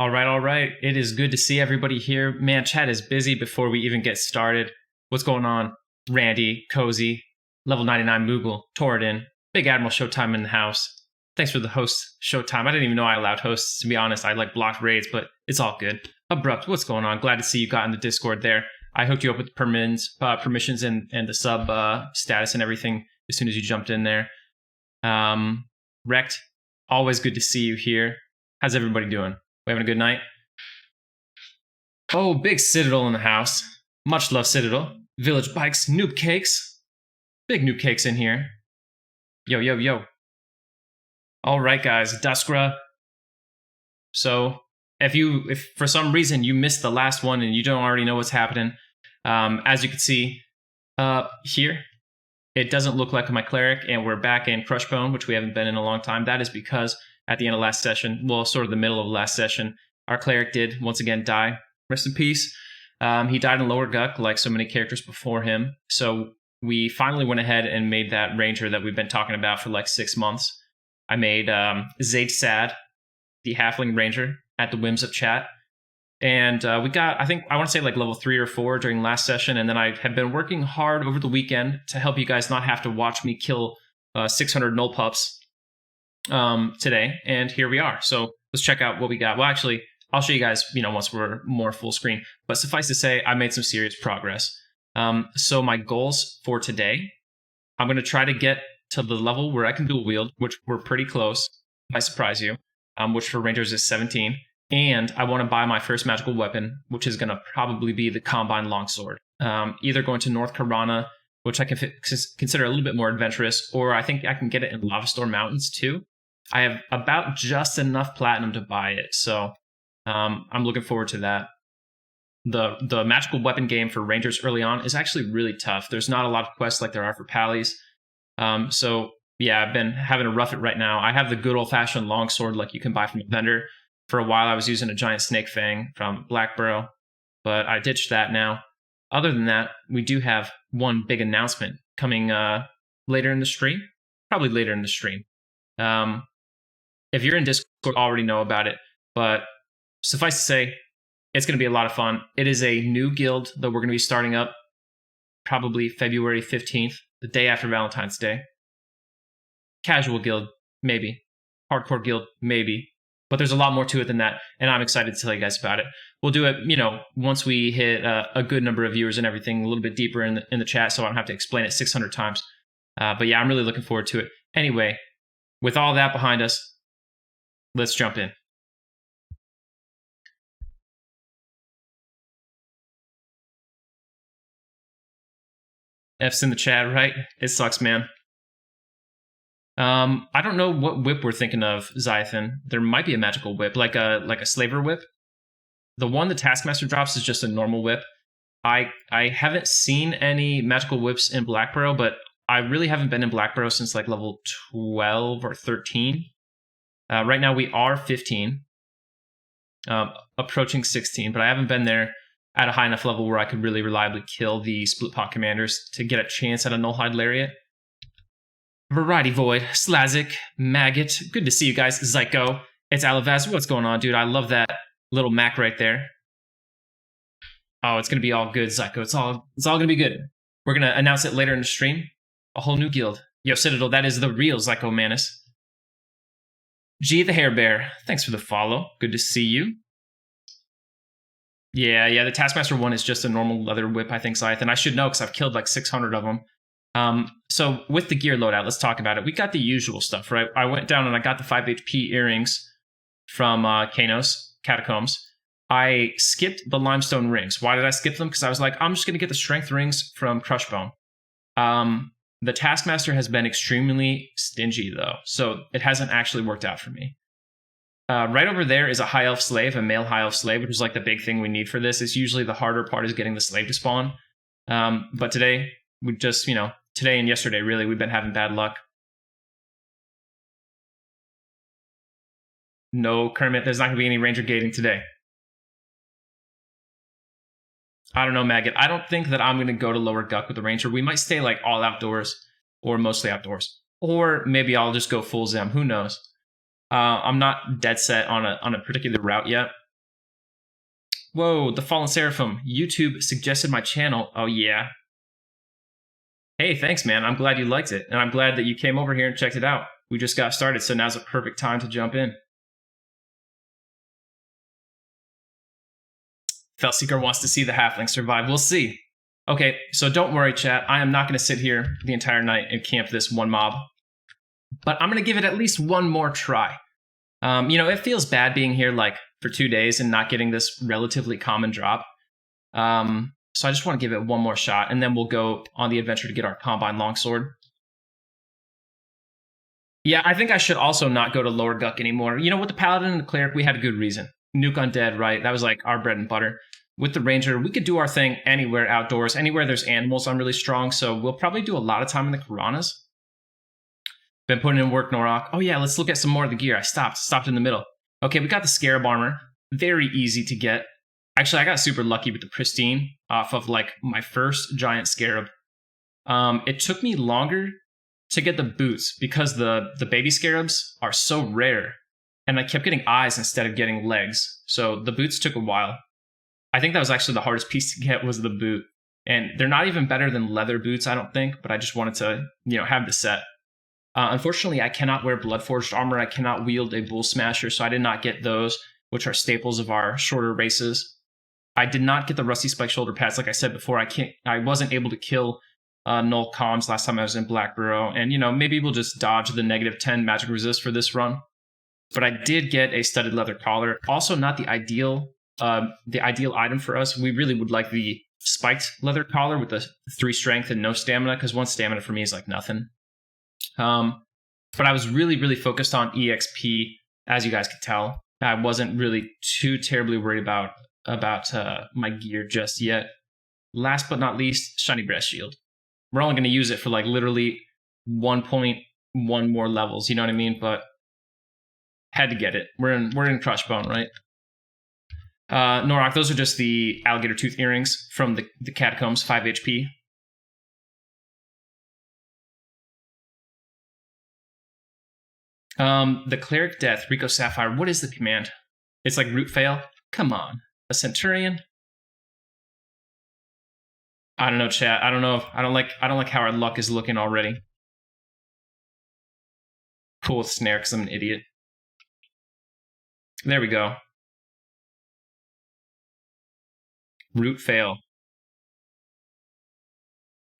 All right, all right. It is good to see everybody here. Man, chat is busy before we even get started. What's going on? Randy, Cozy, Level 99 Moogle, Toradin, Big Admiral Showtime in the house. Thanks for the host, Showtime. I didn't even know I allowed hosts, to be honest. I blocked raids, but it's all good. Abrupt, what's going on? Glad to see you got in the Discord there. I hooked you up with permissions and the sub status and everything as soon as you jumped in there. Wrecked, always good to see you here. How's everybody doing? We having a good night? Oh, big Citadel in the house. Much love, Citadel. Village Bikes, Noob Cakes. Big Noob Cakes in here. Yo, yo, yo. All right, guys. Duskra. So, if for some reason you missed the last one and you don't already know what's happening, as you can see here, it doesn't look like my cleric, and we're back in Crushbone, which we haven't been in a long time. That is because at the end of last session, well, sort of the middle of last session, our cleric did once again die. Rest in peace. He died in Lower Guck, like so many characters before him. So we finally went ahead and made that ranger that we've been talking about for like 6 months. I made Zaide Sad, the halfling ranger, at the whims of chat. And we got, I want to say like level 3 or 4 during last session. And then I have been working hard over the weekend to help you guys not have to watch me kill 600 null pups today. And here we are. So let's check out what we got. Well, actually, I'll show you guys, once we're more full screen. But suffice to say, I made some serious progress. So my goals for today, I'm going to try to get to the level where I can dual wield, which we're pretty close. Might surprise you, which for Rangers is 17. And I want to buy my first magical weapon, which is going to probably be the Combine Longsword. Either going to North Karana, which I can consider a little bit more adventurous, or I think I can get it in Lava Storm Mountains too. I have about just enough platinum to buy it, so I'm looking forward to that. The magical weapon game for Rangers early on is actually really tough. There's not a lot of quests like there are for Pallies. So yeah, I've been having to rough it right now. I have the good old-fashioned longsword like you can buy from a vendor. For a while, I was using a giant snake fang from Blackburrow, but I ditched that now. Other than that, we do have one big announcement coming later in the stream. Probably later in the stream. If you're in Discord, you already know about it, but suffice to say, it's going to be a lot of fun. It is a new guild that we're going to be starting up probably February 15th, the day after Valentine's Day. Casual guild, maybe. hardcore guild, maybe. But there's a lot more to it than that, and I'm excited to tell you guys about it. We'll do it, once we hit a good number of viewers and everything, a little bit deeper in the chat, so I don't have to explain it 600 times. But yeah, I'm really looking forward to it. Anyway, with all that behind us, let's jump in. F's in the chat, right? It sucks, man. I don't know what whip we're thinking of, Zythan. There might be a magical whip, like a slaver whip. The one the Taskmaster drops is just a normal whip. I haven't seen any magical whips in Blackborough, but I really haven't been in Blackborough since like level 12 or 13. Right now we are 15, approaching 16, but I haven't been there at a high enough level where I could really reliably kill the split pot commanders to get a chance at a nullhide lariat. Variety Void, Slazik, Maggot, good to see you guys. Zyko, it's Alavaz. What's going on, dude? I love that little Mac right there. Oh, it's gonna be all good, Zyko. It's all gonna be good. We're gonna announce it later in the stream. A whole new guild. Yo, Citadel, that is the real Zyko Manus. G the Hair Bear, thanks for the follow. Good to see you. Yeah, the Taskmaster one is just a normal leather whip, I think, Zythan. I should know because I've killed like 600 of them. So with the gear loadout, let's talk about it. We got the usual stuff, right? I went down and I got the 5 HP earrings from Kanos Catacombs. I skipped the limestone rings. Why did I skip them? Because I was like, I'm just going to get the strength rings from Crushbone. The Taskmaster has been extremely stingy, though, so it hasn't actually worked out for me. Right over there is a high elf slave, a male high elf slave, which is like the big thing we need for this. It's usually the harder part is getting the slave to spawn. But today, we just, today and yesterday, really, we've been having bad luck. No, Kermit, there's not going to be any ranger gating today. I don't know, Maggot. I don't think that I'm going to go to Lower Guck with the ranger. We might stay like all outdoors or mostly outdoors. Or maybe I'll just go full Zem. Who knows? I'm not dead set on a particular route yet. Whoa, the Fallen Seraphim. YouTube suggested my channel. Oh, yeah. Hey, thanks, man. I'm glad you liked it. And I'm glad that you came over here and checked it out. We just got started, so now's a perfect time to jump in. Felseeker wants to see the halfling survive. We'll see. Okay, so don't worry, chat. I am not going to sit here the entire night and camp this one mob. But I'm going to give it at least one more try. It feels bad being here like for 2 days and not getting this relatively common drop. So I just want to give it one more shot, and then we'll go on the adventure to get our Combine Longsword. Yeah, I think I should also not go to Lower Guck anymore. With the Paladin and the Cleric, we had a good reason. Nuke Undead, right? That was like our bread and butter. With the Ranger, we could do our thing anywhere outdoors. Anywhere there's animals, I'm really strong, so we'll probably do a lot of time in the Karanas. Been putting in work, Norok. Oh yeah, let's look at some more of the gear. I stopped in the middle. Okay, we got the Scarab Armor. Very easy to get. Actually, I got super lucky with the Pristine off of like my first Giant Scarab. It took me longer to get the boots because the baby Scarabs are so rare. And I kept getting eyes instead of getting legs. So the boots took a while. I think that was actually the hardest piece to get was the boot. And they're not even better than leather boots, I don't think. But I just wanted to, have the set. Unfortunately, I cannot wear Bloodforged armor. I cannot wield a Bull Smasher. So I did not get those, which are staples of our shorter races. I did not get the Rusty Spike shoulder pads. Like I said before, I wasn't able to kill Null Comms last time I was in Blackborough. And, maybe we'll just dodge the -10 magic resist for this run. But I did get a studded leather collar. Also not the ideal item for us. We really would like the spiked leather collar with the 3 strength and no stamina, because 1 stamina for me is like nothing. But I was really, really focused on EXP, as you guys could tell. I wasn't really too terribly worried about my gear just yet. Last but not least, Shiny Breast Shield. We're only going to use it for like literally 1.1 more levels, you know what I mean? But had to get it. We're in Crushbone, right? Norok, those are just the alligator tooth earrings from the Catacombs, 5 HP. The Cleric Death, Rico Sapphire. What is the command? It's like root fail. Come on, a Centurion. I don't know, chat. I don't know. I don't like how our luck is looking already. Cool with snare because I'm an idiot. There we go. Root fail.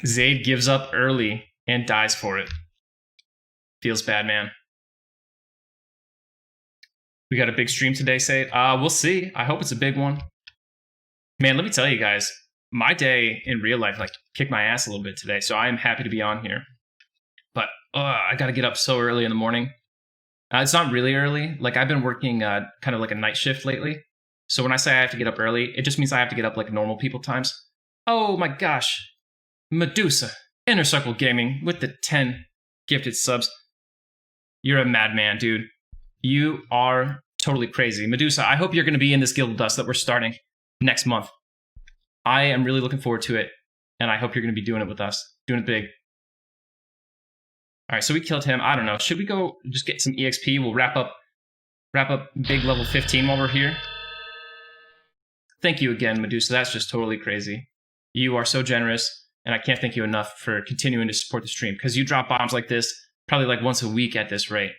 Zaide gives up early and dies for it. Feels bad, man. We got a big stream today, Zaide. We'll see. I hope it's a big one. Man, let me tell you guys, my day in real life like kicked my ass a little bit today, so I am happy to be on here. But I gotta get up so early in the morning. It's not really early. Like I've been working kind of like a night shift lately. So when I say I have to get up early, it just means I have to get up like normal people times. Oh my gosh. Medusa, Inner Circle Gaming with the 10 gifted subs. You're a madman, dude. You are totally crazy. Medusa, I hope you're going to be in this guild with us that we're starting next month. I am really looking forward to it, and I hope you're going to be doing it with us. Doing it big. All right, so we killed him. I don't know. Should we go just get some EXP? We'll wrap up big level 15 while we're here. Thank you again, Medusa. That's just totally crazy. You are so generous, and I can't thank you enough for continuing to support the stream, because you drop bombs like this probably like once a week at this rate.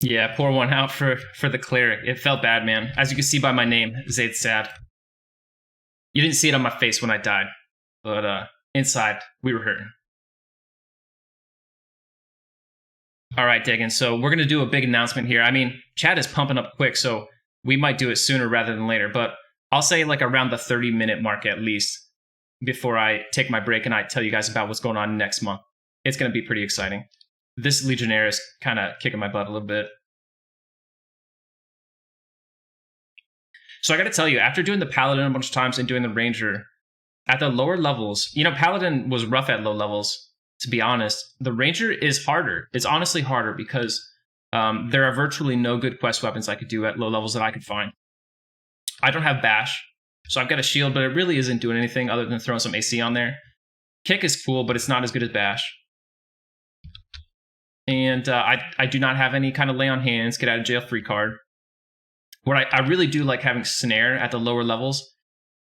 Yeah, pour one out for the cleric. It felt bad, man. As you can see by my name, Zaide's sad. You didn't see it on my face when I died, but inside, we were hurting. All right, Dagan, so we're going to do a big announcement here. I mean, chat is pumping up quick, so we might do it sooner rather than later, but I'll say like around the 30-minute mark at least before I take my break and I tell you guys about what's going on next month. It's going to be pretty exciting. This Legionnaire is kind of kicking my butt a little bit. So I got to tell you, after doing the Paladin a bunch of times and doing the Ranger, at the lower levels, you know, Paladin was rough at low levels, to be honest. The Ranger is harder. It's honestly harder because there are virtually no good quest weapons I could do at low levels that I could find. I don't have Bash, so I've got a shield, but it really isn't doing anything other than throwing some AC on there. Kick is cool, but it's not as good as Bash. And I do not have any kind of lay on hands, get out of jail free card. What I really do like having Snare at the lower levels,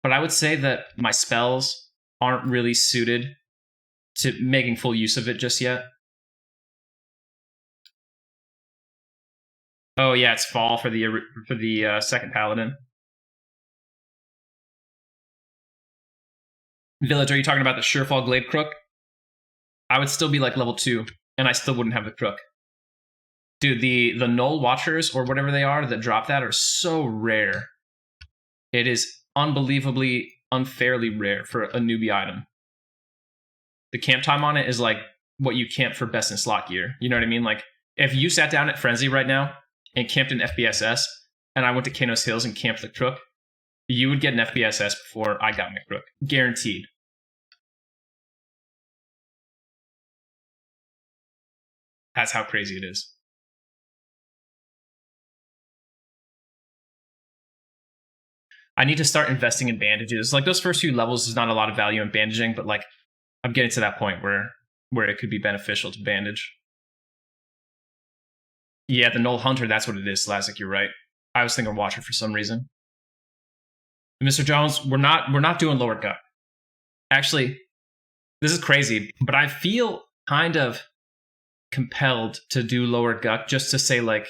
but I would say that my spells aren't really suited to making full use of it just yet. Oh yeah, it's fall for the second Paladin. Village, are you talking about the Surefall Glade Crook? I would still be like level 2, and I still wouldn't have the Crook. Dude, the Null Watchers, or whatever they are, that drop that are so rare. It is unbelievably, unfairly rare for a newbie item. The camp time on it is like what you camp for best in slot gear. You know what I mean? Like, if you sat down at Frenzy right now and camped in FBSS, and I went to Kanos Hills and camped the Crook, you would get an FBSS before I got my Crook. Guaranteed. That's how crazy it is. I need to start investing in bandages. Like, those first few levels, there's not a lot of value in bandaging, but like, I'm getting to that point where it could be beneficial to bandage. Yeah, the Null Hunter, that's what it is, Slazik, you're right. I was thinking Watcher for some reason. Mr. Jones, we're not doing lower gut. Actually, this is crazy, but I feel kind of compelled to do lower gut just to say we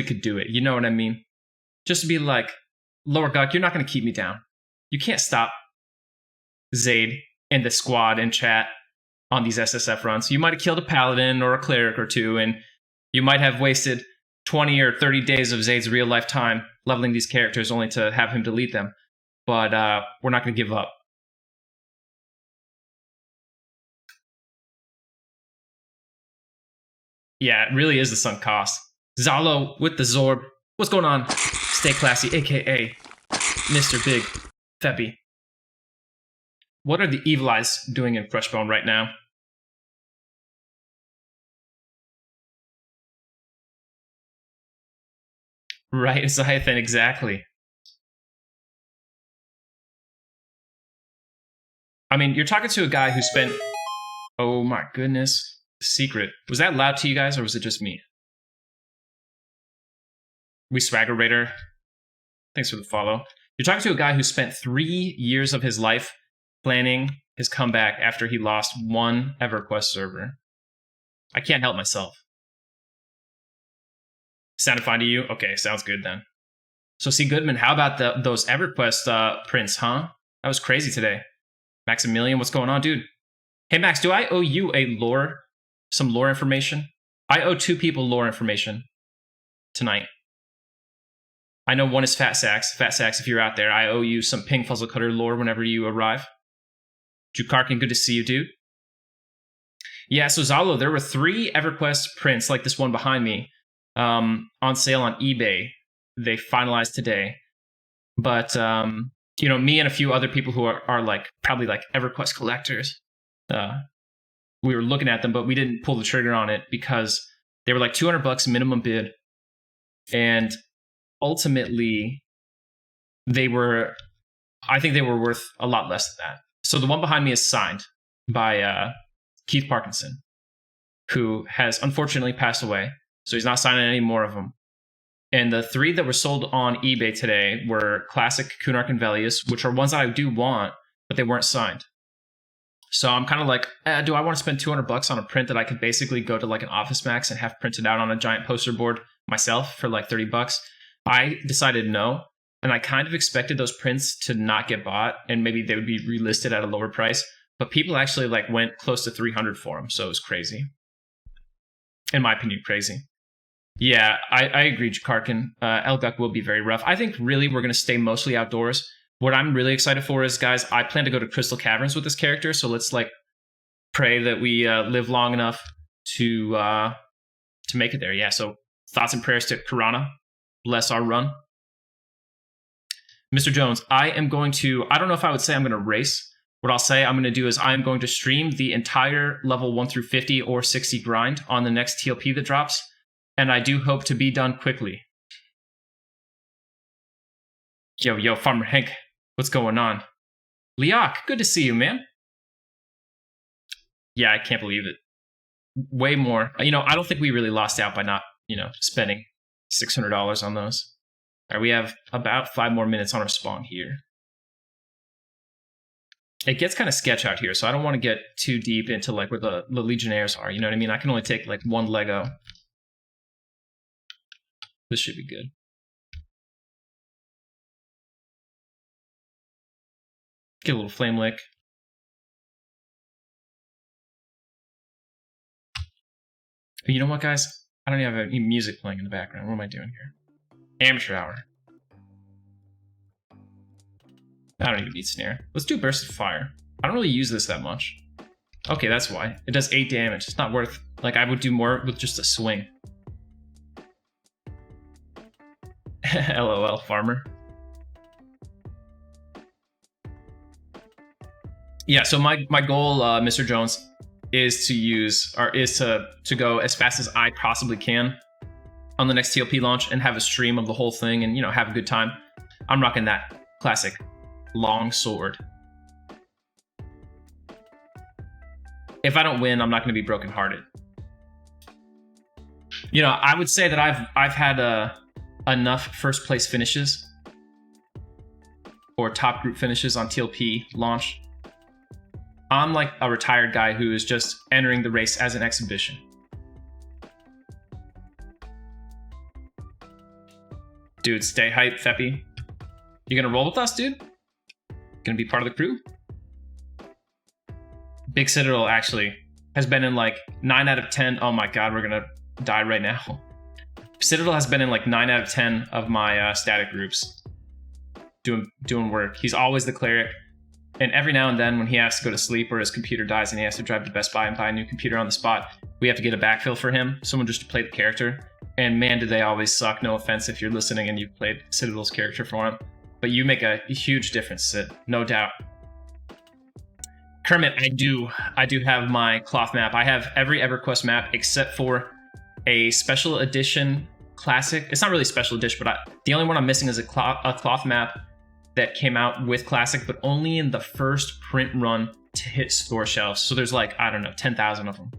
could do it. You know what I mean? Just to be like, lower gut, you're not going to keep me down. You can't stop Zaide and the squad and chat on these SSF runs. You might have killed a paladin or a cleric or two, and you might have wasted 20 or 30 days of Zaide's real life time leveling these characters only to have him delete them. But we're not going to give up. Yeah, it really is the sunk cost. Zalo with the Zorb. What's going on? Stay classy, aka Mr. Big Feppy. What are the Evil Eyes doing in Freshbone right now? Right, Zyathan, exactly. I mean, you're talking to a guy who spent... Oh my goodness. Secret. Was that loud to you guys, or was it just me? We Swagger Raider. Thanks for the follow. You're talking to a guy who spent 3 years of his life planning his comeback after he lost one EverQuest server. I can't help myself. Sounded fine to you? Okay, sounds good then. So, see, Goodman, how about those EverQuest prints, huh? That was crazy today. Maximilian, what's going on, dude? Hey, Max, do I owe you some lore information? I owe 2 people lore information tonight. I know one is Fat Sax. Fat Sax, if you're out there, I owe you some Ping Fuzzle Cutter lore whenever you arrive. Jukarkin, good to see you, dude. Yeah, so Zalo, there were 3 EverQuest prints, like this one behind me, on sale on eBay. They finalized today. But, you know, me and a few other people who are like, probably like EverQuest collectors, we were looking at them, but we didn't pull the trigger on it because they were like $200 minimum bid. And ultimately, I think they were worth a lot less than that. So the one behind me is signed by Keith Parkinson, who has unfortunately passed away. So he's not signing any more of them. And the 3 that were sold on eBay today were Classic, Kunark, and Velius, which are ones that I do want, but they weren't signed. So I'm kind of like, do I want to spend $200 on a print that I could basically go to like an Office Max and have printed out on a giant poster board myself for like $30? I decided no. And I kind of expected those prints to not get bought and maybe they would be relisted at a lower price. But people actually like went close to $300 for them. So it was crazy. In my opinion, crazy. Yeah, I agree, Jakarkin. Elguk will be very rough. I think really we're going to stay mostly outdoors. What I'm really excited for is, guys, I plan to go to Crystal Caverns with this character. So let's like pray that we live long enough to make it there. Yeah, so thoughts and prayers to Karana. Bless our run. Mr. Jones, I don't know if I would say I'm going to race. What I'll say I'm going to do is I'm going to stream the entire level 1 through 50 or 60 grind on the next TLP that drops. And I do hope to be done quickly. Yo, Farmer Hank, what's going on? Liak, good to see you, man. Yeah, I can't believe it. Way more. You know, I don't think we really lost out by not, spending $600 on those. All right, we have about 5 more minutes on our spawn here. It gets kind of sketch out here, so I don't want to get too deep into like where the Legionnaires are. You know what I mean? I can only take like 1 Lego. This should be good. Get a little flame lick. But you know what, guys? I don't even have any music playing in the background. What am I doing here? Amateur hour. I don't even need snare. Let's do burst of fire. I don't really use this that much. Okay, that's why. It does 8 damage. It's not worth... Like, I would do more with just a swing. LOL, farmer. Yeah, so my goal, Mr. Jones, is to go as fast as I possibly can on the next TLP launch and have a stream of the whole thing and, have a good time. I'm rocking that classic long sword. If I don't win, I'm not going to be brokenhearted. I would say that I've had enough first place finishes or top group finishes on TLP launch. I'm like a retired guy who is just entering the race as an exhibition. Dude, stay hype, Feppy. You gonna roll with us, dude? Gonna be part of the crew? Big Citadel actually has been in like 9 out of 10. Oh my god, we're gonna die right now. Citadel has been in like 9 out of 10 of my static groups. Doing work. He's always the cleric. And every now and then when he has to go to sleep or his computer dies and he has to drive to Best Buy and buy a new computer on the spot, we have to get a backfill for him. Someone just to play the character. And man, do they always suck. No offense if you're listening and you've played Citadel's character for him. But you make a huge difference, Sid. No doubt. Kermit, I do have my cloth map. I have every EverQuest map except for a special edition classic. It's not really special edition, but the only one I'm missing is a cloth map that came out with classic, but only in the first print run to hit store shelves. So there's like, I don't know, 10,000 of them.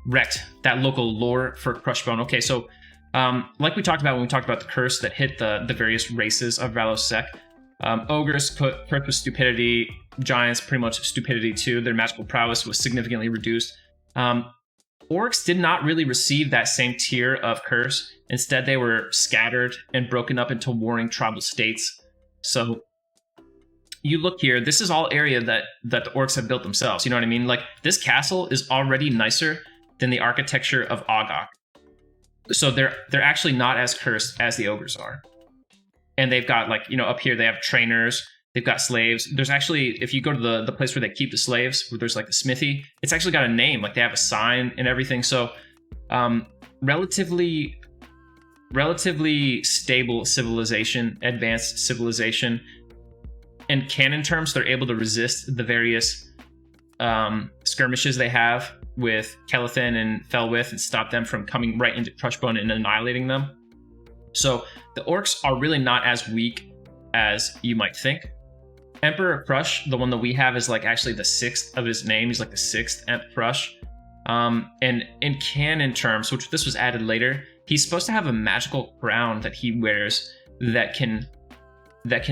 Wrecked. That local lore for Crushbone. Okay, so like we talked about when we talked about the curse that hit the various races of Valos Sec. Ogres put purpose stupidity, giants pretty much stupidity too. Their magical prowess was significantly reduced. Orcs did not really receive that same tier of curse. Instead, they were scattered and broken up into warring tribal states. So you look here, this is all area that the orcs have built themselves. You know what I mean? Like, this castle is already nicer than the architecture of Ogok. So they're actually not as cursed as the ogres are. And they've got, like, you know, up here they have trainers, they've got slaves. There's actually, if you go to the place where they keep the slaves, where there's like a smithy, it's actually got a name, like they have a sign and everything. So relatively stable civilization, advanced civilization. In canon terms, they're able to resist the various skirmishes they have with Kelethin and Felwith and stop them from coming right into Crushbone and annihilating them. So the orcs are really not as weak as you might think. Emperor Crush, the one that we have, is like actually the 6th of his name. He's like the 6th Emp Crush. And in canon terms, which this was added later, he's supposed to have a magical crown that he wears that can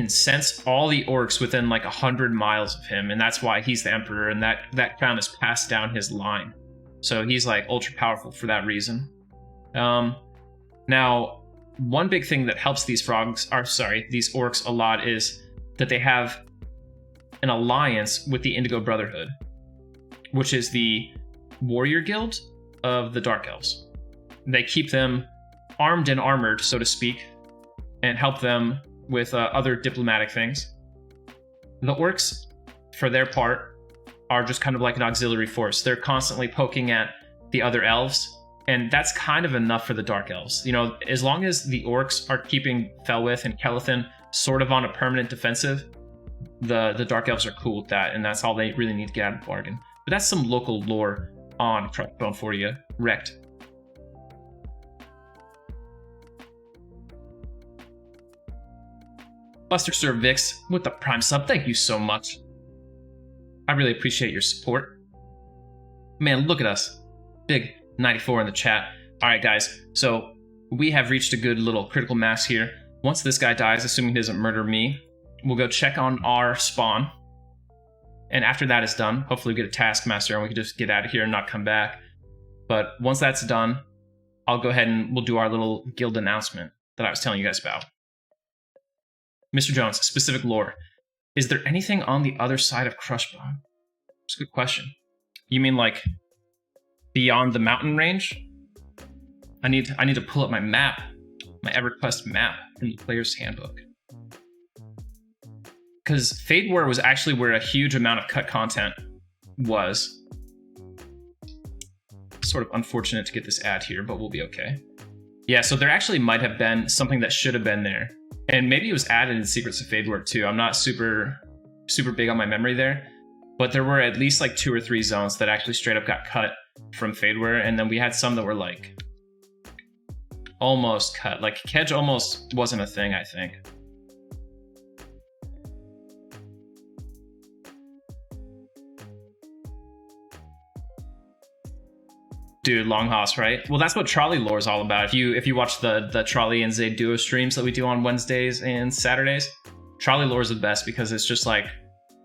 sense all the orcs within like 100 miles of him, and that's why he's the emperor, and that crown is passed down his line. So he's like ultra powerful for that reason. Now, one big thing that helps these orcs a lot is that they have an alliance with the Indigo Brotherhood, which is the warrior guild of the Dark Elves. They keep them armed and armored, so to speak, and help them with other diplomatic things. The orcs, for their part, are just kind of like an auxiliary force. They're constantly poking at the other elves, and that's kind of enough for the Dark Elves. You know, as long as the orcs are keeping Felwith and Kelethin sort of on a permanent defensive, the Dark Elves are cool with that, and that's all they really need to get out of the bargain. But that's some local lore on Crushbone for you. Wrecked. Buster Sir Vix with the Prime sub, thank you so much. I really appreciate your support. Man, look at us. Big 94 in the chat. Alright guys, so we have reached a good little critical mass here. Once this guy dies, assuming he doesn't murder me, we'll go check on our spawn. And after that is done, hopefully we get a Taskmaster and we can just get out of here and not come back. But once that's done, I'll go ahead and we'll do our little guild announcement that I was telling you guys about. Mr. Jones, specific lore. Is there anything on the other side of Crushbone? It's a good question. You mean like beyond the mountain range? I need to pull up my map, my Everquest map in the player's handbook. Because Fade War was actually where a huge amount of cut content was. Sort of unfortunate to get this ad here, but we'll be okay. Yeah, so there actually might have been something that should have been there. And maybe it was added in Secrets of Fade War too. I'm not super big on my memory there. But there were at least like 2 or 3 zones that actually straight up got cut from Fade War. And then we had some that were like almost cut. Like Kedge almost wasn't a thing, I think. Dude, Longhouse, right? Well, that's what Trolley lore is all about. If you watch the Trolley and Zaide duo streams that we do on Wednesdays and Saturdays, Trolley lore is the best because it's just like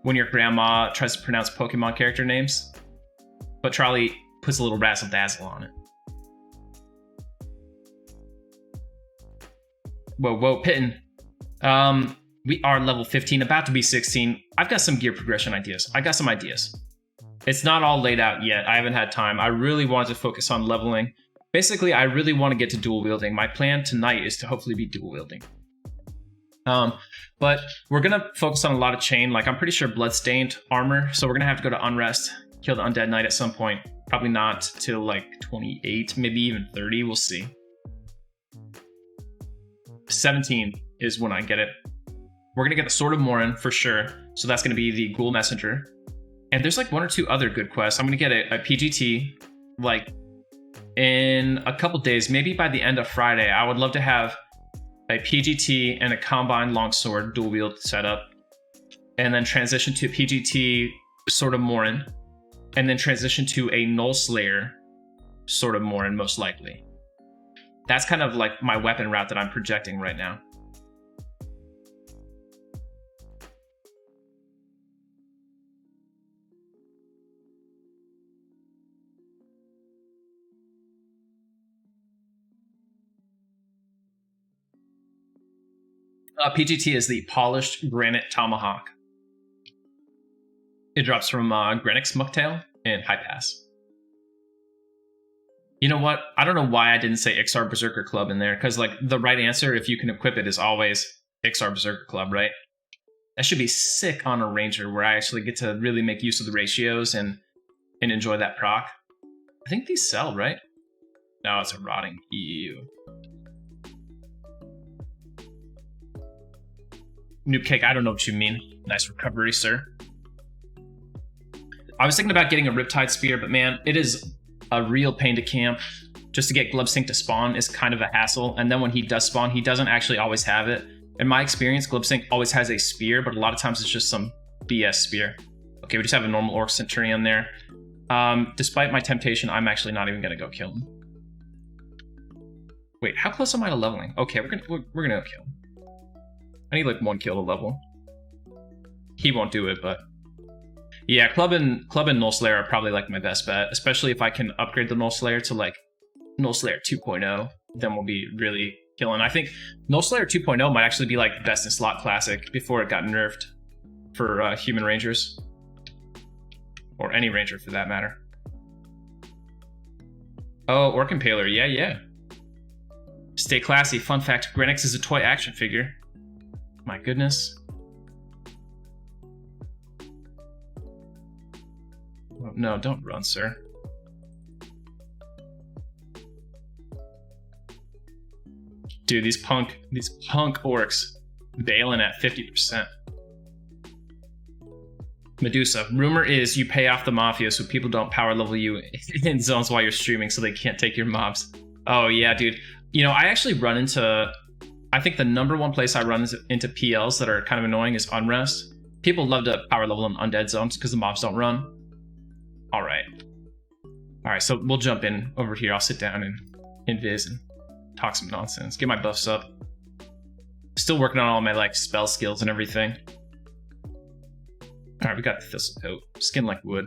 when your grandma tries to pronounce Pokemon character names, but Trolley puts a little razzle dazzle on it. Whoa, Pitten. We are level 15, about to be 16. I've got some gear progression ideas. I got some ideas. It's not all laid out yet. I haven't had time. I really wanted to focus on leveling. Basically, I really want to get to dual wielding. My plan tonight is to hopefully be dual wielding. But we're going to focus on a lot of chain. Like, I'm pretty sure Bloodstained armor. So we're going to have to go to Unrest, kill the Undead Knight at some point. Probably not till like 28, maybe even 30. We'll see. 17 is when I get it. We're going to get the Sword of Morin for sure. So that's going to be the Ghoul Messenger. And there's like 1 or 2 other good quests. I'm going to get a PGT like in a couple days, maybe by the end of Friday. I would love to have a PGT and a Combined Longsword dual wield setup, and then transition to a PGT Sword of Morin, and then transition to a Null Slayer Sword of Morin, most likely. That's kind of like my weapon route that I'm projecting right now. PGT is the Polished Granite Tomahawk. It drops from Granix Mucktail and High Pass. You know what? I don't know why I didn't say Ixar Berserker Club in there, because like the right answer, if you can equip it, is always Ixar Berserker Club, right? That should be sick on a Ranger, where I actually get to really make use of the ratios and enjoy that proc. I think these sell, right? No, it's a Rotting. Ew. Noob Cake, I don't know what you mean. Nice recovery, sir. I was thinking about getting a Riptide Spear, but man, it is a real pain to camp. Just to get Glubsync to spawn is kind of a hassle, and then when he does spawn, he doesn't actually always have it. In my experience, Glubsync always has a spear, but a lot of times it's just some BS spear. Okay, we just have a normal Orc Centurion there. Despite my temptation, I'm actually not even gonna go kill him. Wait, how close am I to leveling? Okay, we're gonna go kill him. I need like 1 kill to level. He won't do it, but yeah, Club and Null Slayer are probably like my best bet, especially if I can upgrade the Null Slayer to like Null Slayer 2.0, then we'll be really killing. I think Null Slayer 2.0 might actually be like the best in slot classic before it got nerfed for human rangers. Or any ranger for that matter. Oh, Orc Impaler, yeah. Stay classy. Fun fact, Granix is a toy action figure. My goodness. Oh, no, don't run, sir. Dude, these punk orcs bailing at 50%. Medusa, rumor is you pay off the Mafia so people don't power level you in zones while you're streaming so they can't take your mobs. Oh yeah, dude. You know, I actually run into, I think the #1 place I run into PLs that are kind of annoying is Unrest. People love to power level in undead zones because the mobs don't run. Alright, so we'll jump in over here. I'll sit down and invis and talk some nonsense. Get my buffs up. Still working on all my like spell skills and everything. Alright, we got the Thistle Coat. Skin like wood.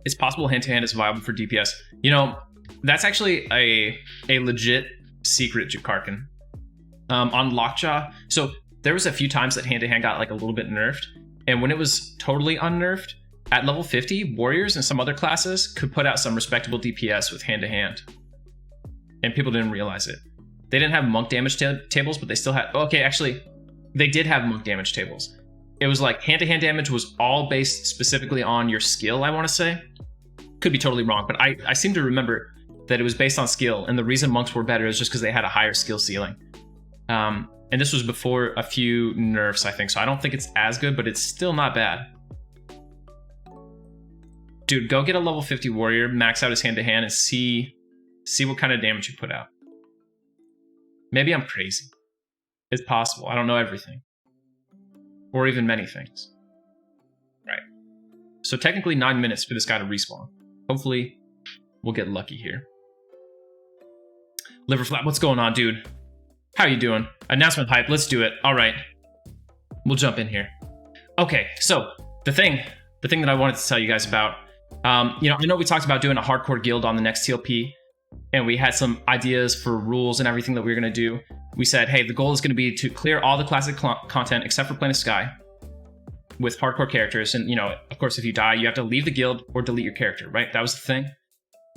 It's possible hand-to-hand is viable for DPS. You know, that's actually a legit secret, Jakarkin. On Lockjaw, so there was a few times that hand-to-hand got like a little bit nerfed, and when it was totally unnerfed, at level 50, warriors and some other classes could put out some respectable DPS with hand-to-hand. And people didn't realize it. They didn't have monk damage tables, but they still had... Okay, actually, they did have monk damage tables. It was like hand-to-hand damage was all based specifically on your skill, I want to say. Could be totally wrong, but I seem to remember that it was based on skill, and the reason monks were better is just because they had a higher skill ceiling. And this was before a few nerfs, I think, so I don't think it's as good, but it's still not bad. Dude, go get a level 50 warrior, max out his hand-to-hand, and see what kind of damage you put out. Maybe I'm crazy. It's possible. I don't know everything. Or even many things. Right. So technically 9 minutes for this guy to respawn. Hopefully, we'll get lucky here. Liverflap, what's going on, dude? How you doing? Announcement hype, let's do it. All right. We'll jump in here. Okay, so the thing that I wanted to tell you guys about, you know, I know we talked about doing a hardcore guild on the next TLP, and we had some ideas for rules and everything that we were going to do. We said, hey, the goal is going to be to clear all the classic content except for Plane of Sky with hardcore characters. And, you know, of course, if you die, you have to leave the guild or delete your character, right? That was the thing.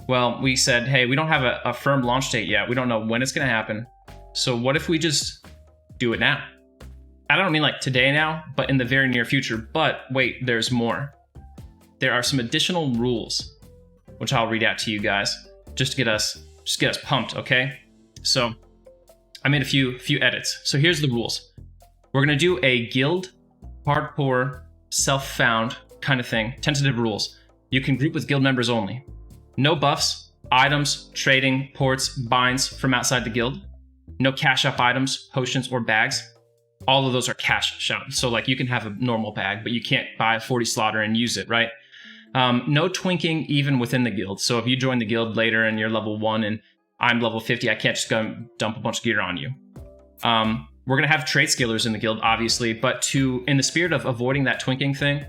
Well, we said, hey, we don't have a firm launch date yet. We don't know when it's going to happen. So what if we just do it now? I don't mean like today now, but in the very near future. But wait, there's more. There are some additional rules, which I'll read out to you guys. Just to get us pumped, okay? So I made a few edits. So here's the rules. We're gonna do a guild, hardcore, self-found kind of thing. Tentative rules. You can group with guild members only. No buffs, items, trading, ports, binds from outside the guild. No cash up items, potions, or bags. All of those are cash out. So like you can have a normal bag, but you can't buy a 40 slaughter and use it, right? No twinking even within the guild. So if you join the guild later and you're level 1 and I'm level 50, I can't just go and dump a bunch of gear on you. We're going to have trade scalers in the guild, obviously, but in the spirit of avoiding that twinking thing,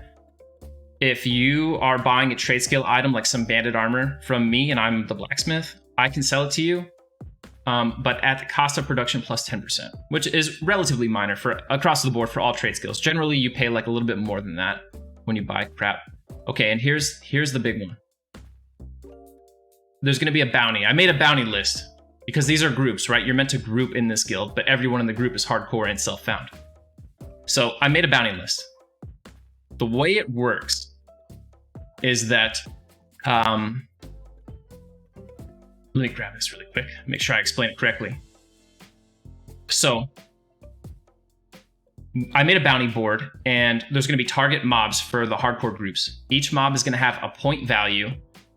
if you are buying a trade scale item like some bandit armor from me and I'm the blacksmith, I can sell it to you, but at the cost of production plus 10%, which is relatively minor for across the board for all trade skills. Generally, you pay like a little bit more than that when you buy crap. Okay, and here's the big one. There's going to be a bounty. I made a bounty list because these are groups, right? You're meant to group in this guild, but everyone in the group is hardcore and self-found. So I made a bounty list. The way it works is that, let me grab this really quick, make sure I explain it correctly. So I made a bounty board, and there's going to be target mobs for the hardcore groups. Each mob is going to have a point value,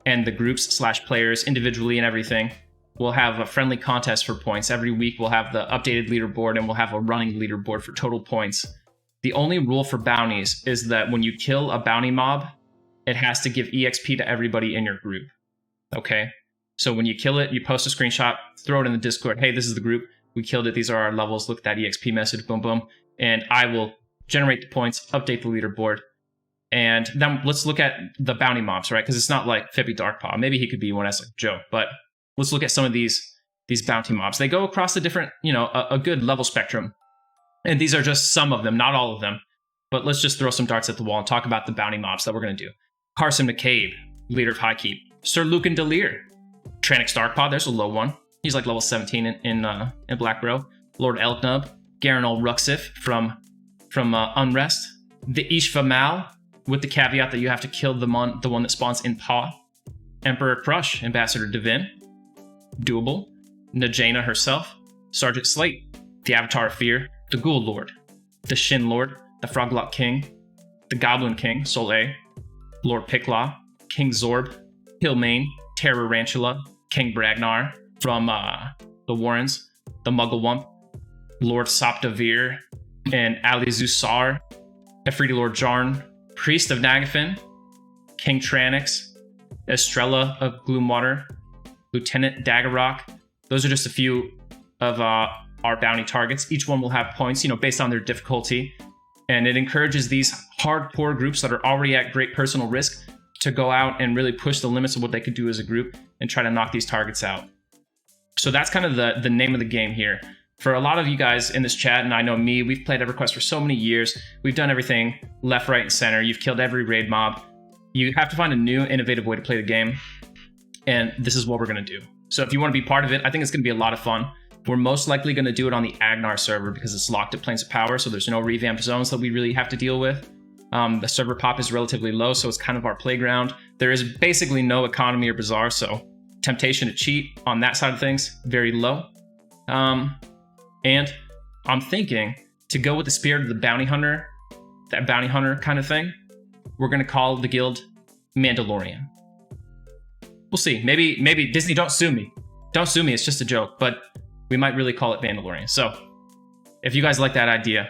and the groups / players individually and everything will have a friendly contest for points. Every week we'll have the updated leaderboard, and we'll have a running leaderboard for total points. The only rule for bounties is that when you kill a bounty mob, it has to give EXP to everybody in your group. Okay? So when you kill it, you post a screenshot, throw it in the Discord. Hey, this is the group. We killed it. These are our levels. Look at that EXP message. Boom, boom. And I will generate the points, update the leaderboard. And then let's look at the bounty mobs, right? Because it's not like Fippy Darkpaw. Maybe he could be one as like Joe. But let's look at some of these bounty mobs. They go across the different, a good level spectrum. And these are just some of them, not all of them. But let's just throw some darts at the wall and talk about the bounty mobs that we're going to do. Carson McCabe, leader of High Keep. Sir Lucan Delir. Tranix Darkpaw, there's a low one. He's like level 17 in Black Bro. Lord Elknub. Garanol Ruxif from Unrest. The Ishva Mal, with the caveat that you have to kill the one that spawns in Paw. Emperor Crush, Ambassador Divin. Doable. Najena herself. Sergeant Slate. The Avatar of Fear. The Ghoul Lord. The Shin Lord. The Froglock King. The Goblin King, Sol A. Lord Picklaw. King Zorb. Hillmane. Terror Rantula. King Bragnar from the Warrens. The Mugglewump. Lord Soptavir. And Ali Zusar. Efreeti Lord Jarn. Priest of Nagafin. King Tranix. Estrella of Gloomwater. Lieutenant Daggerrock. Those are just a few of our bounty targets. Each one will have points, based on their difficulty. And it encourages these hardcore groups that are already at great personal risk to go out and really push the limits of what they could do as a group and try to knock these targets out. So that's kind of the name of the game here. For a lot of you guys in this chat, and I know me, we've played Everquest for so many years. We've done everything left, right, and center. You've killed every raid mob. You have to find a new, innovative way to play the game. And this is what we're going to do. So if you want to be part of it, I think it's going to be a lot of fun. We're most likely going to do it on the Agnar server because it's locked at Planes of Power, so there's no revamped zones that we really have to deal with. The server pop is relatively low, so it's kind of our playground. There is basically no economy or bazaar, so temptation to cheat on that side of things, very low. And I'm thinking to go with the spirit of the bounty hunter, that bounty hunter kind of thing, we're going to call the guild Mandalorian. We'll see. Maybe Disney, don't sue me. Don't sue me, it's just a joke, but we might really call it Mandalorian. So if you guys like that idea,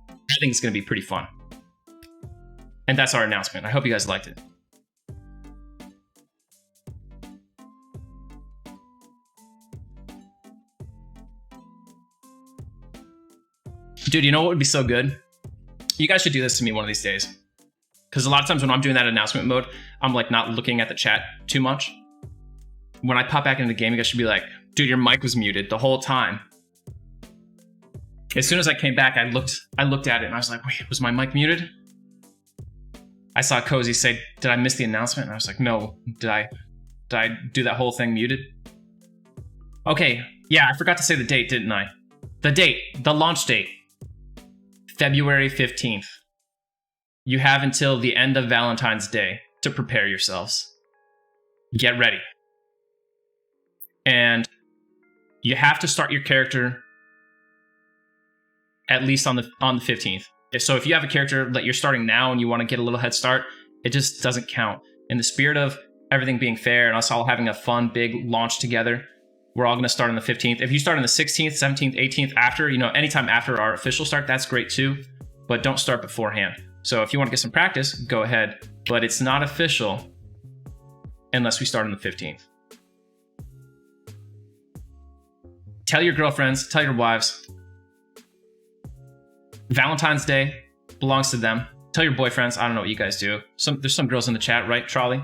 I think it's going to be pretty fun. And that's our announcement. I hope you guys liked it. Dude, you know what would be so good? You guys should do this to me one of these days. Because a lot of times when I'm doing that announcement mode, I'm like not looking at the chat too much. When I pop back into the game, you guys should be like, dude, your mic was muted the whole time. As soon as I came back, I looked at it and I was like, wait, was my mic muted? I saw Cozy say, did I miss the announcement? And I was like, no, did I do that whole thing muted? Okay, yeah, I forgot to say the date, didn't I? The launch date, February 15th. You have until the end of Valentine's Day to prepare yourselves. Get ready. And you have to start your character at least on the 15th. So if you have a character that you're starting now and you want to get a little head start, it just doesn't count. In the spirit of everything being fair and us all having a fun, big launch together, we're all going to start on the 15th. If you start on the 16th, 17th, 18th, after, anytime after our official start, that's great too. But don't start beforehand. So if you want to get some practice, go ahead. But it's not official unless we start on the 15th. Tell your girlfriends, tell your wives. Valentine's Day belongs to them. Tell your boyfriends. I don't know what you guys do. There's some girls in the chat, right, Trolley?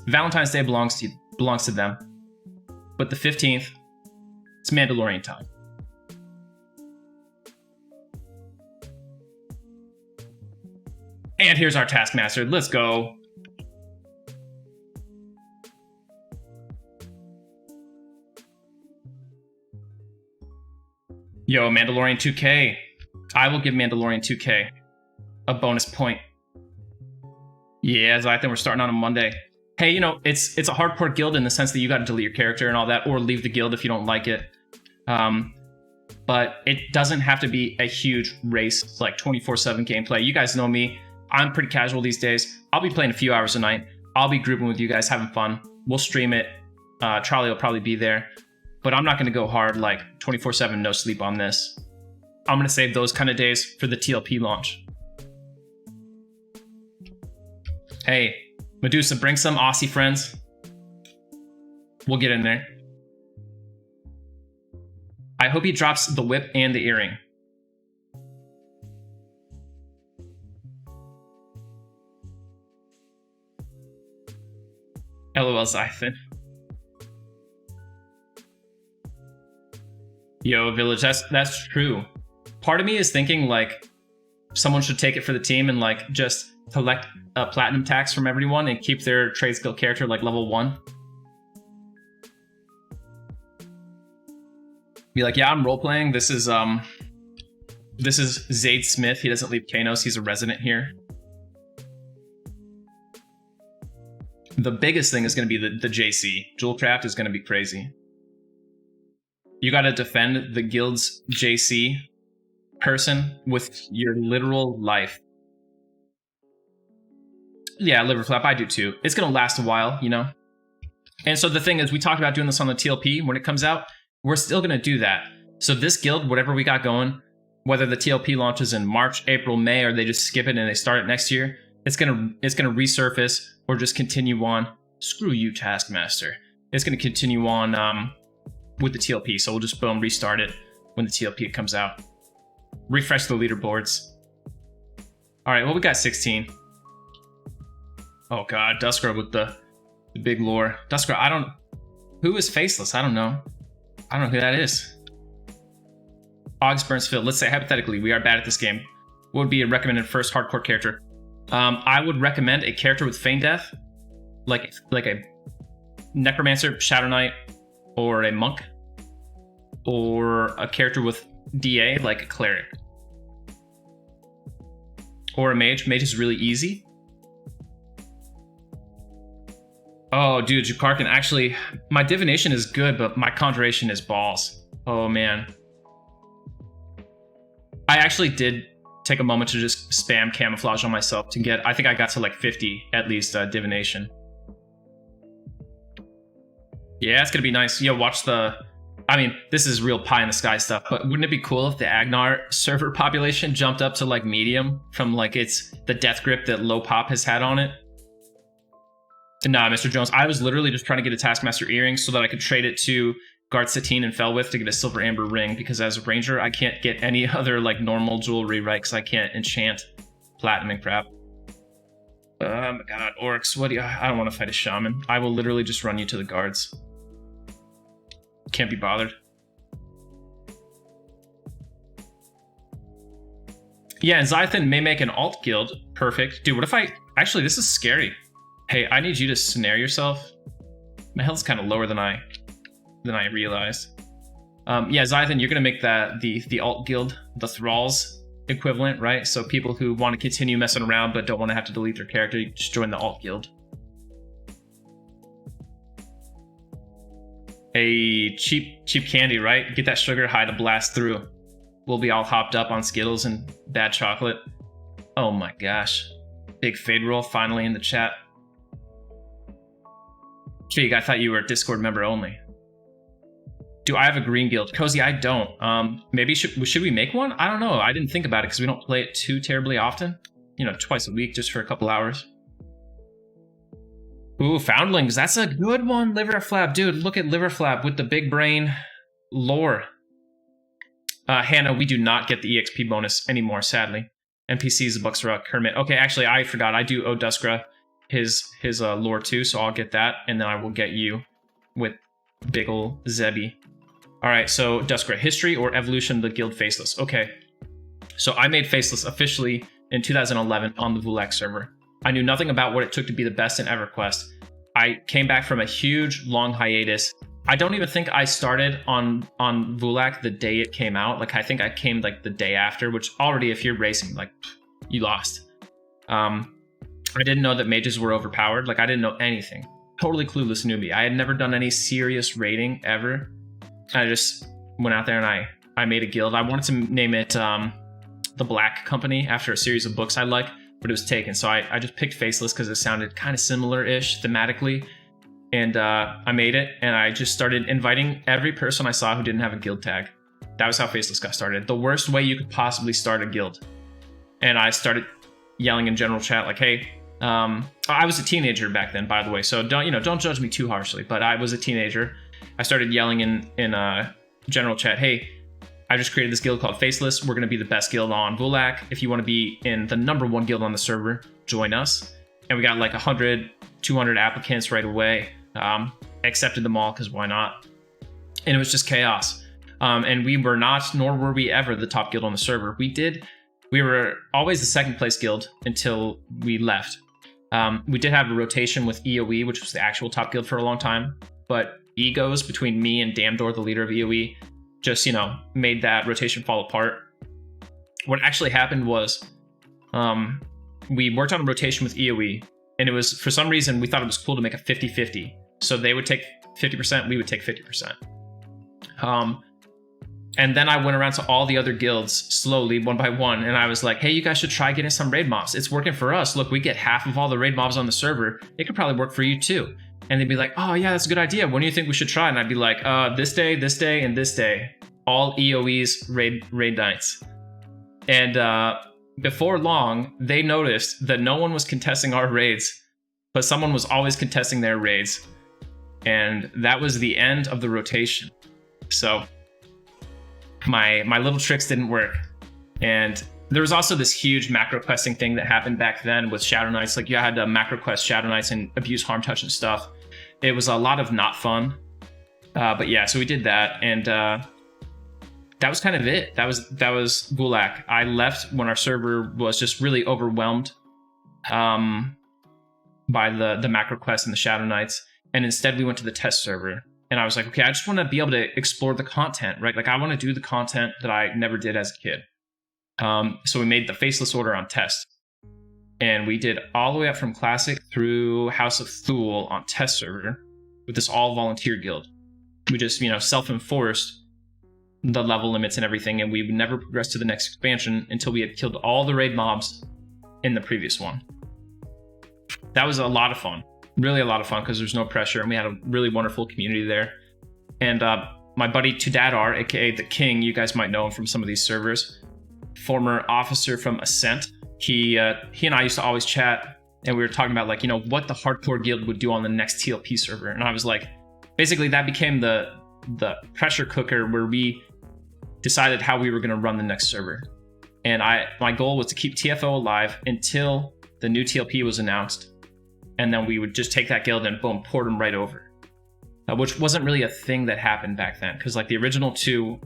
Valentine's Day belongs belongs to them. But the 15th, it's Mandalorian time. And here's our Taskmaster. Let's go. Yo, Mandalorian 2K. I will give Mandalorian 2K a bonus point. Yeah, I think we're starting on a Monday. Hey, you know, it's a hardcore guild in the sense that you got to delete your character and all that, or leave the guild if you don't like it. But it doesn't have to be a huge race, like 24/7 gameplay. You guys know me. I'm pretty casual these days. I'll be playing a few hours a night. I'll be grouping with you guys, having fun. We'll stream it. Charlie will probably be there. But I'm not going to go hard like 24/7, no sleep on this. I'm going to save those kind of days for the TLP launch. Hey, Medusa, bring some Aussie friends. We'll get in there. I hope he drops the whip and the earring. LOL, Zython. Yo, Village, that's true. Part of me is thinking like someone should take it for the team and like just collect a platinum tax from everyone and keep their trade skill character like level 1. Be like, yeah, I'm role playing. This is Zaide Smith. He doesn't leave Kanos. He's a resident here. The biggest thing is going to be the JC. Jewel Craft is going to be crazy. You got to defend the guild's JC person with your literal life. Yeah, liver flap, I do too. It's going to last a while, you know? And so the thing is, we talked about doing this on the TLP when it comes out. We're still going to do that. So this guild, whatever we got going, whether the TLP launches in March, April, May, or they just skip it and they start it next year, it's gonna resurface or just continue on. Screw you, Taskmaster. It's going to continue on with the TLP. So we'll just boom, restart it when the TLP comes out. Refresh the leaderboards. All right, well, we got 16. Oh God, Duskra with the big lore. Duskra, who is Faceless? I don't know. I don't know who that is. Oggs Burnsfield, let's say hypothetically, we are bad at this game. What would be a recommended first hardcore character? I would recommend a character with Feign Death, like a Necromancer, Shadow Knight, or a Monk, or a character with DA, like a Cleric. Or a Mage. Mage is really easy. Oh, dude, Jukarkin, actually, my Divination is good, but my Conjuration is balls. Oh, man. I actually did take a moment to just spam Camouflage on myself to get, I think I got to like 50 at least Divination. Yeah, it's gonna be nice. Yo, watch I mean, this is real pie in the sky stuff, but wouldn't it be cool if the Agnar server population jumped up to like medium from like the death grip that Low Pop has had on it? Nah, Mr. Jones, I was literally just trying to get a Taskmaster earring so that I could trade it to Guard Satine and Felwith to get a Silver Amber ring, because as a Ranger, I can't get any other like normal jewelry, right? Because I can't enchant platinum and crap. Oh my God, Orcs, I don't want to fight a Shaman. I will literally just run you to the guards. Can't be bothered. Yeah, and Zython may make an alt guild. Perfect. Dude, what if actually, this is scary. Hey, I need you to snare yourself. My health's kind of lower than I realized. Yeah, Zython, you're gonna make that the alt guild, the Thralls equivalent, right? So people who want to continue messing around but don't want to have to delete their character, you just join the alt guild. Hey, cheap candy, right? Get that sugar high to blast through. We'll be all hopped up on Skittles and bad chocolate. Oh my gosh. Big fade roll finally in the chat. Jake, I thought you were a Discord member only. Do I have a green guild? Cozy, I don't. Maybe should we make one? I don't know. I didn't think about it because we don't play it too terribly often. You know, twice a week just for a couple hours. Ooh, Foundlings. That's a good one. Liver Flap. Dude, look at Liver Flap with the big brain lore. Hannah, we do not get the EXP bonus anymore, sadly. NPCs, Buxra, Kermit. Okay, actually, I forgot. I do owe Duskra his lore too, so I'll get that, and then I will get you with big ol' Zebby. All right, so Duskra, history or evolution of the guild Faceless. Okay, so I made Faceless officially in 2011 on the Vulak server. I knew nothing about what it took to be the best in Everquest. I came back from a huge, long hiatus. I don't even think I started on Vulak the day it came out. Like, I think I came like the day after, which already, if you're racing, like, you lost. I didn't know that mages were overpowered. Like, I didn't know anything. Totally clueless newbie. I had never done any serious raiding ever. I just went out there and I made a guild. I wanted to name it the Black Company after a series of books I like, but it was taken. So I just picked Faceless because it sounded kind of similar-ish thematically. And I made it, and I just started inviting every person I saw who didn't have a guild tag. That was how Faceless got started. The worst way you could possibly start a guild. And I started yelling in general chat like, hey, I was a teenager back then, by the way, so don't judge me too harshly, but I was a teenager. I started yelling in general chat, hey, I just created this guild called Faceless. We're going to be the best guild on Vulak. If you want to be in the #1 guild on the server, join us. And we got like 100, 200 applicants right away. Accepted them all because why not? And it was just chaos. And we were not, nor were we ever, the top guild on the server. We were always the second place guild until we left. We did have a rotation with EOE, which was the actual top guild for a long time. But egos between me and Damdor, the leader of EOE, just, made that rotation fall apart. What actually happened was we worked on a rotation with EOE, and it was, for some reason, we thought it was cool to make a 50-50. So they would take 50%, we would take 50%. And then I went around to all the other guilds slowly, one by one, and I was like, hey, you guys should try getting some raid mobs. It's working for us. Look, we get half of all the raid mobs on the server. It could probably work for you too. And they'd be like, oh yeah, that's a good idea. When do you think we should try? And I'd be like, this day, and this day. All EOE's raid nights. And before long, they noticed that no one was contesting our raids, but someone was always contesting their raids. And that was the end of the rotation. So my little tricks didn't work. And there was also this huge macro questing thing that happened back then with Shadow Knights. Like, you had to macro quest Shadow Knights and abuse harm touch and stuff. It was a lot of not fun. But yeah, so we did that, and that was kind of it. That was Vulak. I left when our server was just really overwhelmed by the macro quest and the Shadow Knights, and instead we went to the test server. And I was like, okay, I just want to be able to explore the content, right? Like, I want to do the content that I never did as a kid. So we made the Faceless Order on test. And we did all the way up from Classic through House of Thule on test server with this all-volunteer guild. We just, self-enforced the level limits and everything, and we would never progress to the next expansion until we had killed all the raid mobs in the previous one. That was a lot of fun. Really a lot of fun because there's no pressure, and we had a really wonderful community there. And my buddy Tudadar, aka the King, you guys might know him from some of these servers, former officer from Ascent. He and I used to always chat, and we were talking about, like, what the hardcore guild would do on the next TLP server. And I was like, basically that became the pressure cooker where we decided how we were going to run the next server. And my goal was to keep TFO alive until the new TLP was announced. And then we would just take that guild and boom, port them right over. Which wasn't really a thing that happened back then. Because like the original two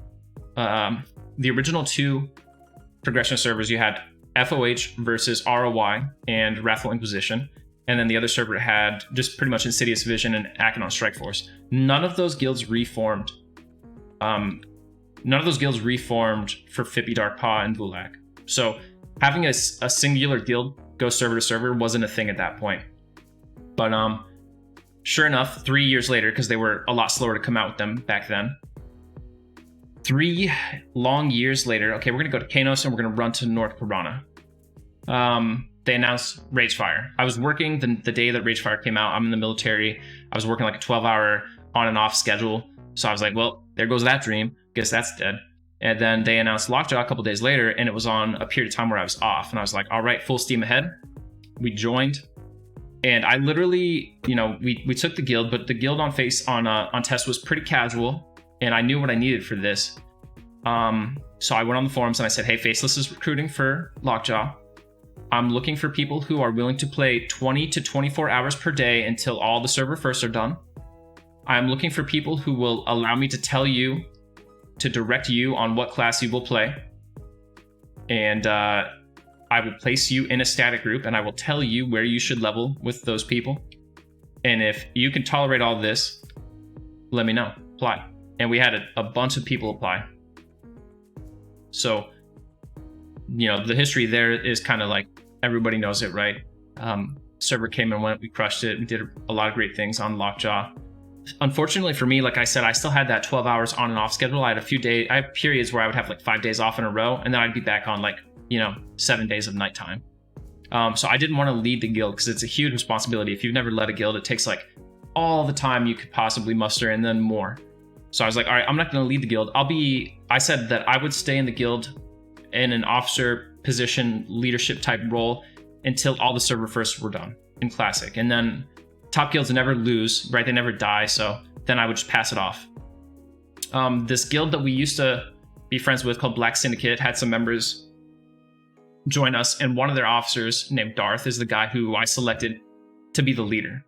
progression servers, you had FOH versus ROI and Wrathful Inquisition. And then the other server had just pretty much Insidious Vision and Achenon Strike Force. None of those guilds reformed. None of those guilds reformed for Fippy Dark Paw and Vulak. So having a singular guild go server to server wasn't a thing at that point. But sure enough, 3 years later, because they were a lot slower to come out with them back then, 3 long years later, okay, we're going to go to Kanos and we're going to run to North Piranha. They announced Ragefire. I was working the day that Ragefire came out. I'm in the military. I was working like a 12-hour on and off schedule. So I was like, well, there goes that dream. Guess that's dead. And then they announced Lockjaw a couple days later, and it was on a period of time where I was off. And I was like, all right, full steam ahead. We joined. And I literally, we took the guild, but the guild on test was pretty casual, and I knew what I needed for this. So I went on the forums and I said, hey, Faceless is recruiting for Lockjaw. I'm looking for people who are willing to play 20 to 24 hours per day until all the server firsts are done. I'm looking for people who will allow me to tell you, to direct you on what class you will play. And I will place you in a static group, and I will tell you where you should level with those people. And if you can tolerate all this, let me know. Apply. And we had a bunch of people apply. So, you know, the history there is kind of like, everybody knows it, right? Server came and went, we crushed it. We did a lot of great things on Lockjaw. Unfortunately for me, like I said, I still had that 12 hours on and off schedule. I had periods where I would have like 5 days off in a row, and then I'd be back on like, 7 days of nighttime. So I didn't want to lead the guild because it's a huge responsibility. If you've never led a guild, it takes like all the time you could possibly muster and then more. So I was like, all right, I'm not going to lead the guild. I said that I would stay in the guild in an officer position, leadership type role until all the server firsts were done in Classic. And then top guilds never lose, right? They never die. So then I would just pass it off. This guild that we used to be friends with called Black Syndicate had some members join us. And one of their officers named Darth is the guy who I selected to be the leader.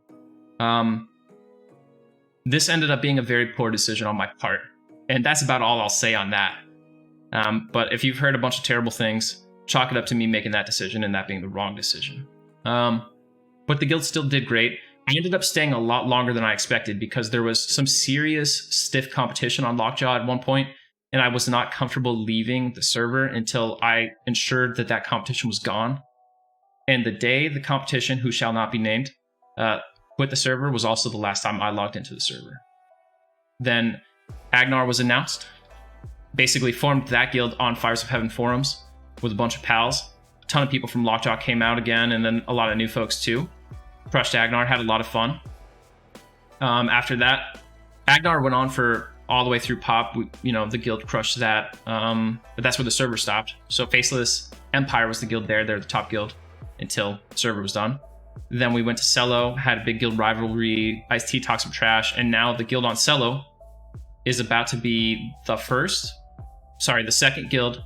This ended up being a very poor decision on my part. And that's about all I'll say on that. But if you've heard a bunch of terrible things, chalk it up to me making that decision and that being the wrong decision. But the guild still did great. I ended up staying a lot longer than I expected because there was some serious stiff competition on Lockjaw at one point, and I was not comfortable leaving the server until I ensured that that competition was gone. And the day the competition, who shall not be named, quit the server was also the last time I logged into the server. Then Agnar was announced. Basically formed that guild on Fires of Heaven forums with a bunch of pals. A ton of people from Lockjaw came out again, and then a lot of new folks too. Crushed Agnar, had a lot of fun. After that, Agnar went on for all the way through Pop. The guild crushed that, but that's where the server stopped. So Faceless Empire was the guild there. They're the top guild until the server was done. Then we went to Cello, had a big guild rivalry. Ice-T talked some trash, and now the guild on Cello is about to be the second guild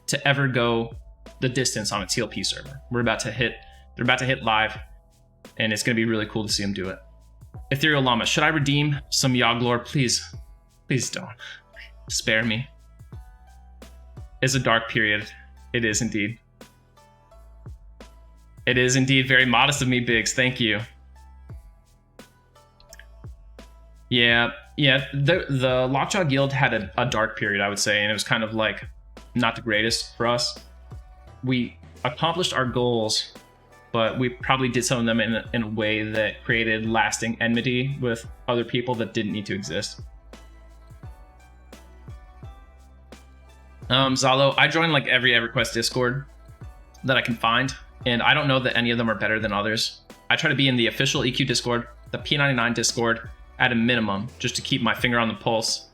to ever go the distance on a TLP server. They're about to hit live, and it's going to be really cool to see them do it. Ethereal Llama, should I redeem some Yogg lore? Please don't. Spare me. It's a dark period. It is indeed. It is indeed very modest of me, Biggs. Thank you. Yeah. The Lockjaw Guild had a dark period, I would say, and it was kind of like not the greatest for us. We accomplished our goals, but we probably did some of them in a way that created lasting enmity with other people that didn't need to exist. Zalo, I joined like every Everquest Discord that I can find, and I don't know that any of them are better than others. I try to be in the official EQ Discord, the P99 Discord, at a minimum, just to keep my finger on the pulse.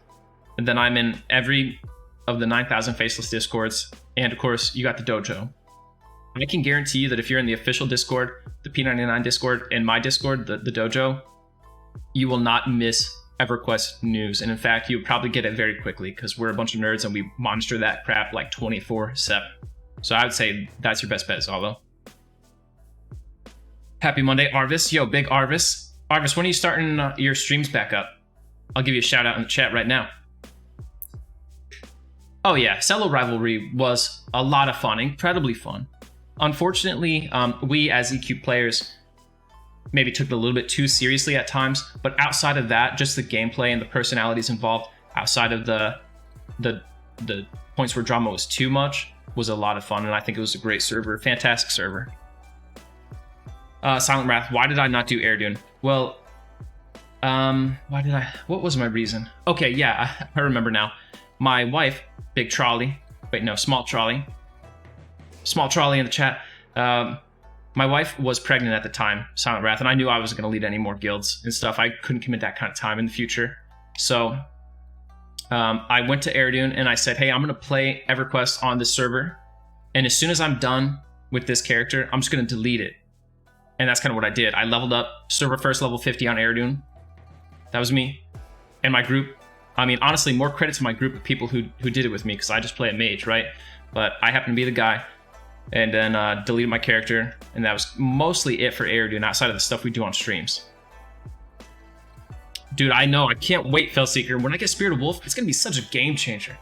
And then I'm in every of the 9,000 Faceless Discords, and of course, you got the dojo. I can guarantee you that if you're in the official Discord, the P99 Discord, and my Discord, the dojo, you will not miss Everquest news. And in fact, you'll probably get it very quickly because we're a bunch of nerds and we monitor that crap like 24/7. So I would say that's your best bet, Zalo. Happy Monday, Arvis. Yo, big Arvis. Arvis, when are you starting your streams back up? I'll give you a shout out in the chat right now. Oh yeah, Cello Rivalry was a lot of fun, incredibly fun. Unfortunately, we as EQ players maybe took it a little bit too seriously at times, but outside of that, just the gameplay and the personalities involved, outside of the points where drama was too much, was a lot of fun, and I think it was a great server, fantastic server. Silent Wrath, why did I not do Air-Dune? Well, what was my reason? Okay, yeah, I remember now. My wife, Big Trolley, Small Trolley in the chat. My wife was pregnant at the time, Silent Wrath, and I knew I wasn't going to lead any more guilds and stuff. I couldn't commit that kind of time in the future. So I went to Air-Dune and I said, hey, I'm going to play Everquest on this server. And as soon as I'm done with this character, I'm just going to delete it. And that's kind of what I did. I leveled up server first level 50 on Air-Dune. That was me. And my group, I mean, honestly, more credit to my group of people who did it with me because I just play a mage, right? But I happen to be the guy. and then deleted my character, and that was mostly it for Aerodune outside of the stuff we do on streams. Dude, I know, I can't wait, Fellseeker. When I get Spirit of Wolf, it's gonna be such a game changer.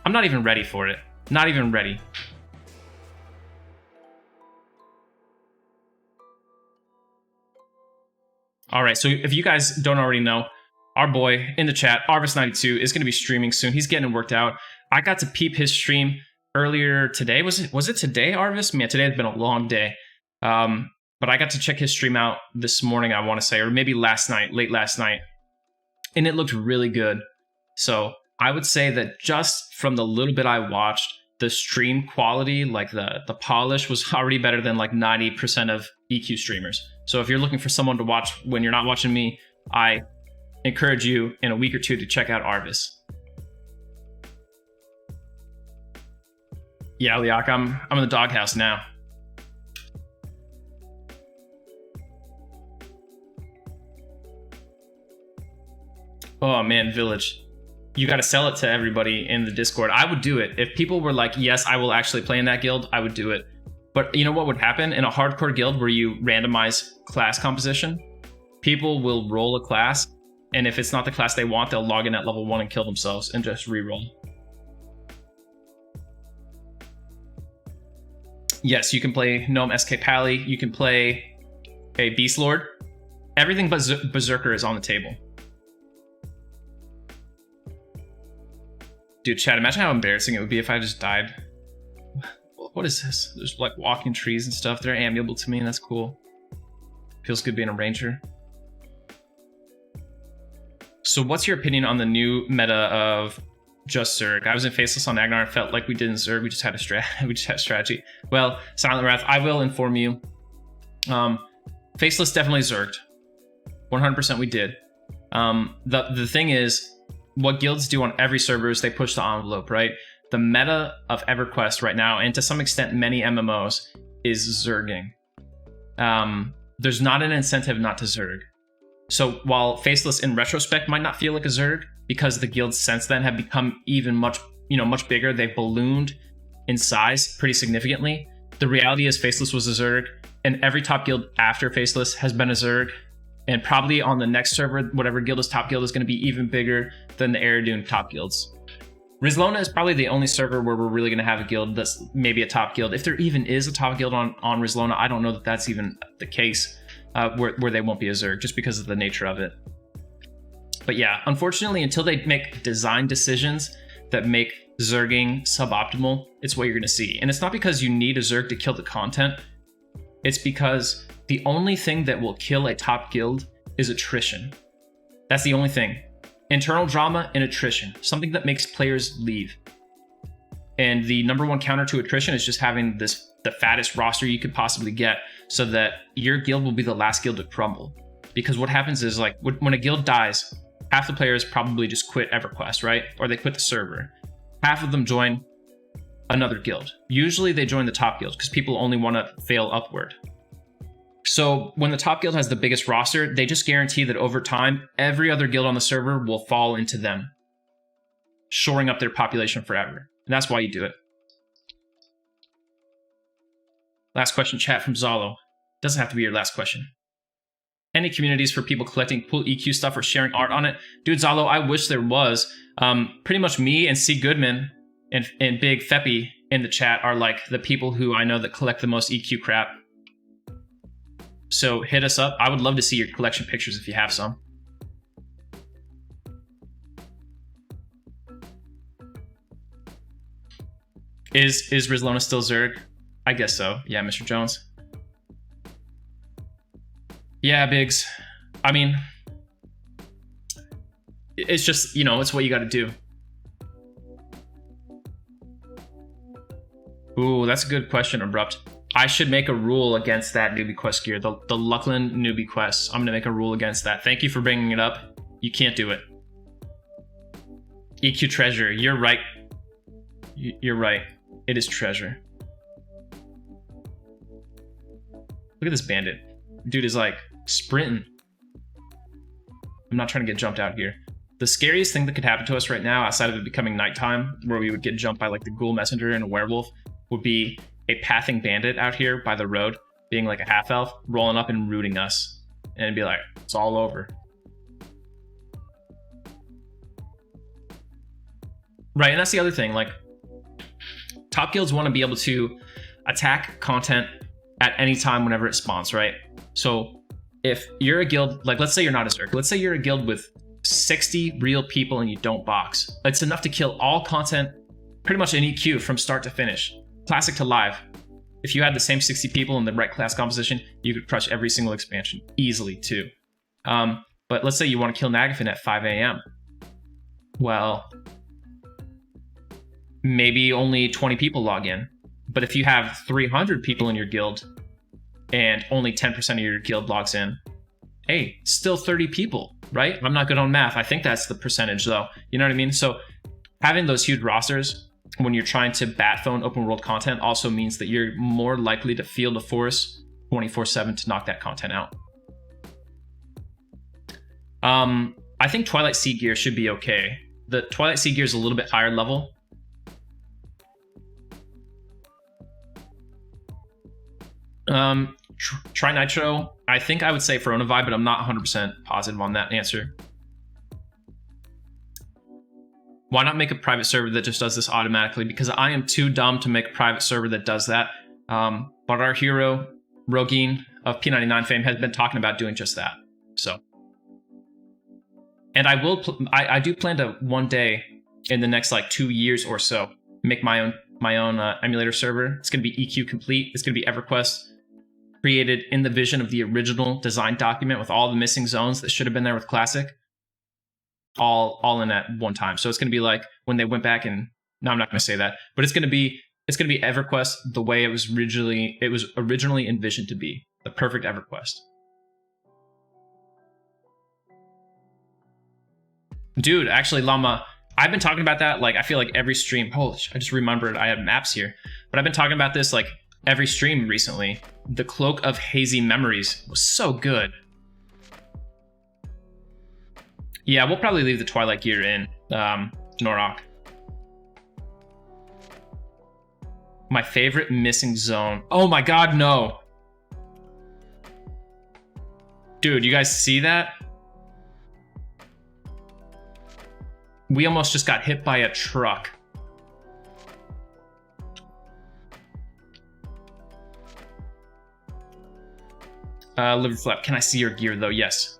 I'm not even ready for it. Not even ready. All right, so if you guys don't already know, our boy in the chat, Arvis92, is gonna be streaming soon. He's getting worked out. I got to peep his stream earlier today. Was it today, Arvis? Man, today has been a long day. But I got to check his stream out this morning, I want to say, or maybe last night, late last night. And it looked really good. So I would say that just from the little bit I watched, the stream quality, like the polish, was already better than like 90% of EQ streamers. So if you're looking for someone to watch when you're not watching me, I encourage you in a week or two to check out Arvis. Yeah, Liak, I'm in the doghouse now. Oh man, Village. You got to sell it to everybody in the Discord. I would do it. If people were like, yes, I will actually play in that guild, I would do it. But you know what would happen? In a hardcore guild where you randomize class composition, people will roll a class, and if it's not the class they want, they'll log in at level 1 and kill themselves and just reroll. Yes, you can play Gnome SK Pally. You can play a Beast Lord. Everything but Berserker is on the table. Dude, chat, imagine how embarrassing it would be if I just died. What is this? There's like walking trees and stuff. They're amiable to me, and that's cool. Feels good being a ranger. So what's your opinion on the new meta of just Zerg? I was in Faceless on Agnar and felt like we didn't Zerg. We just had a strategy. Well, Silent Wrath, I will inform you. Faceless definitely Zerged. 100% we did. The thing is, what guilds do on every server is they push the envelope, right? The meta of Everquest right now, and to some extent many MMOs, is Zerging. There's not an incentive not to Zerg. So while Faceless in retrospect might not feel like a Zerg, because the guilds since then have become even much bigger, they've ballooned in size pretty significantly. The reality is Faceless was a Zerg, and every top guild after Faceless has been a Zerg. And probably on the next server, whatever guild is top guild is going to be even bigger than the Aerodune top guilds. Rizlona is probably the only server where we're really going to have a guild that's maybe a top guild. If there even is a top guild on Rizlona, I don't know that that's even the case, where they won't be a Zerg, just because of the nature of it. But yeah, unfortunately, until they make design decisions that make Zerging suboptimal, it's what you're going to see. And it's not because you need a Zerg to kill the content. It's because the only thing that will kill a top guild is attrition. That's the only thing. Internal drama and attrition. Something that makes players leave. And the number one counter to attrition is just having the fattest roster you could possibly get, so that your guild will be the last guild to crumble. Because what happens is, like, when a guild dies, half the players probably just quit Everquest, right? Or they quit the server. Half of them join another guild. Usually they join the top guild because people only want to fail upward. So when the top guild has the biggest roster, they just guarantee that over time, every other guild on the server will fall into them, shoring up their population forever. And that's why you do it. Last question, chat, from Zalo. Doesn't have to be your last question. Any communities for people collecting cool EQ stuff or sharing art on it? Dude, Zalo, I wish there was. Pretty much me and C. Goodman and Big Feppy in the chat are like the people who I know that collect the most EQ crap. So hit us up. I would love to see your collection pictures if you have some. Is Rizlona still Zerg? I guess so. Yeah, Mr. Jones. Yeah, Biggs. I mean, it's just, it's what you got to do. Ooh, that's a good question, Abrupt. I should make a rule against that newbie quest gear, the Luckland newbie quest. I'm going to make a rule against that. Thank you for bringing it up. You can't do it. EQ treasure. You're right. You're right. It is treasure. Look at this bandit. Dude is like sprinting. I'm not trying to get jumped out here. The scariest thing that could happen to us right now, outside of it becoming nighttime, where we would get jumped by like the ghoul messenger and a werewolf, would be a pathing bandit out here by the road, being like a half elf, rolling up and rooting us, and be like, it's all over. Right, and that's the other thing. Like, top guilds want to be able to attack content at any time whenever it spawns, right? So if you're a guild, like let's say you're not a Zerg, let's say you're a guild with 60 real people and you don't box. It's enough to kill all content, pretty much in EQ from start to finish, classic to live. If you had the same 60 people in the right class composition, you could crush every single expansion easily too. But let's say you want to kill Nagafin at 5 a.m. Well, maybe only 20 people log in. But if you have 300 people in your guild and only 10% of your guild logs in, hey, still 30 people, right? I'm not good on math. I think that's the percentage though. You know what I mean? So having those huge rosters when you're trying to bat phone open world content also means that you're more likely to field a force 24/7 to knock that content out. I think Twilight Sea gear should be okay. The Twilight Sea gear is a little bit higher level. Try Nitro. I think I would say for Onavi, but I'm not 100% positive on that answer. Why not make a private server that just does this automatically? Because I am too dumb to make a private server that does that. But our hero, Rogin of P99 fame, has been talking about doing just that. So, and I do plan to one day in the next like 2 years or so make my own emulator server. It's going to be EQ complete. It's going to be Everquest, created in the vision of the original design document with all the missing zones that should have been there with Classic, all in at one time. So it's going to be like when they went back and, no, I'm not going to say that, but it's going to be Everquest the way it was originally envisioned to be, the perfect Everquest. Dude, actually, Llama, I've been talking about that, like, I feel like every stream. Holy shit, I just remembered I had maps here. But I've been talking about this, like, every stream recently. The Cloak of Hazy Memories was so good. Yeah, we'll probably leave the Twilight gear in, Norok. My favorite missing zone. Oh my god, no. Dude, you guys see that? We almost just got hit by a truck. Liver Flap, can I see your gear though? Yes.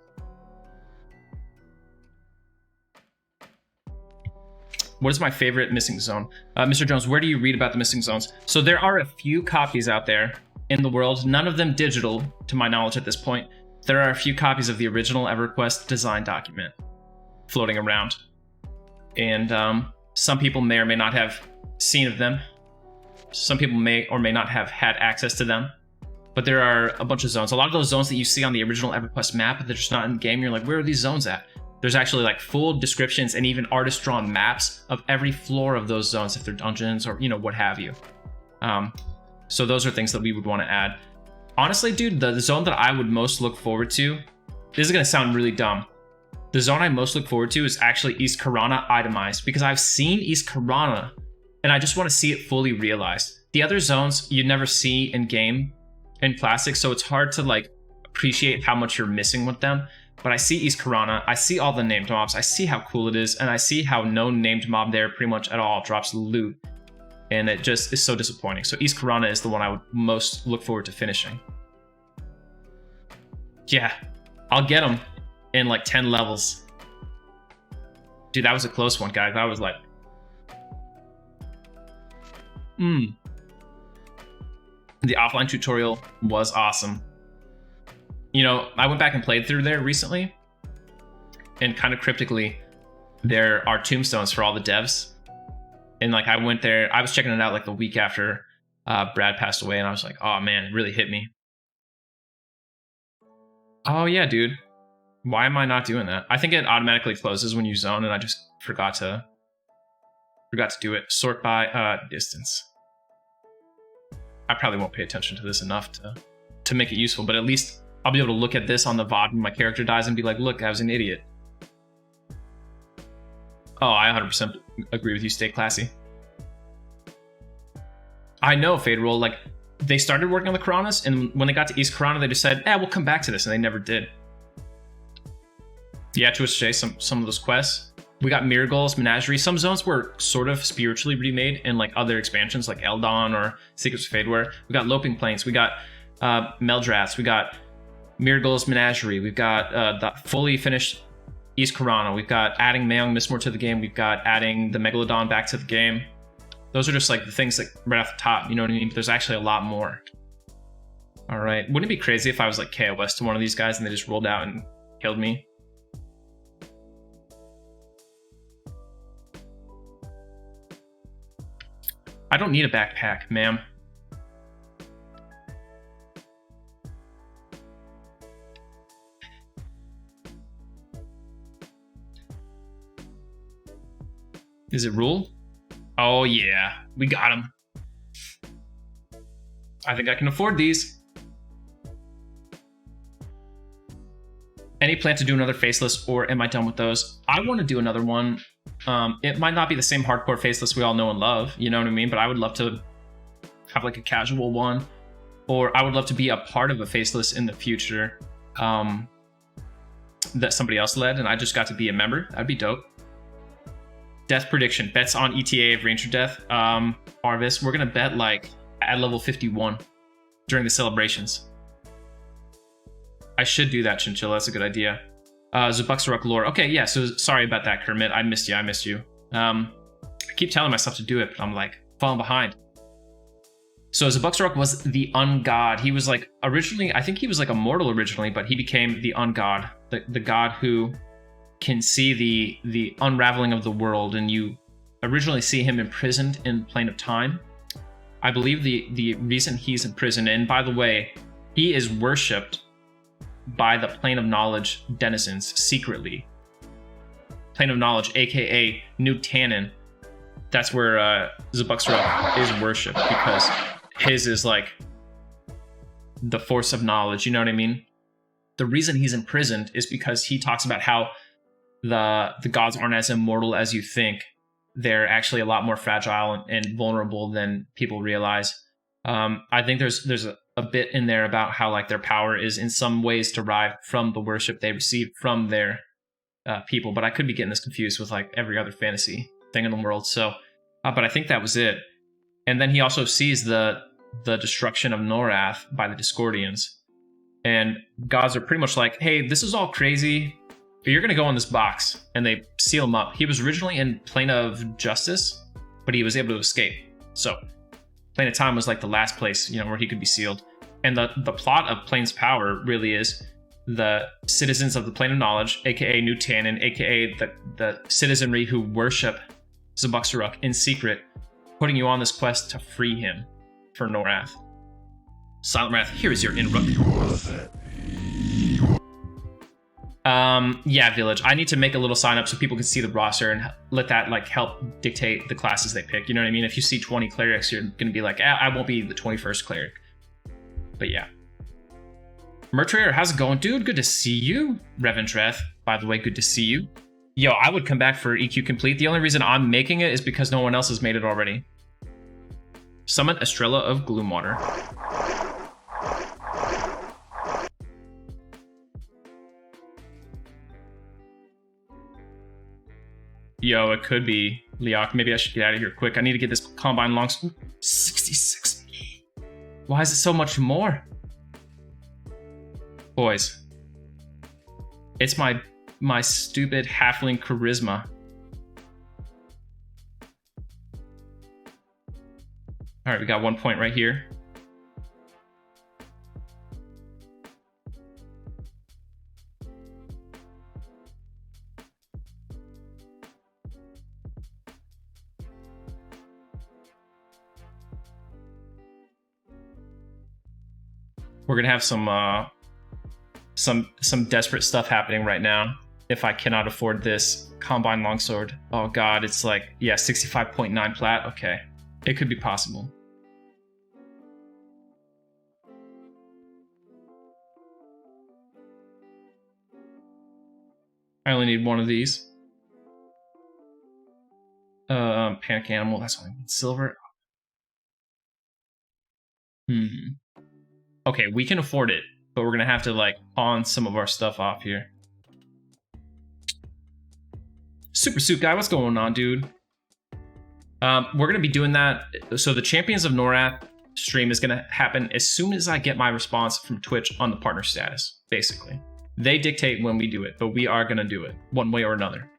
What is my favorite missing zone? Mr. Jones, where do you read about the missing zones? So there are a few copies out there in the world, none of them digital, to my knowledge at this point. There are a few copies of the original Everquest design document floating around. And some people may or may not have seen of them. Some people may or may not have had access to them. But there are a bunch of zones. A lot of those zones that you see on the original Everquest map, they're just not in the game. You're like, where are these zones at? There's actually like full descriptions and even artist-drawn maps of every floor of those zones, if they're dungeons or, you know, what have you. So those are things that we would want to add. Honestly, dude, the zone that I would most look forward to, this is going to sound really dumb. The zone I most look forward to is actually East Karana itemized, because I've seen East Karana and I just want to see it fully realized. The other zones you never see in game in Classic, so it's hard to like appreciate how much you're missing with them. But I see East Karana, I see all the named mobs, I see how cool it is, and I see how no named mob there pretty much at all drops loot. And it just is so disappointing. So East Karana is the one I would most look forward to finishing. Yeah, I'll get them in like 10 levels. Dude, that was a close one, guys. That was like... The offline tutorial was awesome. You know, I went back and played through there recently, and kind of cryptically, there are tombstones for all the devs. And like, I went there, I was checking it out like the week after Brad passed away, and I was like, oh man, it really hit me. Oh yeah, dude. Why am I not doing that? I think it automatically closes when you zone, and I just forgot to do it. Sort by distance. I probably won't pay attention to this enough to make it useful, but at least I'll be able to look at this on the VOD when my character dies and be like, look, I was an idiot. Oh, I 100% agree with you. Stay classy. I know, Fade Roll, like, they started working on the Karanas, and when they got to East Karana, they just said, we'll come back to this, and they never did. Yeah, Twist J, some of those quests. We got Miracles, Menagerie. Some zones were sort of spiritually remade in like other expansions, like Eldon or Secrets of Fadeware. We got Loping Plains. We got Meldraths. We got Miracles, Menagerie. We've got the fully finished East Karana. We've got adding Mayong Mistmore to the game. We've got adding the Megalodon back to the game. Those are just like the things that right off the top, you know what I mean? But there's actually a lot more. All right. Wouldn't it be crazy if I was like KOS to one of these guys and they just rolled out and killed me? I don't need a backpack, ma'am. Is it Rule? Oh yeah, we got him. I think I can afford these. Any plan to do another Faceless, or am I done with those? I want to do another one. It might not be the same hardcore Faceless we all know and love, you know what I mean? But I would love to have like a casual one, or I would love to be a part of a Faceless in the future that somebody else led, and I just got to be a member. That'd be dope. Death prediction. Bets on ETA of Ranger Death. Arvis, we're going to bet like at level 51 during the celebrations. I should do that, Chinchilla. That's a good idea. Zubuxaruk lore. Okay, yeah, so sorry about that, Kermit. I missed you. I keep telling myself to do it, but I'm like falling behind. So Zubuxaruk was the ungod. He was like originally, I think he was like a mortal originally, but he became the ungod, the god who can see the unraveling of the world, and you originally see him imprisoned in Plane of Time. I believe the reason he's in prison, and by the way, he is worshipped by the Plane of Knowledge denizens secretly. Plane of Knowledge, aka New Tannin. That's where Zubuxaruk is worshipped, because his is like the force of knowledge, you know what I mean? The reason he's imprisoned is because he talks about how the gods aren't as immortal as you think. They're actually a lot more fragile and vulnerable than people realize. I think there's a bit in there about how like their power is in some ways derived from the worship they receive from their people, but I could be getting this confused with like every other fantasy thing in the world. So, but I think that was it. And then he also sees the destruction of Norath by the Discordians, and gods are pretty much like, hey, this is all crazy, but you're gonna go in this box, and they seal him up. He was originally in Plane of Justice, but he was able to escape. So Plane of Time was like the last place, you know, where he could be sealed. And the plot of Plane's Power really is the citizens of the Plane of Knowledge, aka New Tannin, aka the citizenry who worship Zubuxaruk in secret, putting you on this quest to free him for Norath. Silent Wrath, here is your Inrook. Yeah, Village. I need to make a little sign up so people can see the roster and let that like help dictate the classes they pick. You know what I mean? If you see 20 clerics, you're going to be like, I won't be the 21st cleric. But yeah. Mertrayer, how's it going, dude? Good to see you. Revendreth, by the way, good to see you. Yo, I would come back for EQ Complete. The only reason I'm making it is because no one else has made it already. Summon Estrella of Gloomwater. Yo, it could be Leok. Maybe I should get out of here quick. I need to get this Combine long... 66. Why is it so much more? Boys. It's my stupid halfling charisma. Alright, we got 1 point right here. We're gonna have some desperate stuff happening right now if I cannot afford this Combine Longsword. Oh god, it's like, yeah, 65.9 plat. Okay, it could be possible. I only need one of these. Panic Animal, that's only silver. Okay, we can afford it, but we're gonna have to like pawn some of our stuff off here. Super Suit Guy, what's going on, dude? We're gonna be doing that. So the Champions of Norath stream is gonna happen as soon as I get my response from Twitch on the partner status. Basically, they dictate when we do it, but we are gonna do it one way or another.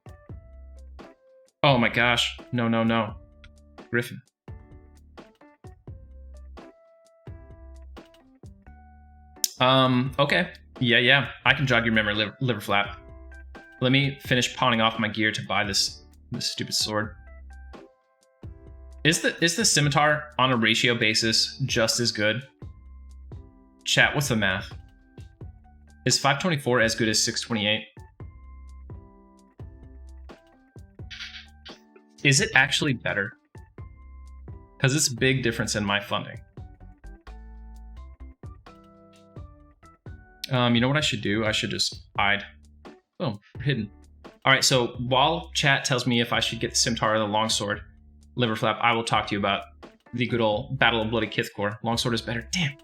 Oh my gosh, no, Griffin. Okay, yeah, I can jog your memory, liver flap. Let me finish pawning off my gear to buy this stupid sword. Is the scimitar on a ratio basis just as good? Chat, what's the math? Is 524 as good as 628? Is it actually better? Because it's a big difference in my funding. You know what I should do? I should just hide. Boom, hidden. All right, so while chat tells me if I should get the scimitar or the longsword, Liverflap, I will talk to you about the good old Battle of Bloody Kithcore. Longsword is better. Damn.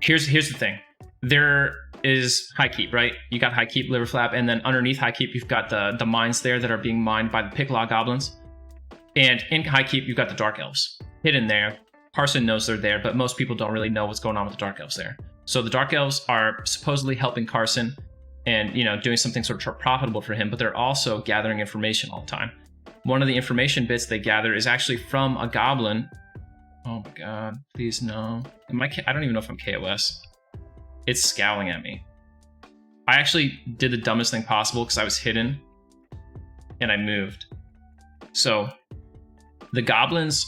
Here's the thing. There is High Keep, right? You got High Keep, Liverflap, and then underneath High Keep, you've got the mines there that are being mined by the Picklaw Goblins. And in High Keep, you've got the Dark Elves hidden there. Carson knows they're there, but most people don't really know what's going on with the Dark Elves there. So the Dark Elves are supposedly helping Carson and, you know, doing something sort of profitable for him, but they're also gathering information all the time. One of the information bits they gather is actually from a goblin. Oh my god, please no. I don't even know if I'm KOS. It's scowling at me. I actually did the dumbest thing possible because I was hidden and I moved. So the goblins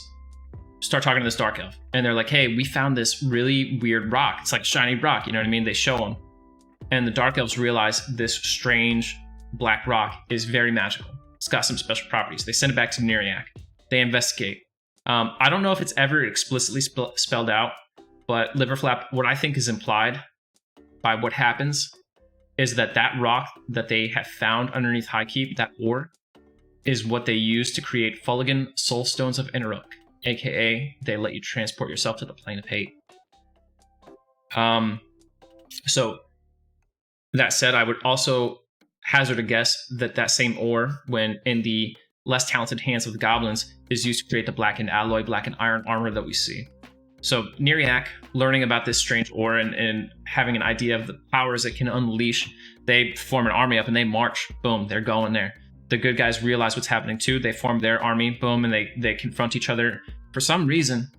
start talking to this Dark Elf and they're like, hey, we found this really weird rock. It's like a shiny rock, you know what I mean? They show them. And the Dark Elves realize this strange black rock is very magical. It's got some special properties. They send it back to Neriak. They investigate. I don't know if it's ever explicitly spelled out, but Liverflap, what I think is implied by what happens is that rock that they have found underneath High Keep, that ore, is what they use to create Fulligan Soulstones of Inaruk, aka they let you transport yourself to the plane of hate. So that said, I would also hazard a guess that same ore, when in the less talented hands of the goblins, is used to create the blackened alloy, blackened iron armor that we see. So Neriak, learning about this strange ore and having an idea of the powers it can unleash, they form an army up and they march. Boom, they're going there. The good guys realize what's happening too. They form their army, boom, and they confront each other. For some reason,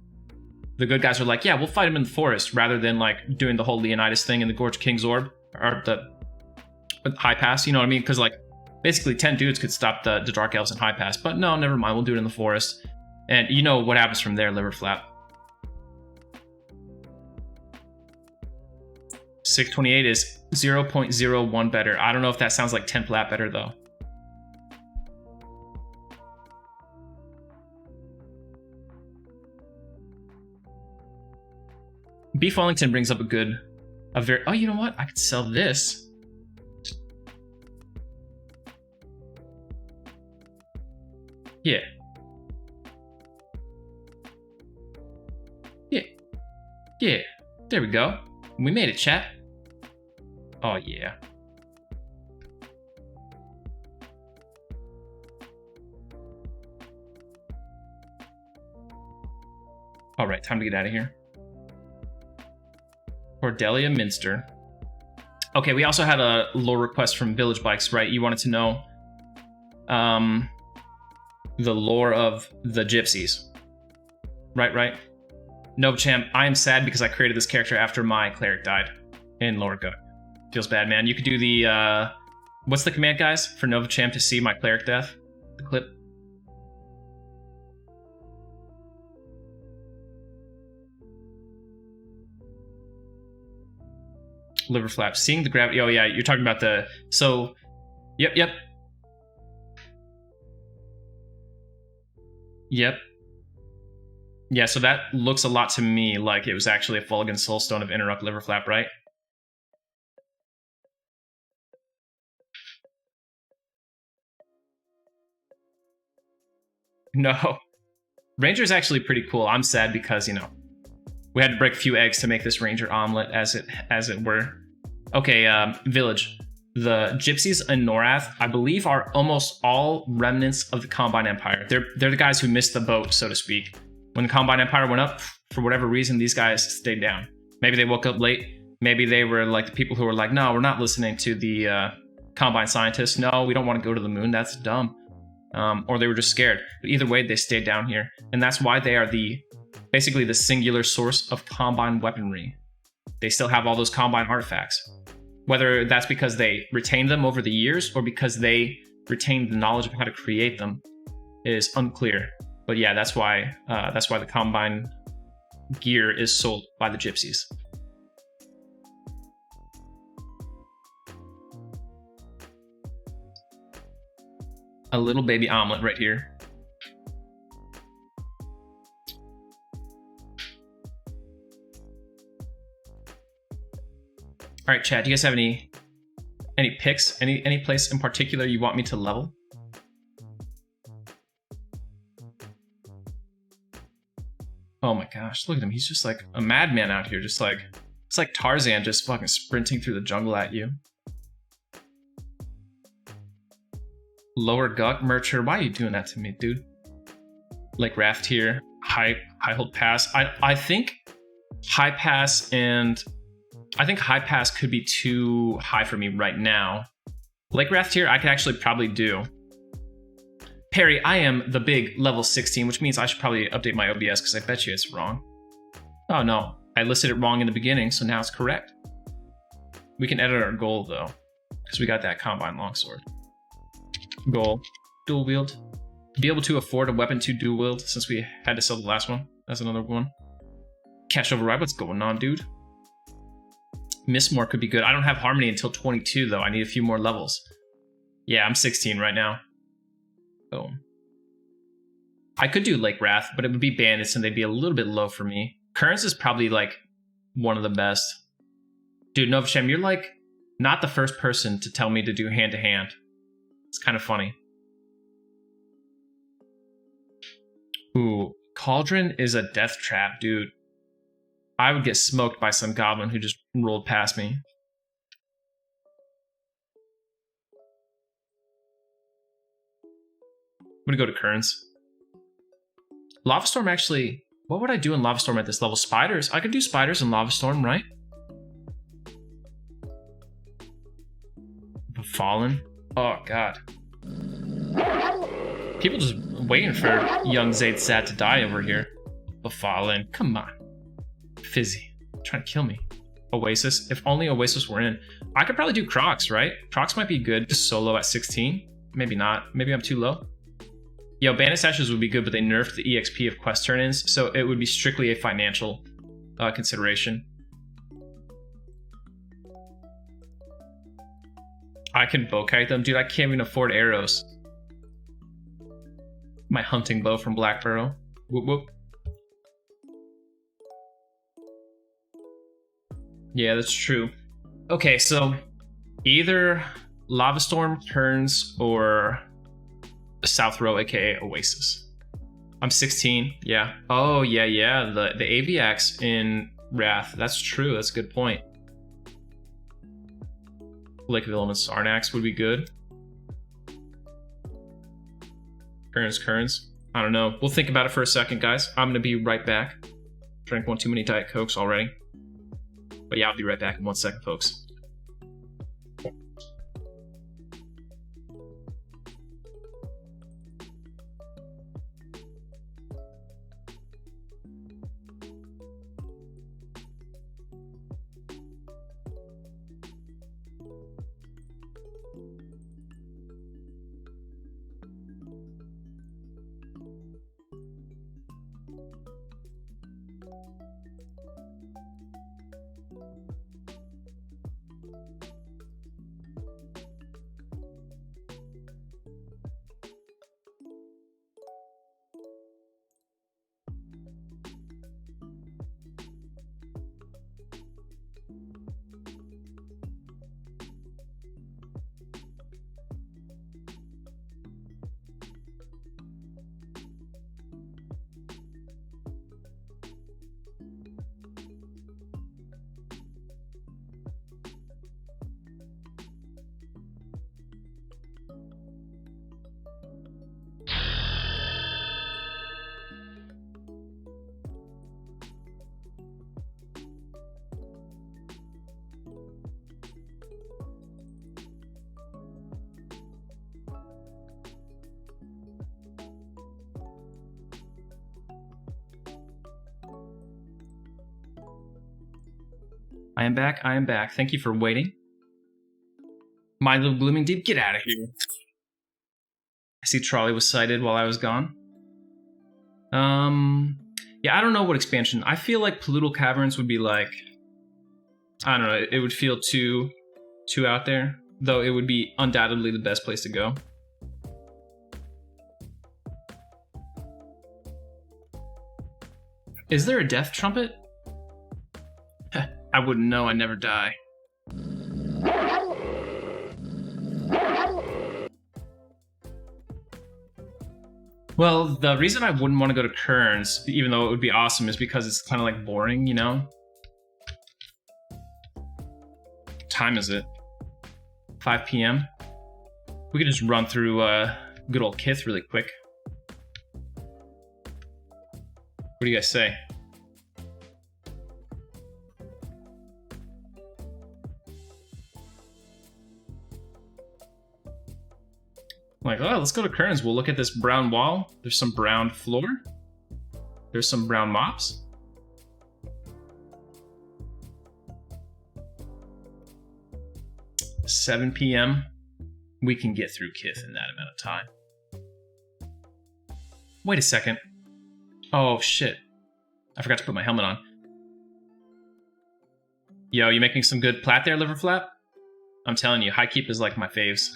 the good guys are like, yeah, we'll fight them in the forest rather than like doing the whole Leonidas thing in the Gorge King's Orb or the High Pass, you know what I mean? Because like basically 10 dudes could stop the Dark Elves in High Pass, but no, never mind, we'll do it in the forest. And you know what happens from there, Liverflap. 628 is 0.01 better. I don't know if that sounds like 10 plat better though. Beef Wellington brings up oh, you know what? I could sell this. Yeah. Yeah. There we go. We made it, chat. Oh, yeah. All right, time to get out of here. Cordelia Minster. Okay, we also had a lore request from Village Bikes, right? You wanted to know the lore of the gypsies. Right. Novachamp, I am sad because I created this character after my cleric died in Lore Gut. Feels bad, man. You could do the, what's the command, guys, for Novachamp to see my cleric death? The clip. Liver flap. Seeing the gravity. Oh, yeah, you're talking about the... So, yep. Yeah, so that looks a lot to me like it was actually a Fulligan Soulstone of Inaruk Liverflap, right? No. Ranger's actually pretty cool. I'm sad because, you know, We had to break a few eggs to make this ranger omelet, as it were. Okay, village. The gypsies in Norath, I believe, are almost all remnants of the Combine Empire. They're the guys who missed the boat, so to speak. When the Combine Empire went up, for whatever reason, these guys stayed down. Maybe they woke up late. Maybe they were like the people who were like, no, we're not listening to the Combine scientists. No, we don't want to go to the moon. That's dumb. Or they were just scared. But either way, they stayed down here. And that's why they are basically the singular source of Combine weaponry. They still have all those Combine artifacts. Whether that's because they retained them over the years or because they retained the knowledge of how to create them is unclear. But yeah, that's why the Combine gear is sold by the gypsies. A little baby omelet right here. All right, chat. Do you guys have any picks? Any place in particular you want me to level? Oh my gosh, look at him. He's just like a madman out here. Just like it's like Tarzan just fucking sprinting through the jungle at you. Lower Guk Mercher, why are you doing that to me, dude? Like Raft here, high hold pass. I think high pass could be too high for me right now. Lake Raft here, I could actually probably do. Perry, I am the big level 16, which means I should probably update my OBS because I bet you it's wrong. Oh no, I listed it wrong in the beginning, so now it's correct. We can edit our goal though, because we got that Combine Longsword. Goal, dual wield. Be able to afford a weapon to dual wield since we had to sell the last one. That's another one. Cash override, what's going on, dude? Mistmore could be good. I don't have Harmony until 22 though. I need a few more levels. Yeah, I'm 16 right now. Boom. I could do Lake Wrath, but it would be bandits and they'd be a little bit low for me. Currents is probably like one of the best. Dude, Novashem, you're like not the first person to tell me to do hand to hand. It's kind of funny. Ooh, Cauldron is a death trap, dude. I would get smoked by some goblin who just rolled past me. I'm gonna go to Currents. Lava Storm actually, what would I do in Lava Storm at this level? Spiders? I could do spiders in Lava Storm, right? Fallen? Oh god. People just waiting for young Zaide Sad to die over here. Befallen, come on. Fizzy, trying to kill me. Oasis, if only Oasis were in. I could probably do Crocs, right? Crocs might be good just solo at 16. Maybe not, maybe I'm too low. Yo, Bandit Sashes would be good, but they nerfed the EXP of quest turn-ins, so it would be strictly a financial consideration. I can bow kite them. Dude, I can't even afford arrows. My hunting bow from Black Burrow. Whoop whoop. Yeah, that's true. Okay, so either Lava Storm turns or South Row, aka Oasis. I'm 16. Yeah. Oh yeah. The Aviax in Wrath. That's true. That's a good point. Lake of Elements Sarnax would be good. Currents. I don't know. We'll think about it for a second, guys. I'm gonna be right back. Drank one too many Diet Cokes already. But yeah, I'll be right back in 1 second, folks. I am back. I am back. Thank you for waiting. My little glooming deep, get out of here. I see Trolley was sighted while I was gone. Yeah, I don't know what expansion. I feel like Pollutal Caverns would be like, I don't know, it would feel too out there, though it would be undoubtedly the best place to go. Is there a death trumpet? I wouldn't know, I never die. Well, the reason I wouldn't want to go to Kearns, even though it would be awesome, is because it's kind of like boring, you know? What time is it? 5 p.m.? We could just run through good old Kith really quick. What do you guys say? Like, oh, let's go to Kearns. We'll look at this brown wall. There's some brown floor. There's some brown mops. – 7 p.m. We can get through Kith in that amount of time. Wait a second. Oh, shit. I forgot to put my helmet on. Yo, you making some good plat there, Liver Flap? I'm telling you, high keep is like my faves.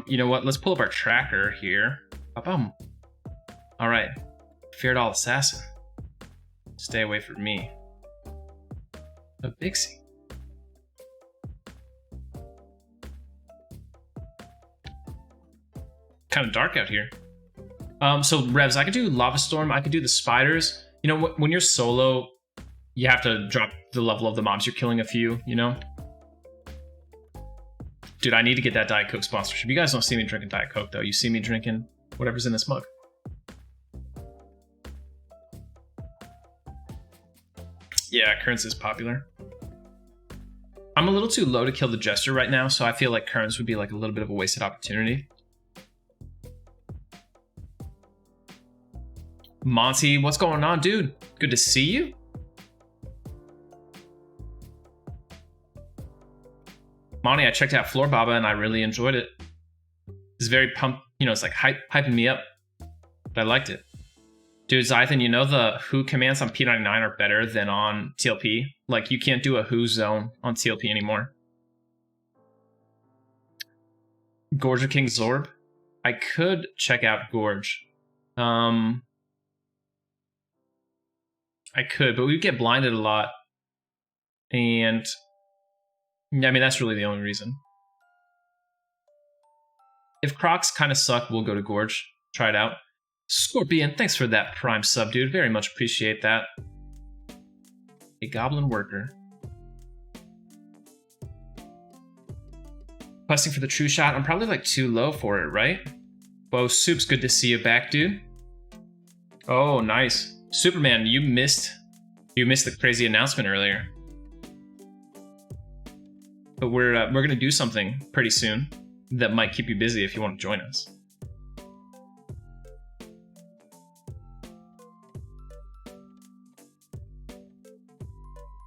You know what? Let's pull up our tracker here. Ba-bum. All right. Feared-all assassin. Stay away from me. A Bixie. Kind of dark out here. So Revs, I could do Lava Storm. I could do the spiders. You know, when you're solo, you have to drop the level of the mobs you're killing a few, you know? Dude, I need to get that Diet Coke sponsorship. You guys don't see me drinking Diet Coke, though. You see me drinking whatever's in this mug. Yeah, Kearns is popular. I'm a little too low to kill the Jester right now, so I feel like Kearns would be like a little bit of a wasted opportunity. Monty, what's going on, dude? Good to see you. Monty, I checked out Floor Baba and I really enjoyed it. It's very pumped, you know, it's like hyping me up. But I liked it. Dude, Zythan, you know the Who commands on P99 are better than on TLP? Like, you can't do a Who zone on TLP anymore. Gorge of King Zorb? I could check out Gorge. I could, but we'd get blinded a lot. And yeah, I mean, that's really the only reason. If Crocs kind of suck, we'll go to Gorge. Try it out. Scorpion, thanks for that Prime sub, dude. Very much appreciate that. A Goblin Worker. Questing for the True Shot. I'm probably like too low for it, right? Whoa, Soup's good to see you back, dude. Oh, nice. Superman, you missed the crazy announcement earlier. But we're gonna do something pretty soon that might keep you busy if you want to join us.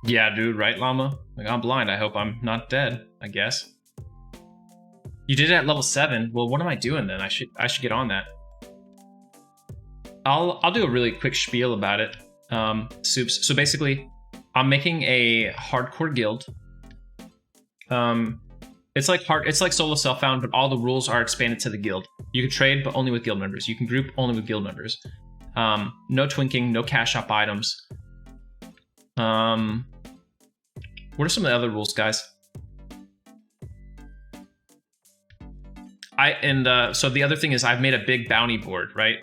Yeah, dude, right, Llama? Like, I'm blind. I hope I'm not dead, I guess. You did it at level 7. Well, what am I doing then? I should get on that. I'll do a really quick spiel about it. Soups. So basically, I'm making a hardcore guild. It's like solo self-found, but all the rules are expanded to the guild. You can trade, but only with guild members. You can group only with guild members. No twinking, no cash shop items. What are some of the other rules, guys? So the other thing is I've made a big bounty board, right?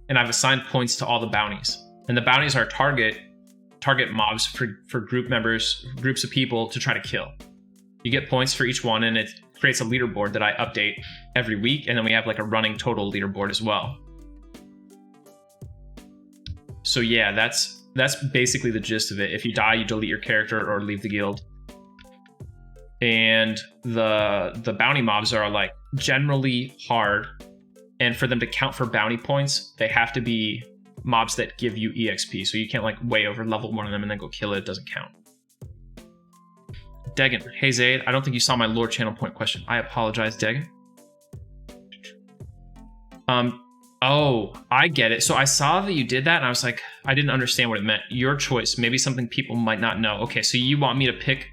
And I've assigned points to all the bounties. And the bounties are target mobs for group members, groups of people to try to kill. You get points for each one, and it creates a leaderboard that I update every week, and then we have like a running total leaderboard as well. So yeah, that's basically the gist of it. If you die, you delete your character or leave the guild. And the bounty mobs are like generally hard, and for them to count for bounty points, they have to be mobs that give you EXP. So you can't like way over level one of them and then go kill it. It doesn't count. Degan. Hey, Zaide. I don't think you saw my lore channel point question. I apologize, Degan. Oh, I get it. So I saw that you did that, and I was like, I didn't understand what it meant. Your choice. Maybe something people might not know. Okay, so you want me to pick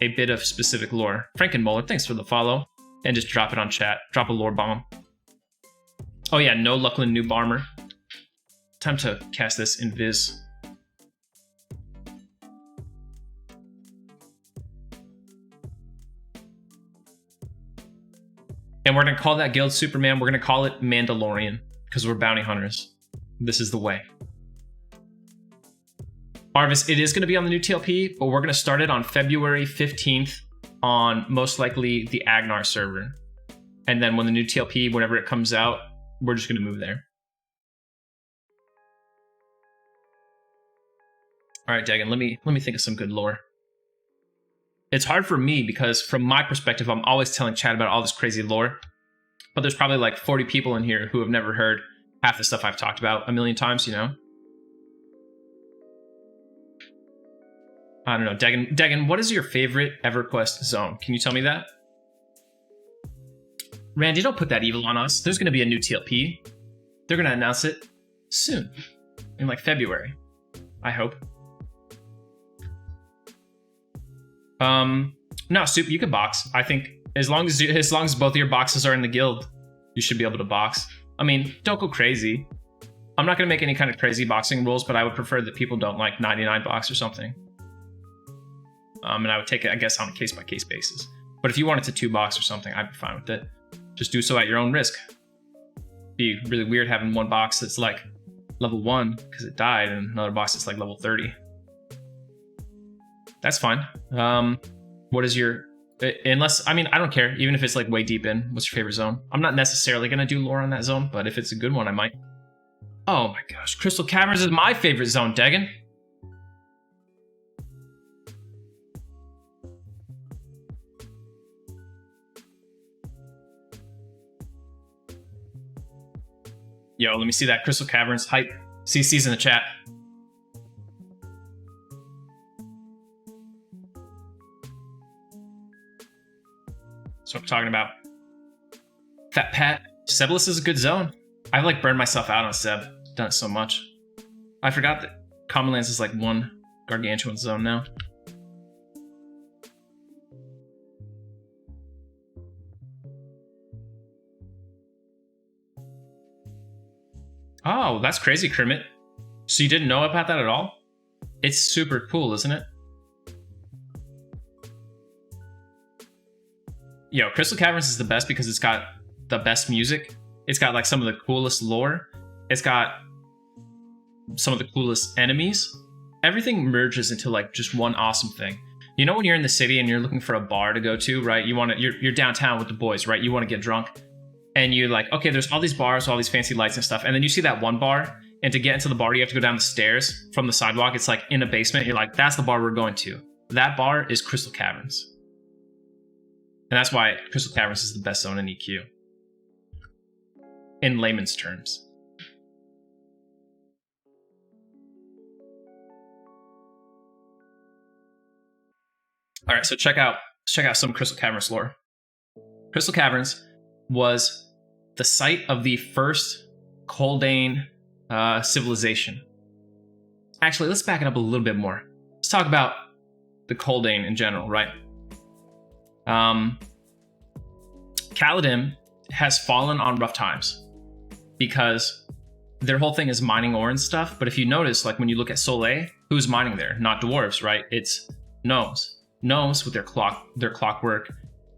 a bit of specific lore. Frankenmuller, thanks for the follow. And just drop it on chat. Drop a lore bomb. Oh yeah, no Luckland Noob Armor. Time to cast this Invis. And we're going to call that guild Superman. We're going to call it Mandalorian because we're bounty hunters. This is the way. Arvis, it is going to be on the new TLP, but we're going to start it on February 15th on most likely the Agnar server. And then when the new TLP, whenever it comes out, we're just going to move there. All right, Dagan, let me think of some good lore. It's hard for me because from my perspective, I'm always telling chat about all this crazy lore. But there's probably like 40 people in here who have never heard half the stuff I've talked about a million times, you know? I don't know. Degan, what is your favorite EverQuest zone? Can you tell me that? Randy, don't put that evil on us. There's going to be a new TLP. They're going to announce it soon. In like February. I hope. No, Soup, you could box. I think as long as both of your boxes are in the guild, you should be able to box. I mean, don't go crazy. I'm not going to make any kind of crazy boxing rules, but I would prefer that people don't like 99 box or something. And I would take it, I guess, on a case-by-case basis. But if you wanted to 2 box or something, I'd be fine with it. Just do so at your own risk. Be really weird having one box that's like level 1 because it died, and another box that's like level 30. That's fine. What is your... Unless, I mean, I don't care. Even if it's like way deep in. What's your favorite zone? I'm not necessarily going to do lore on that zone, but if it's a good one, I might. Oh my gosh. Crystal Caverns is my favorite zone, Degan. Yo, let me see that Crystal Caverns hype. CC's in the chat. That's what I'm talking about. Fat Pat. Sebless is a good zone. I've like burned myself out on Seb. Done it so much. I forgot that Commonlands is like one gargantuan zone now. Oh, that's crazy, Kermit. So you didn't know about that at all? It's super cool, isn't it? Yo, Crystal Caverns is the best because it's got the best music. It's got like some of the coolest lore. It's got some of the coolest enemies. Everything merges into like just one awesome thing. You know when you're in the city and you're looking for a bar to go to, right? You're downtown with the boys, right? You want to get drunk. And you're like, okay, there's all these bars, all these fancy lights and stuff. And then you see that one bar, and to get into the bar, you have to go down the stairs from the sidewalk. It's like in a basement. You're like, that's the bar we're going to. That bar is Crystal Caverns. And that's why Crystal Caverns is the best zone in EQ. In layman's terms. All right, so check out some Crystal Caverns lore. Crystal Caverns was the site of the first Coldane civilization. Actually, let's back it up a little bit more. Let's talk about the Coldane in general, right? Kaladin has fallen on rough times because their whole thing is mining ore and stuff. But if you notice, like when you look at Soleil, who's mining there? Not dwarves, right? It's gnomes. Gnomes with their clockwork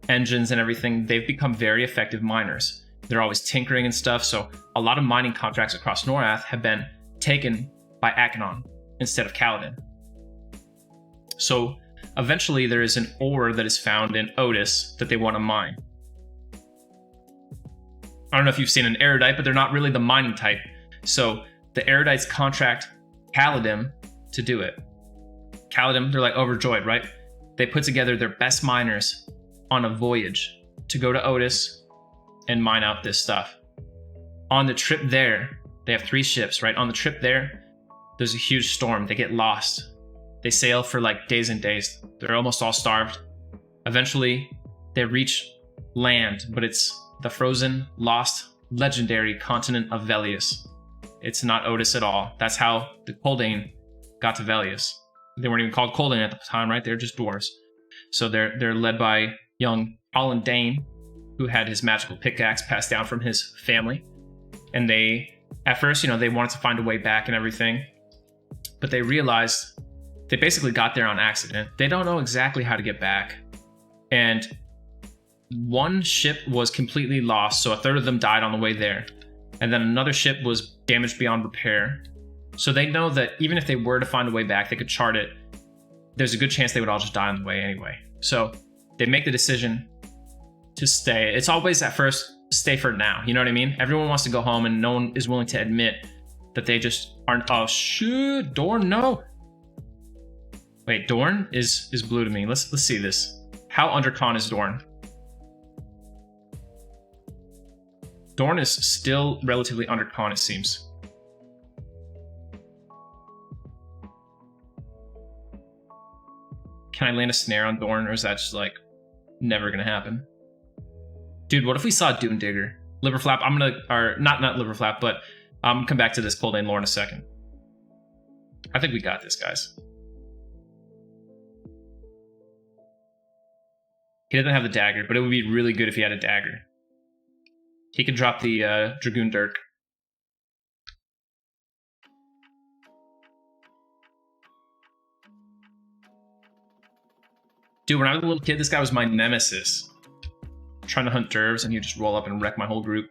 engines and everything, they've become very effective miners. They're always tinkering and stuff, so a lot of mining contracts across Norath have been taken by Akanon instead of Kaladin. So eventually there is an ore that is found in Otis that they want to mine. I don't know if you've seen an erudite, but they're not really the mining type. So the erudites contract Kaladin to do it. Kaladin, they're like overjoyed, right? They put together their best miners on a voyage to go to Otis and mine out this stuff. On the trip there, they have 3 ships, right? On the trip there, there's a huge storm. They get lost. They sail for like days and days. They're almost all starved. Eventually, they reach land, but it's the frozen, lost, legendary continent of Velius. It's not Otis at all. That's how the Coldane got to Velius. They weren't even called Coldane at the time, right? They're just dwarves. So they're led by young Colin Dane, who had his magical pickaxe passed down from his family. And they, at first, they wanted to find a way back and everything. But they realized they basically got there on accident. They don't know exactly how to get back. And one ship was completely lost, so a third of them died on the way there. And then another ship was damaged beyond repair. So they know that even if they were to find a way back, they could chart it. There's a good chance they would all just die on the way anyway. So they make the decision to stay. It's always at first, stay for now. You know what I mean? Everyone wants to go home and no one is willing to admit that they just aren't. Oh, shoot. Dorn, no. Wait, Dorn is blue to me. Let's see this. How undercon is Dorn? Dorn is still relatively undercon, it seems. Can I land a snare on Dorn, or is that just like never gonna happen? Dude, what if we saw Dune Digger? Liverflap, I'm gonna, or not Liverflap, but I'm gonna come back to this Coldane lore in a second. I think we got this, guys. He doesn't have the dagger, but it would be really good if he had a dagger. He could drop the Dragoon Dirk. Dude, when I was a little kid, this guy was my nemesis. Trying to hunt dervs, and he'd just roll up and wreck my whole group.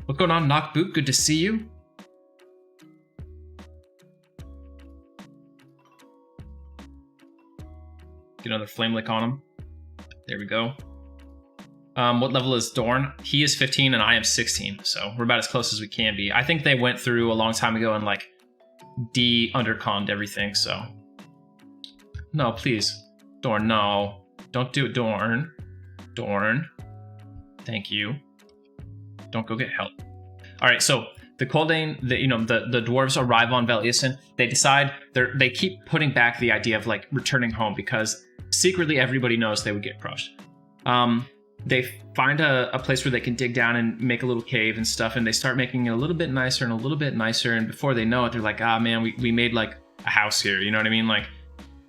What's going on, Knockboot? Good to see you. Get another flame lick on him. There we go. What level is Dorn? He is 15 and I am 16, so we're about as close as we can be. I think they went through a long time ago and like de-underconned everything, so. No, please. Dorn, no. Don't do it, Dorn. Dorn. Thank you. Don't go get help. Alright, so the Coldane, the dwarves arrive on Velius, and they decide, they keep putting back the idea of like returning home because secretly everybody knows they would get crushed. They find a place where they can dig down and make a little cave and stuff, and they start making it a little bit nicer and a little bit nicer, and before they know it, they're like, ah man, we made like a house here, you know what I mean? Like,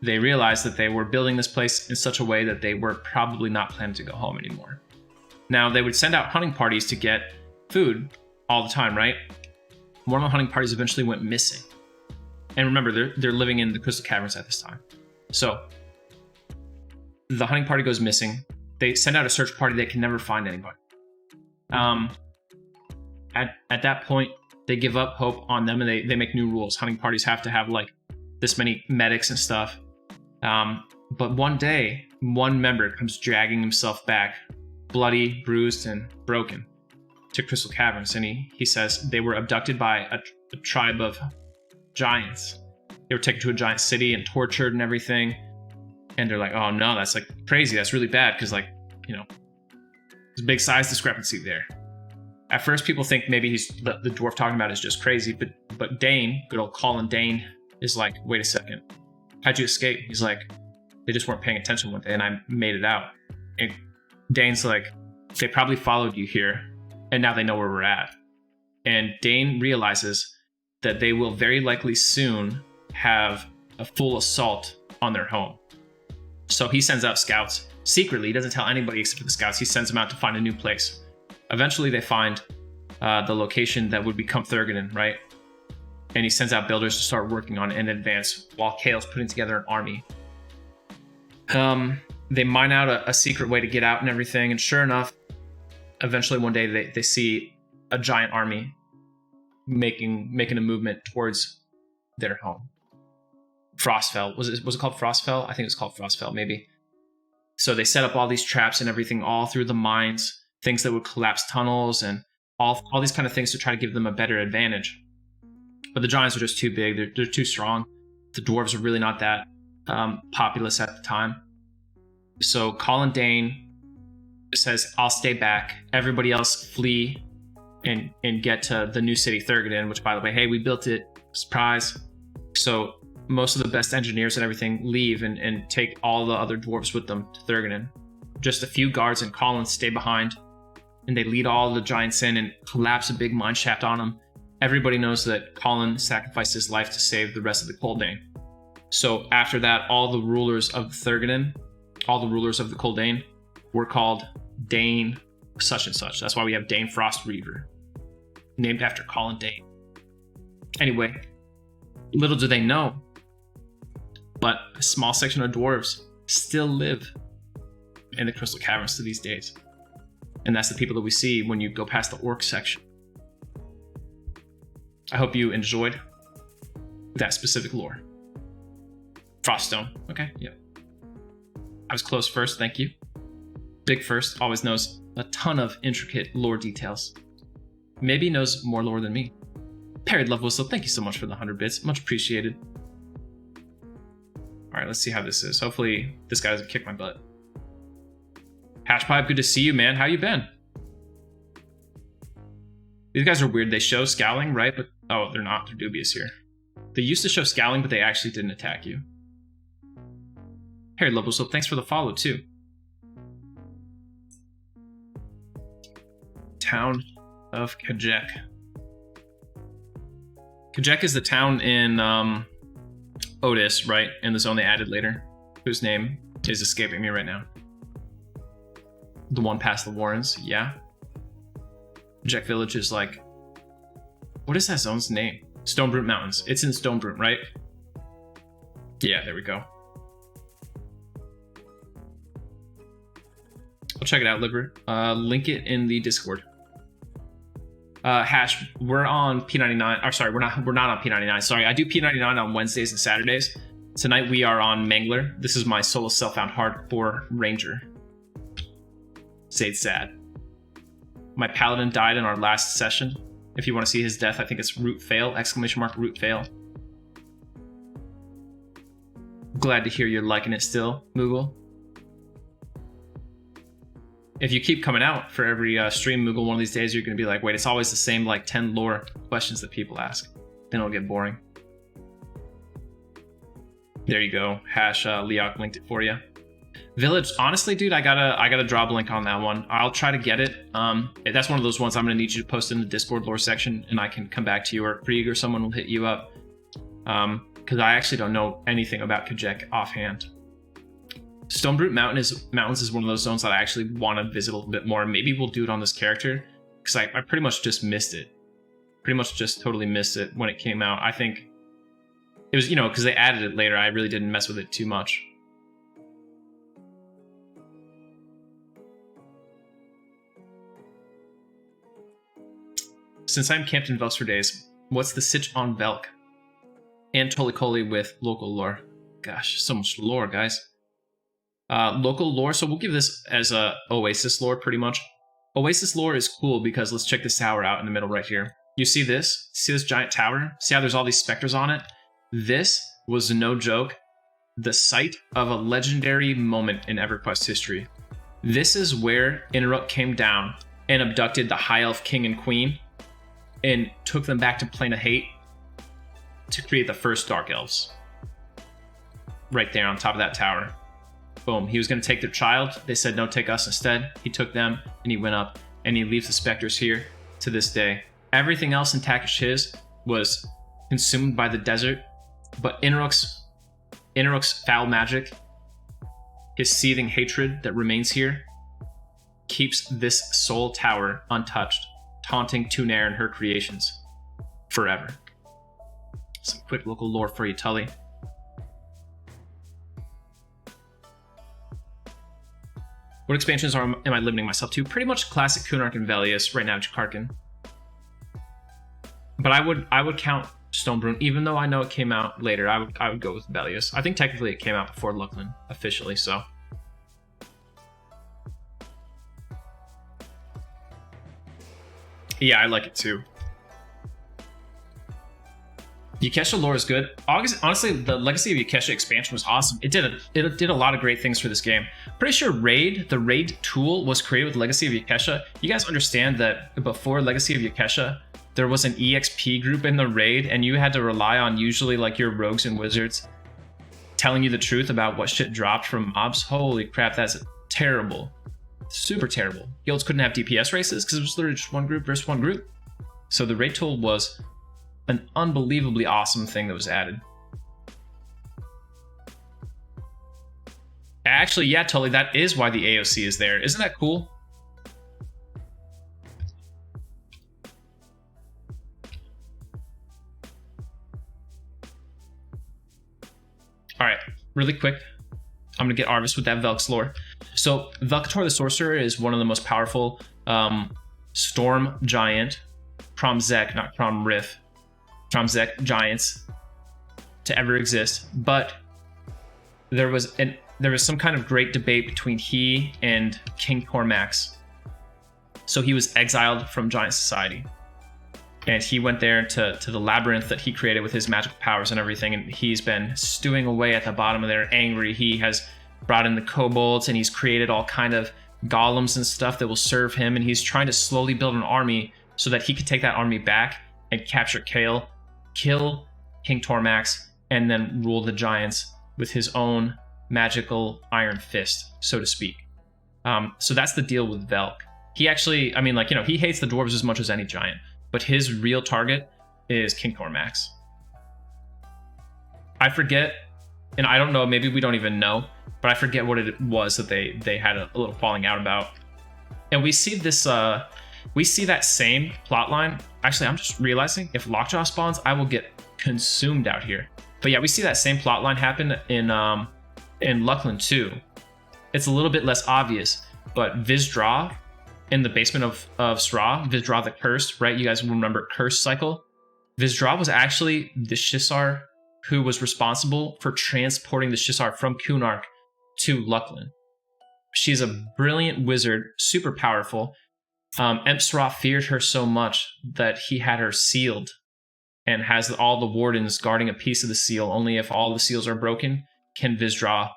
they realized that they were building this place in such a way that they were probably not planning to go home anymore. Now, they would send out hunting parties to get food all the time, right? One of the hunting parties eventually went missing. And remember, they're living in the Crystal Caverns at this time. So, the hunting party goes missing. They send out a search party. They can never find anybody. At that point, they give up hope on them, and they make new rules. Hunting parties have to have like this many medics and stuff. But one day, one member comes dragging himself back, bloody, bruised, and broken, to Crystal Caverns, and he says they were abducted by a tribe of giants. They were taken to a giant city and tortured and everything. And they're like, oh no, that's like crazy. That's really bad because, like, there's a big size discrepancy there. At first, people think maybe the dwarf talking about is just crazy, but Dane, good old Colin Dane, is like, wait a second, how'd you escape? He's like, they just weren't paying attention one day and I made it out. And Dane's like, they probably followed you here and now they know where we're at. And Dane realizes that they will very likely soon have a full assault on their home. So he sends out scouts secretly. He doesn't tell anybody except for the scouts. He sends them out to find a new place. Eventually they find the location that would become Thurgoden, right? And he sends out builders to start working on it in advance while Kale's putting together an army. They mine out a secret way to get out and everything, and sure enough, eventually one day they see a giant army making a movement towards their home. Frostfell. Was it called Frostfell? I think it was called Frostfell, maybe. So they set up all these traps and everything all through the mines, things that would collapse tunnels and all these kind of things to try to give them a better advantage. But the giants are just too big. They're too strong. The dwarves are really not that populous at the time. So Colin Dane says, I'll stay back. Everybody else flee and get to the new city, Thurgoden, which, by the way, hey, we built it. Surprise. So most of the best engineers and everything leave and take all the other dwarves with them to Thurganon. Just a few guards and Colin stay behind, and they lead all the giants in and collapse a big mine shaft on them. Everybody knows that Colin sacrificed his life to save the rest of the Coldane. So after that, all the rulers of Thurganon, all the rulers of the Coldane, were called Dane such and such. That's why we have Dane Frost Reaver, named after Colin Dane. Anyway, little do they know, but a small section of dwarves still live in the Crystal Caverns to these days. And that's the people that we see when you go past the orc section. I hope you enjoyed that specific lore. Froststone. Okay, yep. I was close first, thank you. Big First always knows a ton of intricate lore details. Maybe knows more lore than me. Parried Love Whistle, thank you so much for the 100 bits. Much appreciated. Alright, let's see how this is. Hopefully this guy doesn't kick my butt. Hashpipe, good to see you, man. How you been? These guys are weird. They show scowling, right? But oh, they're not. They're dubious here. They used to show scowling, but they actually didn't attack you. Parried Love Whistle, thanks for the follow, too. Town of Kajek. Kajek is the town in Otis, right? In the zone they added later, whose name is escaping me right now. The one past the Warrens, yeah. Kajek Village is like... What is that zone's name? Stonebrute Mountains. It's in Stonebrute, right? Yeah, there we go. I'll check it out, Liber. Link it in the Discord. Hash, we're on P99. Or sorry, we're not on P99. Sorry, I do P99 on Wednesdays and Saturdays. Tonight we are on Mangler. This is my solo self-found hardcore ranger. Zaide's sad. My paladin died in our last session. If you want to see his death, I think it's root fail, ! Root fail. Glad to hear you're liking it still, Moogle. If you keep coming out for every stream, Moogle, one of these days you're going to be like, wait, it's always the same like 10 lore questions that people ask. Then it'll get boring. There you go. Hash Leok linked it for you. Village, honestly, dude, I gotta drop a link on that one. I'll try to get it. That's one of those ones I'm gonna need you to post in the Discord lore section, and I can come back to you, or Krieg or someone will hit you up. Because I actually don't know anything about Kajek offhand. Stonebrute Mountains is one of those zones that I actually want to visit a little bit more. Maybe we'll do it on this character, because I pretty much just missed it. Pretty much just totally missed it when it came out. I think it was, because they added it later. I really didn't mess with it too much. Since I'm camped in Velsk for days, what's the sitch on Velk? And Tolikoli with local lore. Gosh, so much lore, guys. Local lore, so we'll give this as a Oasis lore, pretty much. Oasis lore is cool because let's check this tower out in the middle right here. You see this? See this giant tower? See how there's all these specters on it? This was, no joke, the site of a legendary moment in Everquest history. This is where Inaruk came down and abducted the High Elf King and Queen and took them back to Plane of Hate to create the first Dark Elves. Right there on top of that tower. Boom. He was going to take their child. They said, no, take us instead. He took them and he went up and he leaves the specters here to this day. Everything else in Takish Hiz was consumed by the desert, but Inaruk's foul magic, his seething hatred that remains here, keeps this soul tower untouched, taunting Tunair and her creations forever. Some quick local lore for you, Tully. What expansions am I limiting myself to? Pretty much classic Kunark and Velius, right now Jakarkin. But I would count Stonebrune, even though I know it came out later. I would go with Velius. I think technically it came out before Luckland officially, so. Yeah, I like it too. Yukesha lore is good. Honestly, the Legacy of Yukesha expansion was awesome. It did a lot of great things for this game. Pretty sure the raid tool was created with Legacy of Yukesha. You guys understand that before Legacy of Yukesha, there was an EXP group in the raid, and you had to rely on usually like your rogues and wizards telling you the truth about what shit dropped from mobs. Holy crap, that's terrible. Super terrible. Guilds couldn't have DPS races because it was literally just one group versus one group. So the raid tool was an unbelievably awesome thing that was added. Actually, yeah, totally. That is why the AOC is there. Isn't that cool? All right, really quick. I'm going to get Arvis with that Velk's lore. So Velkator the Sorcerer is one of the most powerful storm giant, Kromzek, not Kromrif, Kromzek giants to ever exist. But there was some kind of great debate between he and King Cormax. So he was exiled from Giant Society. And he went there to the labyrinth that he created with his magical powers and everything. And he's been stewing away at the bottom of there, angry. He has brought in the kobolds, and he's created all kind of golems and stuff that will serve him. And he's trying to slowly build an army so that he could take that army back and capture Kale, kill King Tormax, and then rule the giants with his own magical iron fist, so to speak. So that's the deal with Velk. He actually, I mean, like, you know, he hates the dwarves as much as any giant, but his real target is King Cormax. I forget, and I don't know, maybe we don't even know, but I forget what it was that they had a little falling out about. And we see this, we see that same plot line. Actually, I'm just realizing if Lockjaw spawns, I will get consumed out here. But yeah, we see that same plot line happen in Luckland too. It's a little bit less obvious, but Vizdra in the basement of Sra, Vizdra the Cursed, right? You guys remember Curse Cycle? Vizdra was actually the Shissar who was responsible for transporting the Shissar from Kunark to Luckland. She's a brilliant wizard, super powerful. Emp Sra feared her so much that he had her sealed and has all the wardens guarding a piece of the seal. Only if all the seals are broken can Vizdra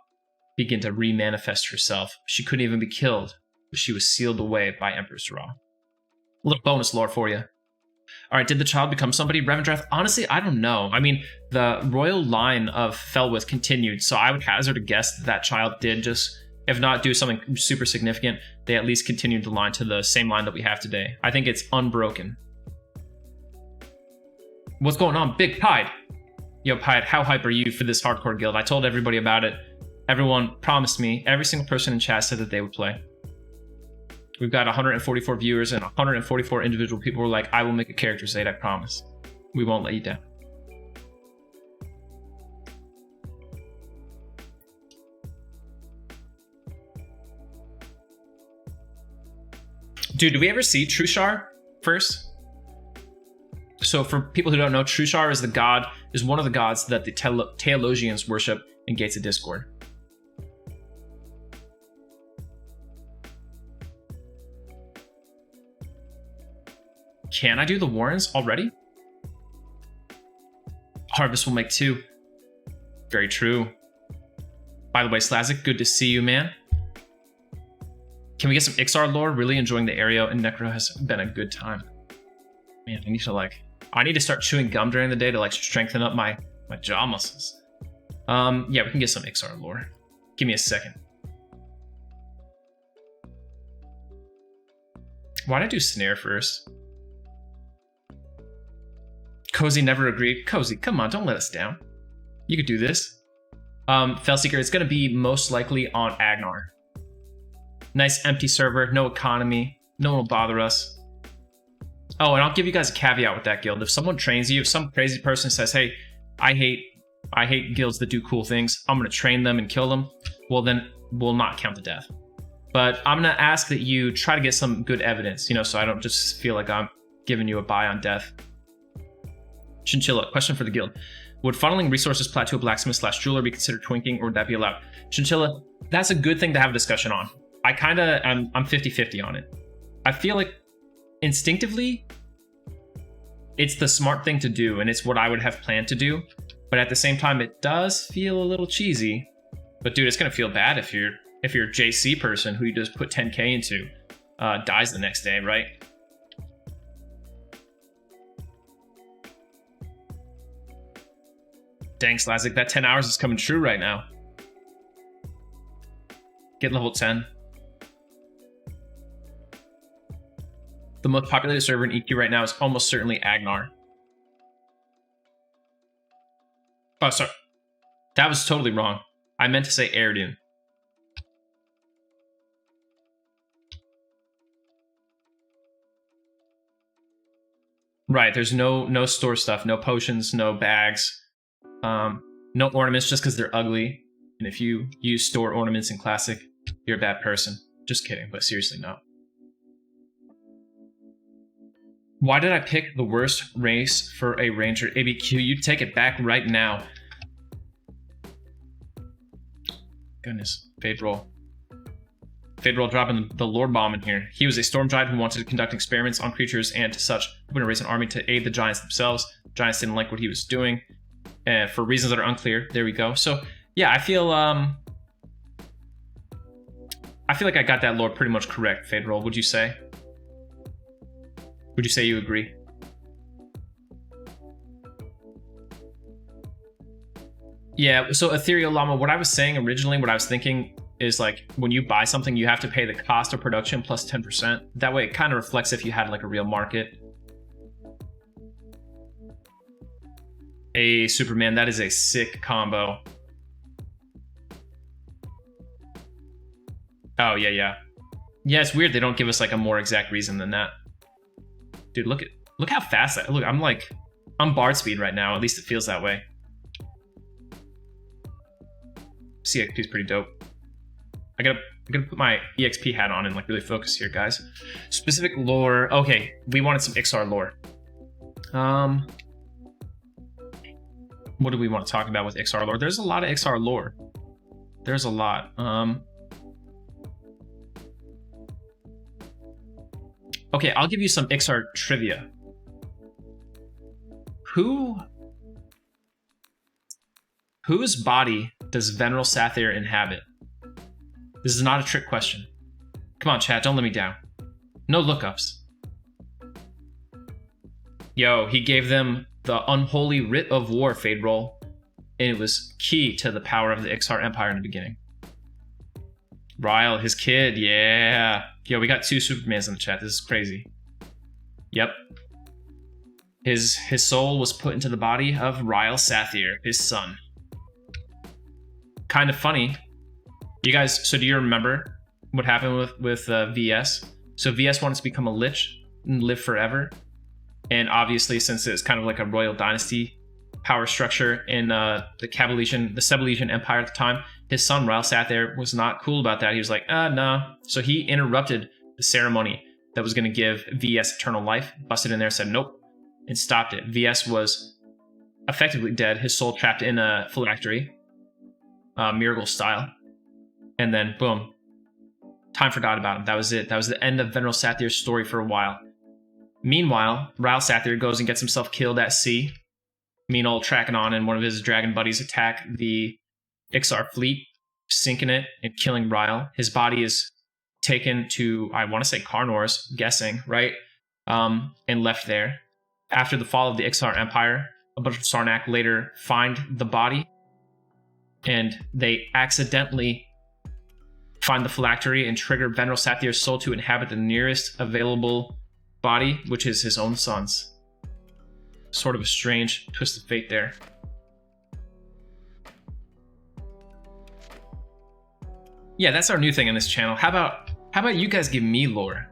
begin to re-manifest herself. She couldn't even be killed, but she was sealed away by Empress Ra. A little bonus lore for you. All right, did the child become somebody? Revendreth? Honestly, I don't know. I mean, the royal line of Felwith continued, so I would hazard a guess that child did just, if not do something super significant, they at least continued the line to the same line that we have today. I think it's unbroken. What's going on, Big Pied? Yo, Pied, how hype are you for this hardcore guild? I told everybody about it. Everyone promised me, every single person in chat said that they would play. We've got 144 viewers and 144 individual people were like, I will make a character, Zaide, I promise. We won't let you down. Dude, do we ever see Trushar first? So for people who don't know, Trushar is one of the gods that the Teologians worship in Gates of Discord. Can I do the Warrens already? Harvest will make 2. Very true. By the way, Slazik, good to see you, man. Can we get some Ixar lore? Really enjoying the Aereo and Necro has been a good time. Man, I need to start chewing gum during the day to strengthen up my jaw muscles. Yeah, we can get some Ixar lore. Give me a second. Why'd I do Snare first? Cozy never agreed. Cozy, come on, don't let us down. You could do this. Felseeker, it's going to be most likely on Agnar. Nice empty server, no economy. No one will bother us. Oh, and I'll give you guys a caveat with that guild. If someone trains you, if some crazy person says, hey, I hate guilds that do cool things, I'm going to train them and kill them, well, then we'll not count the death. But I'm going to ask that you try to get some good evidence, so I don't just feel like I'm giving you a buy on death. Chinchilla, question for the guild. Would funneling resources plateau blacksmith/jeweler be considered twinking, or would that be allowed? Chinchilla, that's a good thing to have a discussion on. I'm 50-50 on it. I feel like instinctively, it's the smart thing to do, and it's what I would have planned to do. But at the same time, it does feel a little cheesy. But dude, it's gonna feel bad if your JC person who you just put 10k into dies the next day, right? Dang, Slazik, that 10 hours is coming true right now. Get level 10. The most populated server in EQ right now is almost certainly Agnar. Oh, sorry. That was totally wrong. I meant to say Erdune. Right, there's no store stuff, no potions, no bags, no ornaments just because they're ugly. And if you use store ornaments in Classic, you're a bad person. Just kidding, but seriously, no. Why did I pick the worst race for a ranger? ABQ, you take it back right now. Goodness, Fade Roll. Fade Roll dropping the Lord Bomb in here. He was a storm giant who wanted to conduct experiments on creatures and to such. Open to raise an army to aid the giants themselves. Giants didn't like what he was doing, and for reasons that are unclear. There we go. So yeah, I feel like I got that lore pretty much correct. Fade Roll, would you say? Would you say you agree? Yeah. So Ethereal Llama, what I was saying originally, what I was thinking is like when you buy something, you have to pay the cost of production plus 10%. That way it kind of reflects if you had like a real market. A Superman, that is a sick combo. Oh, yeah. Yeah, it's weird they don't give us like a more exact reason than that. Dude, look how fast I look. I'm Bard speed right now, at least it feels that way. CXP is pretty dope. I gotta put my EXP hat on and like really focus here, guys. Specific lore. Okay, we wanted some XR lore. What do we want to talk about with XR lore? There's a lot of XR lore. There's a lot. Okay, I'll give you some XR trivia. Whose body does Veneral Sathir inhabit? This is not a trick question. Come on, chat, don't let me down. No lookups. Yo, he gave them the unholy writ of war, Fade Roll, and it was key to the power of the Ixar Empire in the beginning. Ryle, his kid, yeah. Yo, we got 2 Supermans in the chat. This is crazy. Yep. His soul was put into the body of Ryle Sathir, his son. Kind of funny. You guys, so do you remember what happened with VS? So VS wanted to become a Lich and live forever. And obviously, since it's kind of like a royal dynasty power structure in the Sebelesian Empire at the time, his son, Ryle Sathir, was not cool about that. He was like, no. So he interrupted the ceremony that was going to give VS eternal life, busted in there, said nope, and stopped it. VS was effectively dead, his soul trapped in a phylactery, Miracle style. And then, boom, time forgot about him. That was it. That was the end of Veneral Sathir's story for a while. Meanwhile, Ryle Sathir goes and gets himself killed at sea. Mean old Trachanon and one of his dragon buddies attack the Ixar fleet, sinking it and killing Ryle. His body is taken to, I want to say Carnor's, guessing, right? And left there. After the fall of the Ixar Empire, a bunch of Sarnak later find the body, and they accidentally find the phylactery and trigger Veneral Sathir's soul to inhabit the nearest available body, which is his own son's. Sort of a strange twist of fate there. Yeah, that's our new thing on this channel. How about you guys give me lore?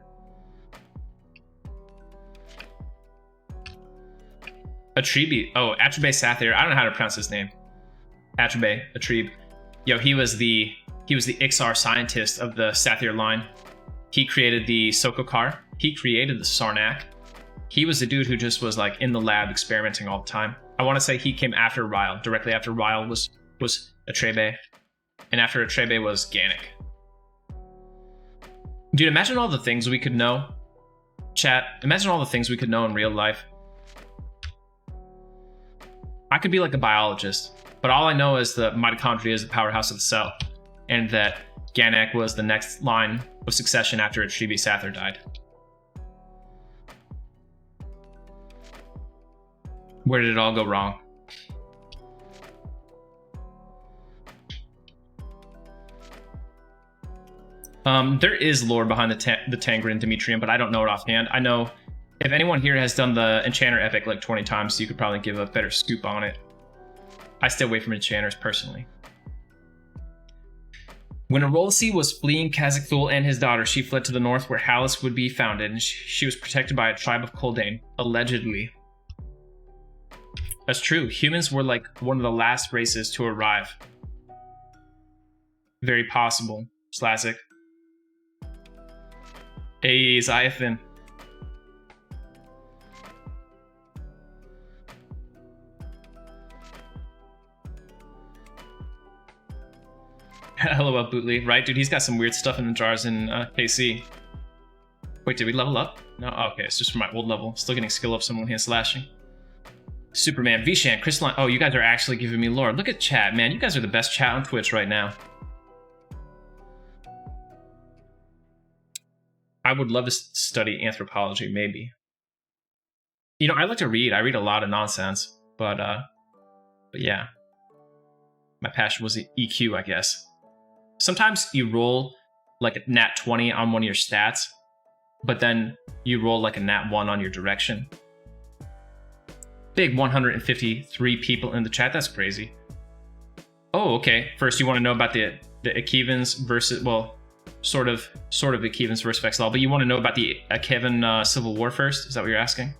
Atribe. Oh, Atribe Sathir. I don't know how to pronounce his name. Atribe. Atribe. Yo, he was the Ixar scientist of the Sathir line. He created the Sokokar. He created the Sarnak. He was the dude who just was like in the lab experimenting all the time. I want to say he came after Ryle. Directly after Ryle was Atribe. And after Atribe was Gannic. Dude, imagine all the things we could know. Chat, imagine all the things we could know in real life. I could be like a biologist, but all I know is the mitochondria is the powerhouse of the cell, and that Gannic was the next line of succession after Atribe Sathir died. Where did it all go wrong? There is lore behind the Tangren Demetrium, but I don't know it offhand. I know if anyone here has done the Enchanter Epic like 20 times, so you could probably give a better scoop on it. I stay away from enchanters personally. When Arolsi was fleeing Khazak-Thul and his daughter, she fled to the north where Hallis would be founded, and she was protected by a tribe of Kuldane, allegedly. That's true. Humans were like one of the last races to arrive. Very possible. Slazik. Hey, Zyathan. LOL Bootly, right, dude? He's got some weird stuff in the jars in KC. Wait, did we level up? No, oh, okay, it's just from my old level. Still getting skill up some one hand slashing. Superman, Vishan, Crystalline. Oh, you guys are actually giving me lore. Look at chat, man. You guys are the best chat on Twitch right now. I would love to study anthropology, maybe. You know, I like to read. I read a lot of nonsense, but yeah. My passion was the EQ, I guess. Sometimes you roll like a nat 20 on one of your stats, but then you roll like a nat 1 on your direction. Big 153 people in the chat. That's crazy. Oh, okay. First, you want to know about the Akevans versus, well, sort of Akevans versus Vexal, but you want to know about the Akevan Civil War first? Is that what you're asking?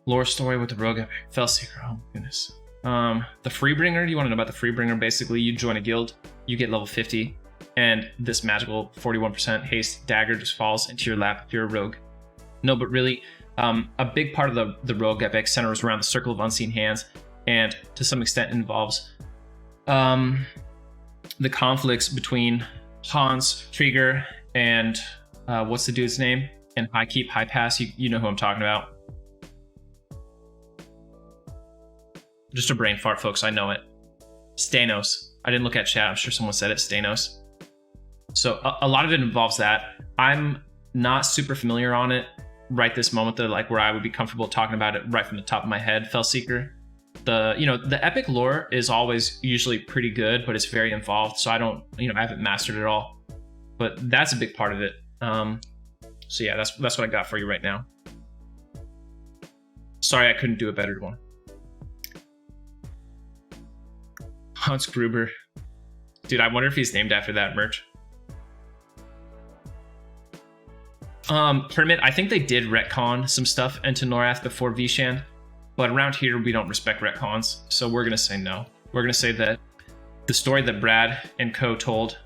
Lore story with the rogue Felseeker. Oh, goodness. The Freebringer, you want to know about the Freebringer? Basically, you join a guild, you get level 50, and this magical 41% haste dagger just falls into your lap if you're a rogue. No, but really, a big part of the rogue epic centers around the Circle of Unseen Hands, and to some extent involves the conflicts between Hans, Krieger, and what's the dude's name? And High Keep, High Pass, you know who I'm talking about. Just a brain fart, folks. I know it. Stanos. I didn't look at chat. I'm sure someone said it. Stanos. So a lot of it involves that. I'm not super familiar on it right this moment, though, like where I would be comfortable talking about it right from the top of my head. Felseeker. The epic lore is always usually pretty good, but it's very involved. So I haven't mastered it all. But that's a big part of it. So yeah, that's what I got for you right now. Sorry, I couldn't do a better one. Hans Gruber. Dude, I wonder if he's named after that merch. Permit, I think they did retcon some stuff into Norath before Vishan, but around here we don't respect retcons, so we're gonna say no. We're gonna say that the story that Brad and co told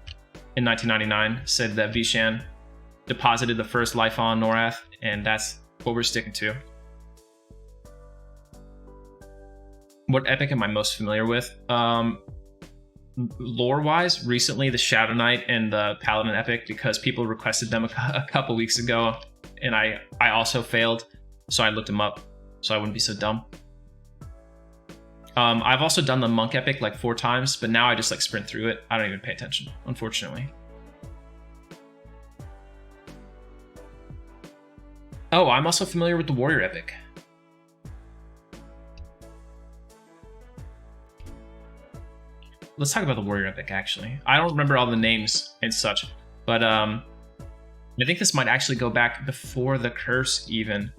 in 1999 said that Vishan deposited the first life on Norath, and that's what we're sticking to. What epic am I most familiar with? Lore-wise, recently the Shadow Knight and the Paladin epic, because people requested them a couple weeks ago, and I also failed, so I looked them up, so I wouldn't be so dumb. I've also done the Monk epic like 4 times, but now I just like sprint through it. I don't even pay attention, unfortunately. Oh, I'm also familiar with the Warrior epic. Let's talk about the Warrior epic, actually. I don't remember all the names and such, but I think this might actually go back before the curse even.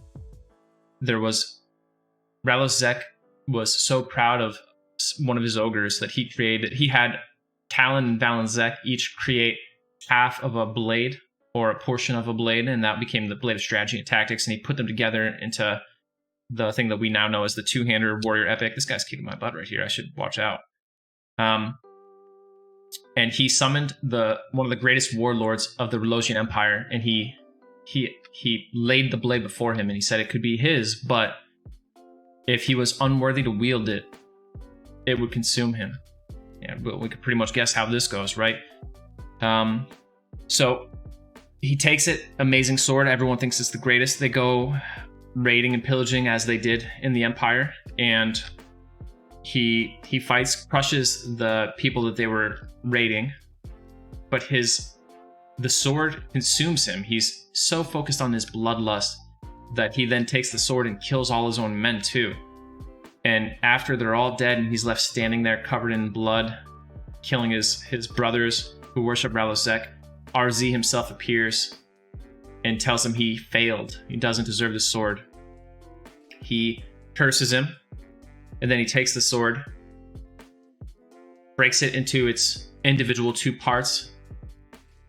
There was... Ralos Zek was so proud of one of his ogres that he had Talon and Valen Zek each create half of a blade or a portion of a blade, and that became the Blade of Strategy and Tactics, and he put them together into the thing that we now know as the two-hander Warrior epic. This guy's kicking my butt right here. I should watch out. And he summoned one of the greatest warlords of the Relosian Empire, and he laid the blade before him, and he said it could be his, but if he was unworthy to wield it, it would consume him. Yeah, but we could pretty much guess how this goes, right? So he takes it, amazing sword. Everyone thinks it's the greatest. They go raiding and pillaging as they did in the Empire, and he fights, crushes the people that they were raiding, but the sword consumes him. He's so focused on his bloodlust that he then takes the sword and kills all his own men too. And after they're all dead and he's left standing there covered in blood, killing his brothers, who worship Ralozek, RZ himself appears and tells him he failed. He doesn't deserve the sword. He curses him, and then he takes the sword, breaks it into its individual 2 parts,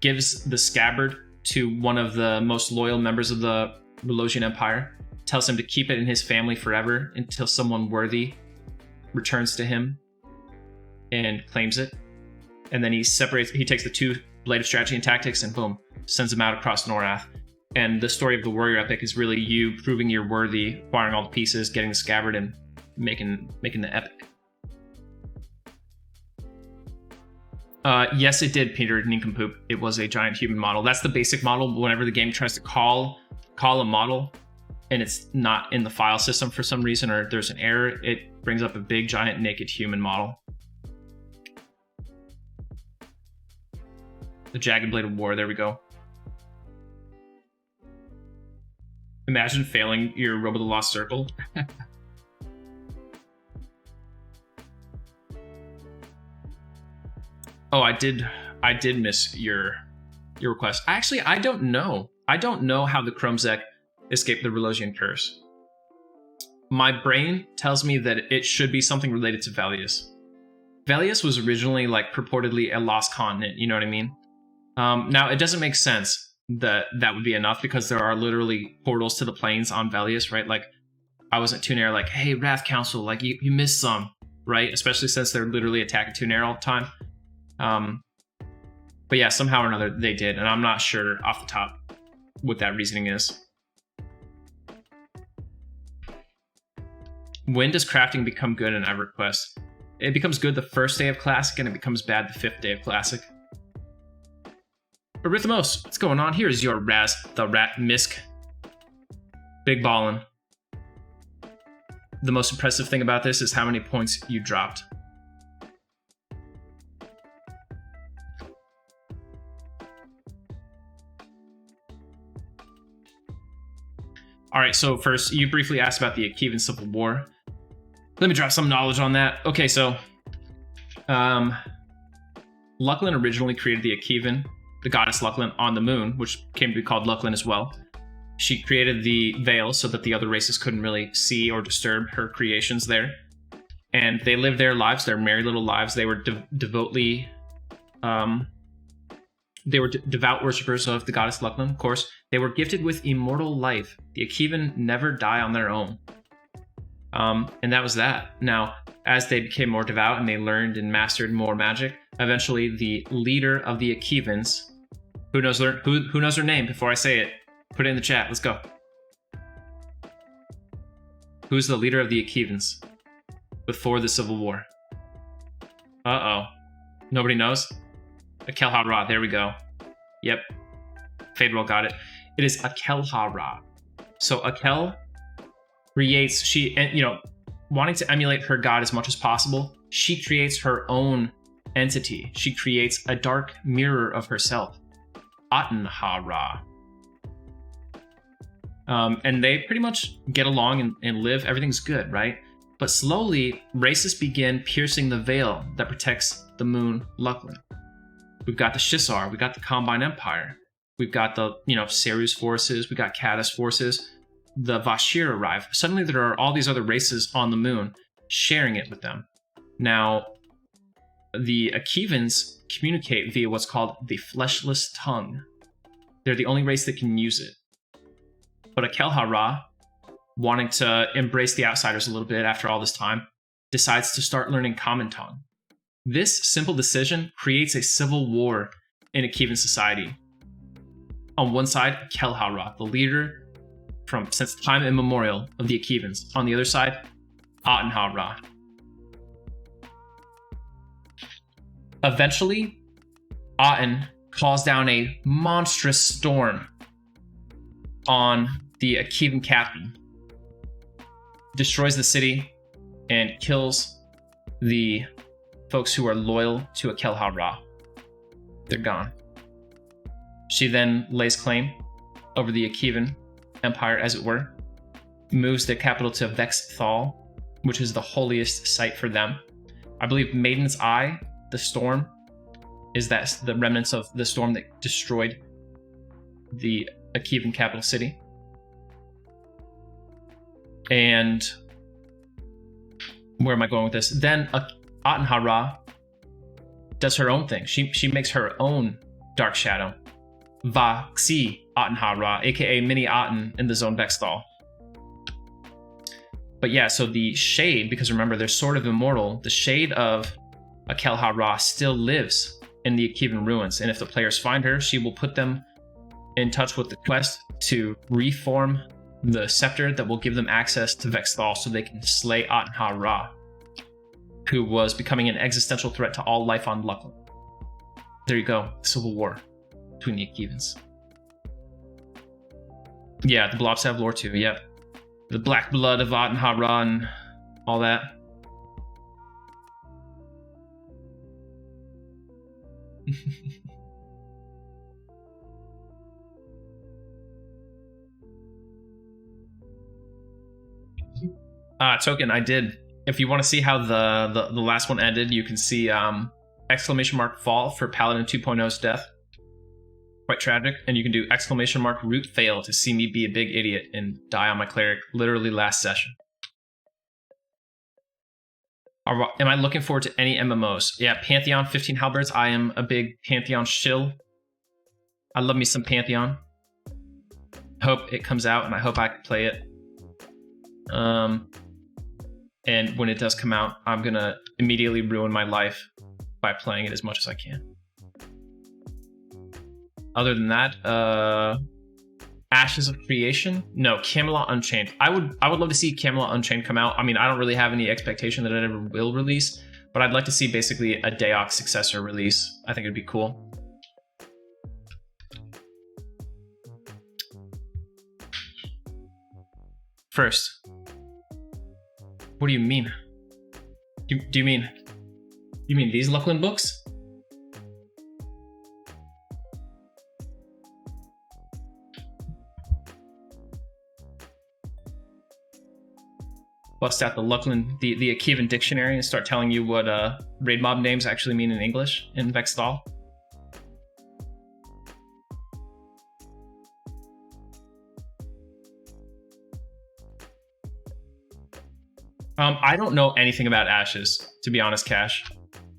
gives the scabbard to one of the most loyal members of the Relosian Empire, tells him to keep it in his family forever until someone worthy returns to him and claims it. And then he takes the 2 Blade of Strategy and Tactics and boom, sends them out across Norath. And the story of the warrior epic is really you proving you're worthy, acquiring all the pieces, getting the scabbard, and making the epic. Yes, it did, Peter Nincompoop. It was a giant human model. That's the basic model. Whenever the game tries to call a model and it's not in the file system for some reason, or there's an error, it brings up a big giant naked human model. The Jagged Blade of War, there we go. Imagine failing your Robe of the Lost Circle. Oh, I did miss your request. Actually, I don't know. I don't know how the Kromzek escaped the Relosian curse. My brain tells me that it should be something related to Velius. Velius was originally like purportedly a lost continent, you know what I mean? Now, it doesn't make sense that would be enough because there are literally portals to the planes on Velius, right? Like, I was at Tunair like, hey, Wrath Council, like, you missed some, right? Especially since they're literally attacking Tunair all the time. But yeah, somehow or another they did, and I'm not sure off the top what that reasoning is. When does crafting become good in EverQuest? It becomes good the first day of Classic, and it becomes bad the 5th day of Classic. Arithmos, what's going on? Here's your Raz, the Rat Misk. Big ballin'. The most impressive thing about this is how many points you dropped. All right, so first, you briefly asked about the Akevan Civil War. Let me drop some knowledge on that. Okay, so Lucklin originally created the Akevan, the goddess Lucklin, on the moon, which came to be called Lucklin as well. She created the veil so that the other races couldn't really see or disturb her creations there. And they lived their lives, their merry little lives. They were devoutly... They were devout worshippers of the goddess Lucklin, of course. They were gifted with immortal life. The Akevan never die on their own. And that was that. Now, as they became more devout and they learned and mastered more magic, eventually the leader of the Akevans, who knows their name before I say it? Put it in the chat. Let's go. Who's the leader of the Akevans before the Civil War? Uh-oh. Nobody knows? Akel Ha-Ra, there we go. Yep. Faderoll got it. It is Akel Ha-Ra. So Akel creates, wanting to emulate her god as much as possible, she creates her own entity. She creates a dark mirror of herself. Aten Ha-Ra. And they pretty much get along and live. Everything's good, right? But slowly, races begin piercing the veil that protects the moon Lucklin. We've got the Shisar, we got the Combine Empire, we've got the, Seru's forces, we got Kaddis forces. The Vashir arrive. Suddenly there are all these other races on the moon sharing it with them. Now, the Akevans communicate via what's called the fleshless tongue. They're the only race that can use it. But Akel Ha-Ra, wanting to embrace the outsiders a little bit after all this time, decides to start learning Common Tongue. This simple decision creates a civil war in Akevan society. On one side, Akel Ha-Ra, the leader since time immemorial of the Akevans. On the other side, Aten Ha-Ra. Eventually, Aten calls down a monstrous storm on the Akevan capital, destroys the city, and kills the folks who are loyal to Akel Ha-Ra. They're gone. She then lays claim over the Akevan Empire, as it were, moves the capital to Vexthal, which is the holiest site for them. I believe Maiden's Eye, the storm, is that the remnants of the storm that destroyed the Akivan capital city. And where am I going with this? Then Atenhara does her own thing. She makes her own dark shadow. Va-Xi Atenhara, aka Mini Aten in the Zone Vexthal. But yeah, so the shade, because remember, they're sort of immortal, the shade of Akelhara still lives in the Akivan ruins. And if the players find her, she will put them in touch with the quest to reform the scepter that will give them access to Vexthal so they can slay Atenhara, who was becoming an existential threat to all life on Luckland. There you go, civil war between the Akivans. Yeah, the blobs have lore too, yep. The black blood of Atenhara and all that. Token, I did. If you want to see how the last one ended, you can see exclamation mark fall for Paladin 2.0's death. Quite tragic. And you can do exclamation mark root fail to see me be a big idiot and die on my cleric literally last session. Am I looking forward to any MMOs? Yeah, Pantheon, 15 halberds. I am a big Pantheon shill. I love me some Pantheon. Hope it comes out and I hope I can play it. And when it does come out, I'm gonna immediately ruin my life by playing it as much as I can. Other than that, Ashes of Creation? No, Camelot Unchained. I would love to see Camelot Unchained come out. I mean, I don't really have any expectation that it ever will release, but I'd like to see basically a Daox successor release. I think it'd be cool. First, what do you mean? Do you mean these Luckland books? Bust out the Luckland, the Akivan dictionary and start telling you what raid mob names actually mean in English in Vexthal. I don't know anything about Ashes, to be honest, Cash.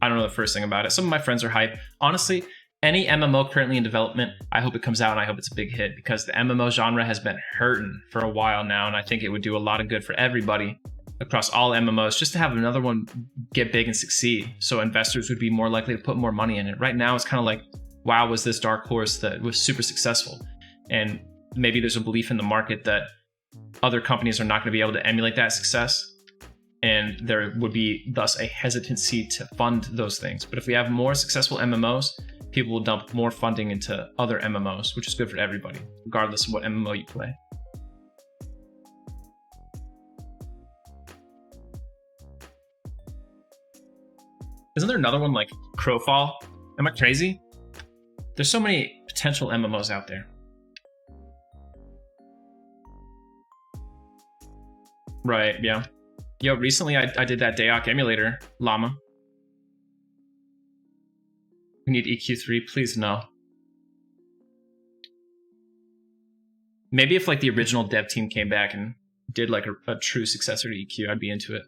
I don't know the first thing about it. Some of my friends are hype. Honestly, any MMO currently in development, I hope it comes out and I hope it's a big hit because the MMO genre has been hurting for a while now, and I think it would do a lot of good for everybody across all MMOs just to have another one get big and succeed, so investors would be more likely to put more money in it. Right now, it's kind of like, WoW was this dark horse that was super successful, and maybe there's a belief in the market that other companies are not going to be able to emulate that success, and there would be thus a hesitancy to fund those things. But if we have more successful MMOs, people will dump more funding into other MMOs, which is good for everybody, regardless of what MMO you play. Isn't there another one like Crowfall? Am I crazy? There's so many potential MMOs out there. Right, yeah. Yo, recently I did that Daoc emulator, Llama. We need EQ3, please no. Maybe if like the original dev team came back and did like a true successor to EQ, I'd be into it.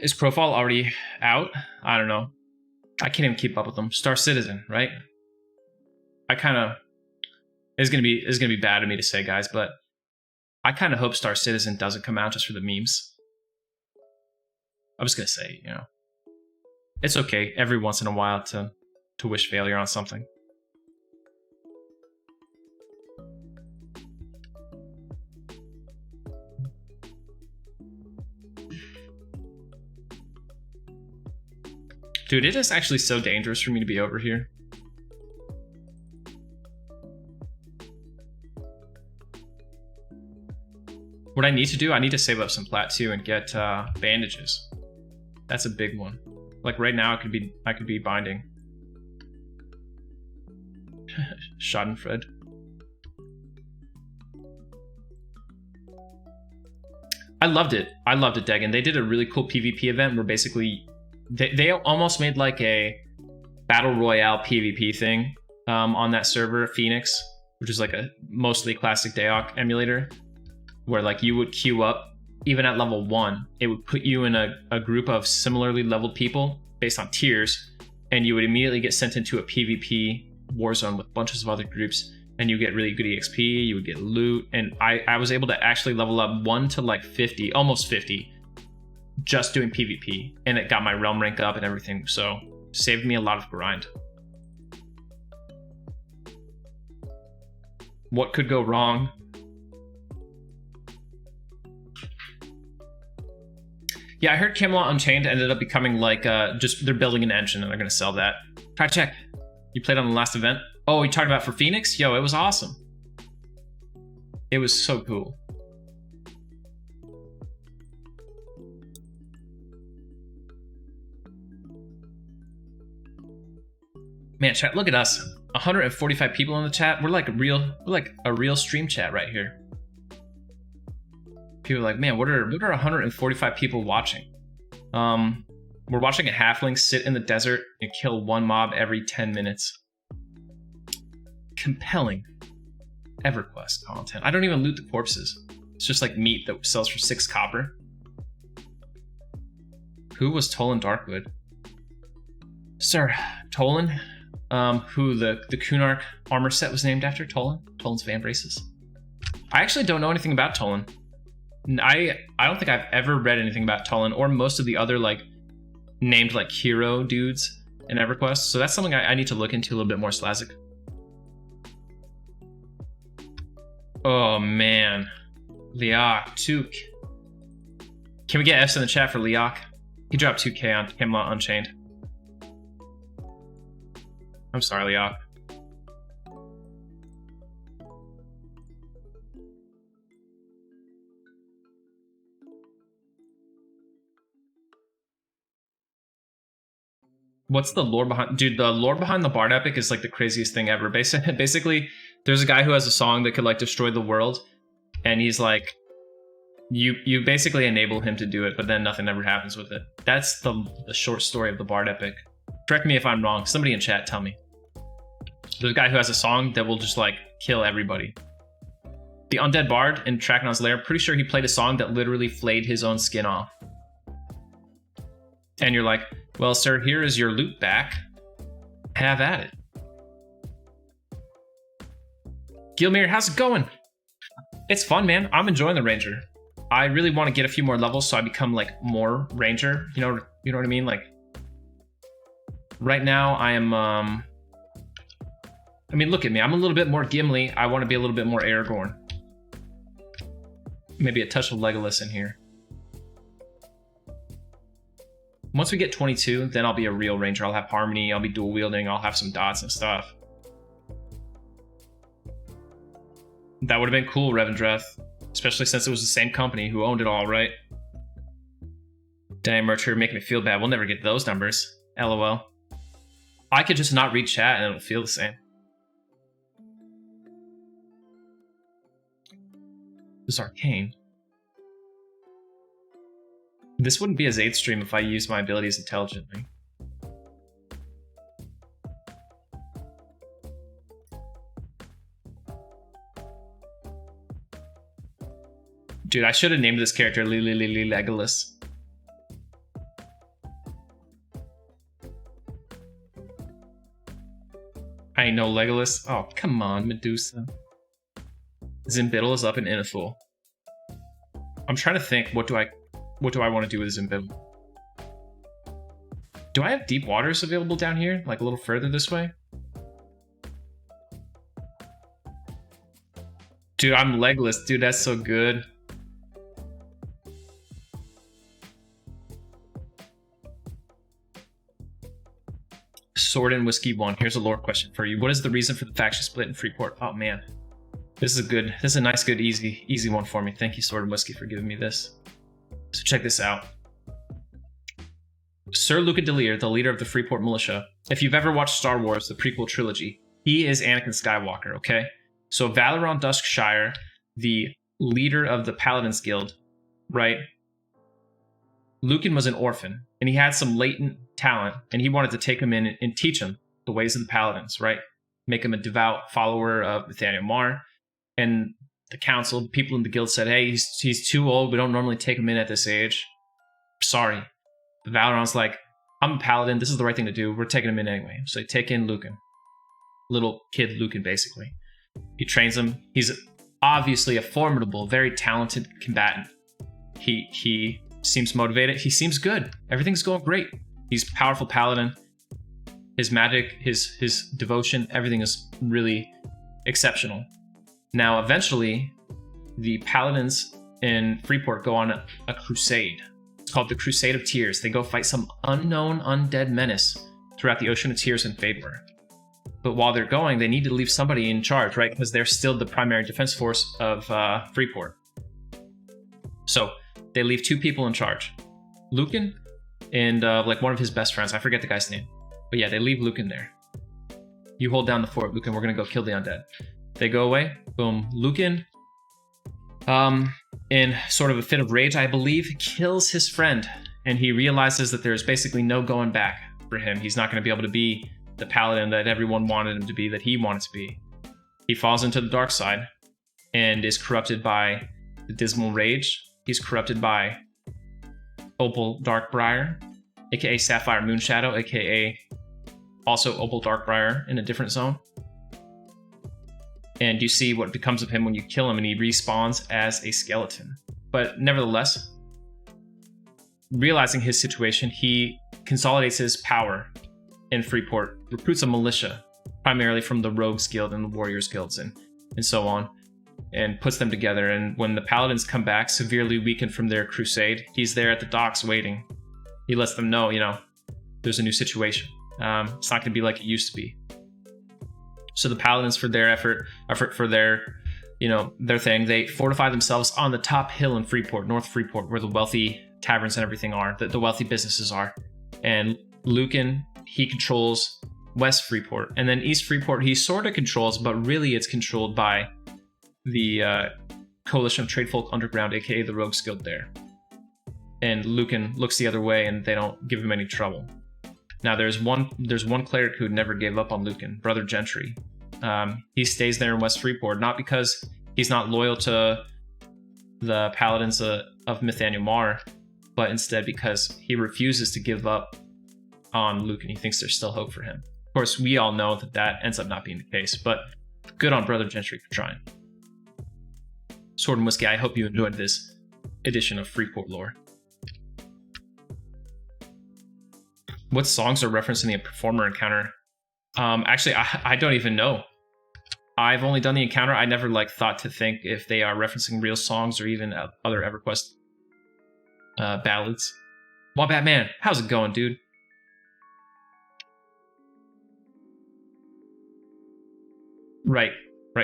Is Crowfall already out? I don't know. I can't even keep up with them. Star Citizen, right? I kind of... It's gonna be bad of me to say, guys, but I kind of hope Star Citizen doesn't come out just for the memes. I'm just gonna say, you know, it's okay every once in a while to wish failure on something. Dude, it is actually so dangerous for me to be over here. What I need to do, I need to save up some plat too and get bandages. That's a big one. Like right now, I could be binding. Schadenfreude. I loved it. I loved it, Degan. They did a really cool PvP event where basically They almost made like a battle royale PvP thing on that server, Phoenix, which is like a mostly classic Daok emulator, where like you would queue up even at level 1. It would put you in a group of similarly leveled people based on tiers, and you would immediately get sent into a PvP war zone with bunches of other groups, and you get really good EXP, you would get loot, and I was able to actually level up 1 to like 50, almost 50, just doing PvP, and it got my realm rank up and everything, so saved me a lot of grind. What could go wrong? Yeah, I heard Camelot Unchained ended up becoming like just they're building an engine and they're gonna sell that. Try to check. You played on the last event? Oh, you talked about for Phoenix? Yo, it was awesome. It was so cool. Man, chat, look at us. 145 people in the chat. We're like a real stream chat right here. People are like, man, what are 145 people watching? We're watching a halfling sit in the desert and kill one mob every 10 minutes. Compelling EverQuest content. I don't even loot the corpses. It's just like meat that sells for 6 copper. Who was Tolan Darkwood? Sir, Tolan? Who the Kunark armor set was named after? Tolan's Van Braces. I actually don't know anything about Tolan. I don't think I've ever read anything about Tolan or most of the other like named like hero dudes in EverQuest, so that's something I need to look into a little bit more, Slazik. Oh man, Liak, Tuk. Can we get F's in the chat for Liak? He dropped 2k on Camelot Unchained. I'm sorry, Liak. What's the lore behind... Dude, the lore behind the Bard Epic is like the craziest thing ever. Basically, there's a guy who has a song that could like destroy the world, and he's like... You basically enable him to do it, but then nothing ever happens with it. That's the short story of the Bard Epic. Correct me if I'm wrong. Somebody in chat tell me. There's a guy who has a song that will just like kill everybody. The Undead Bard in Trakenon's Lair, pretty sure he played a song that literally flayed his own skin off. And you're like, well, sir, here is your loot back. Have at it. Gilmere, how's it going? It's fun, man. I'm enjoying the Ranger. I really want to get a few more levels so I become like more Ranger. You know what I mean? Like right now I am I mean, look at me. I'm a little bit more Gimli. I want to be a little bit more Aragorn. Maybe a touch of Legolas in here. Once we get 22, then I'll be a real Ranger. I'll have Harmony, I'll be dual wielding, I'll have some dots and stuff. That would have been cool, Revendreth. Especially since it was the same company who owned it all, right? Damn, Merch, you're making me feel bad. We'll never get those numbers. LOL. I could just not read chat and it'll feel the same. This is arcane. This wouldn't be a Zaide stream if I used my abilities intelligently. Dude, I should have named this character Legolas. I know Legolas. Oh, come on, Medusa. Zimbiddle is up in Inithul. I'm trying to think, what do I want to do with Zimbiddle? Do I have deep waters available down here? Like a little further this way? Dude, I'm Legolas. Dude, that's so good. Sword and Whiskey 1. Here's a lore question for you. What is the reason for the faction split in Freeport? Oh man. This is a nice, good, easy one for me. Thank you, Sword and Whiskey, for giving me this. So check this out. Sir Luca Delir, the leader of the Freeport Militia. If you've ever watched Star Wars, the prequel trilogy, he is Anakin Skywalker, okay? So Valeron Duskshire, the leader of the Paladins Guild, right? Lucan was an orphan, and he had some latent talent, and he wanted to take him in and teach him the ways of the Paladins, right? Make him a devout follower of Nathaniel Marr. And the council, people in the guild said, hey, he's too old. We don't normally take him in at this age. Sorry. The Valeron's like, I'm a paladin. This is the right thing to do. We're taking him in anyway. So they take in Lucan. Little kid Lucan, basically. He trains him. He's obviously a formidable, very talented combatant. He seems motivated. He seems good. Everything's going great. He's a powerful paladin. His magic, his devotion, everything is really exceptional. Now, eventually, the paladins in Freeport go on a crusade. It's called the Crusade of Tears. They go fight some unknown undead menace throughout the Ocean of Tears and Fadeware. But while they're going, they need to leave somebody in charge, right? Because they're still the primary defense force of Freeport. So they leave two people in charge. Lucan and like one of his best friends. I forget the guy's name. But yeah, they leave Lucan there. You hold down the fort, Lucan. We're going to go kill the undead. They go away. Boom. Lucan, in sort of a fit of rage, I believe, kills his friend. And he realizes that there's basically no going back for him. He's not going to be able to be the paladin that everyone wanted him to be, that he wanted to be. He falls into the dark side and is corrupted by the Dismal Rage. He's corrupted by Opal Darkbriar, aka Sapphire Moonshadow, aka also Opal Darkbriar in a different zone. And you see what becomes of him when you kill him, and he respawns as a skeleton. But nevertheless, realizing his situation, he consolidates his power in Freeport, recruits a militia, primarily from the Rogues Guild and the Warriors Guilds and so on, and puts them together. And when the Paladins come back, severely weakened from their crusade, he's there at the docks waiting. He lets them know, there's a new situation. It's not going to be like it used to be. So the Paladins, for their effort for their, their thing, they fortify themselves on the top hill in Freeport, North Freeport, where the wealthy taverns and everything are, the wealthy businesses are. And Lucan, he controls West Freeport. And then East Freeport, he sort of controls, but really it's controlled by the Coalition of Tradefolk Underground, aka the Rogues Guild there. And Lucan looks the other way, and they don't give him any trouble. Now, there's one cleric who never gave up on Lucan, Brother Gentry. He stays there in West Freeport, not because he's not loyal to the Paladins of Nathaniel Marr, but instead because he refuses to give up on Lucan. He thinks there's still hope for him. Of course, we all know that ends up not being the case, but good on Brother Gentry for trying. Sword and Whiskey, I hope you enjoyed this edition of Freeport lore. What songs are referenced in the performer encounter? Actually, I don't even know. I've only done the encounter. I never thought to think if they are referencing real songs or even other EverQuest ballads. Wombat Man, how's it going, dude? Right.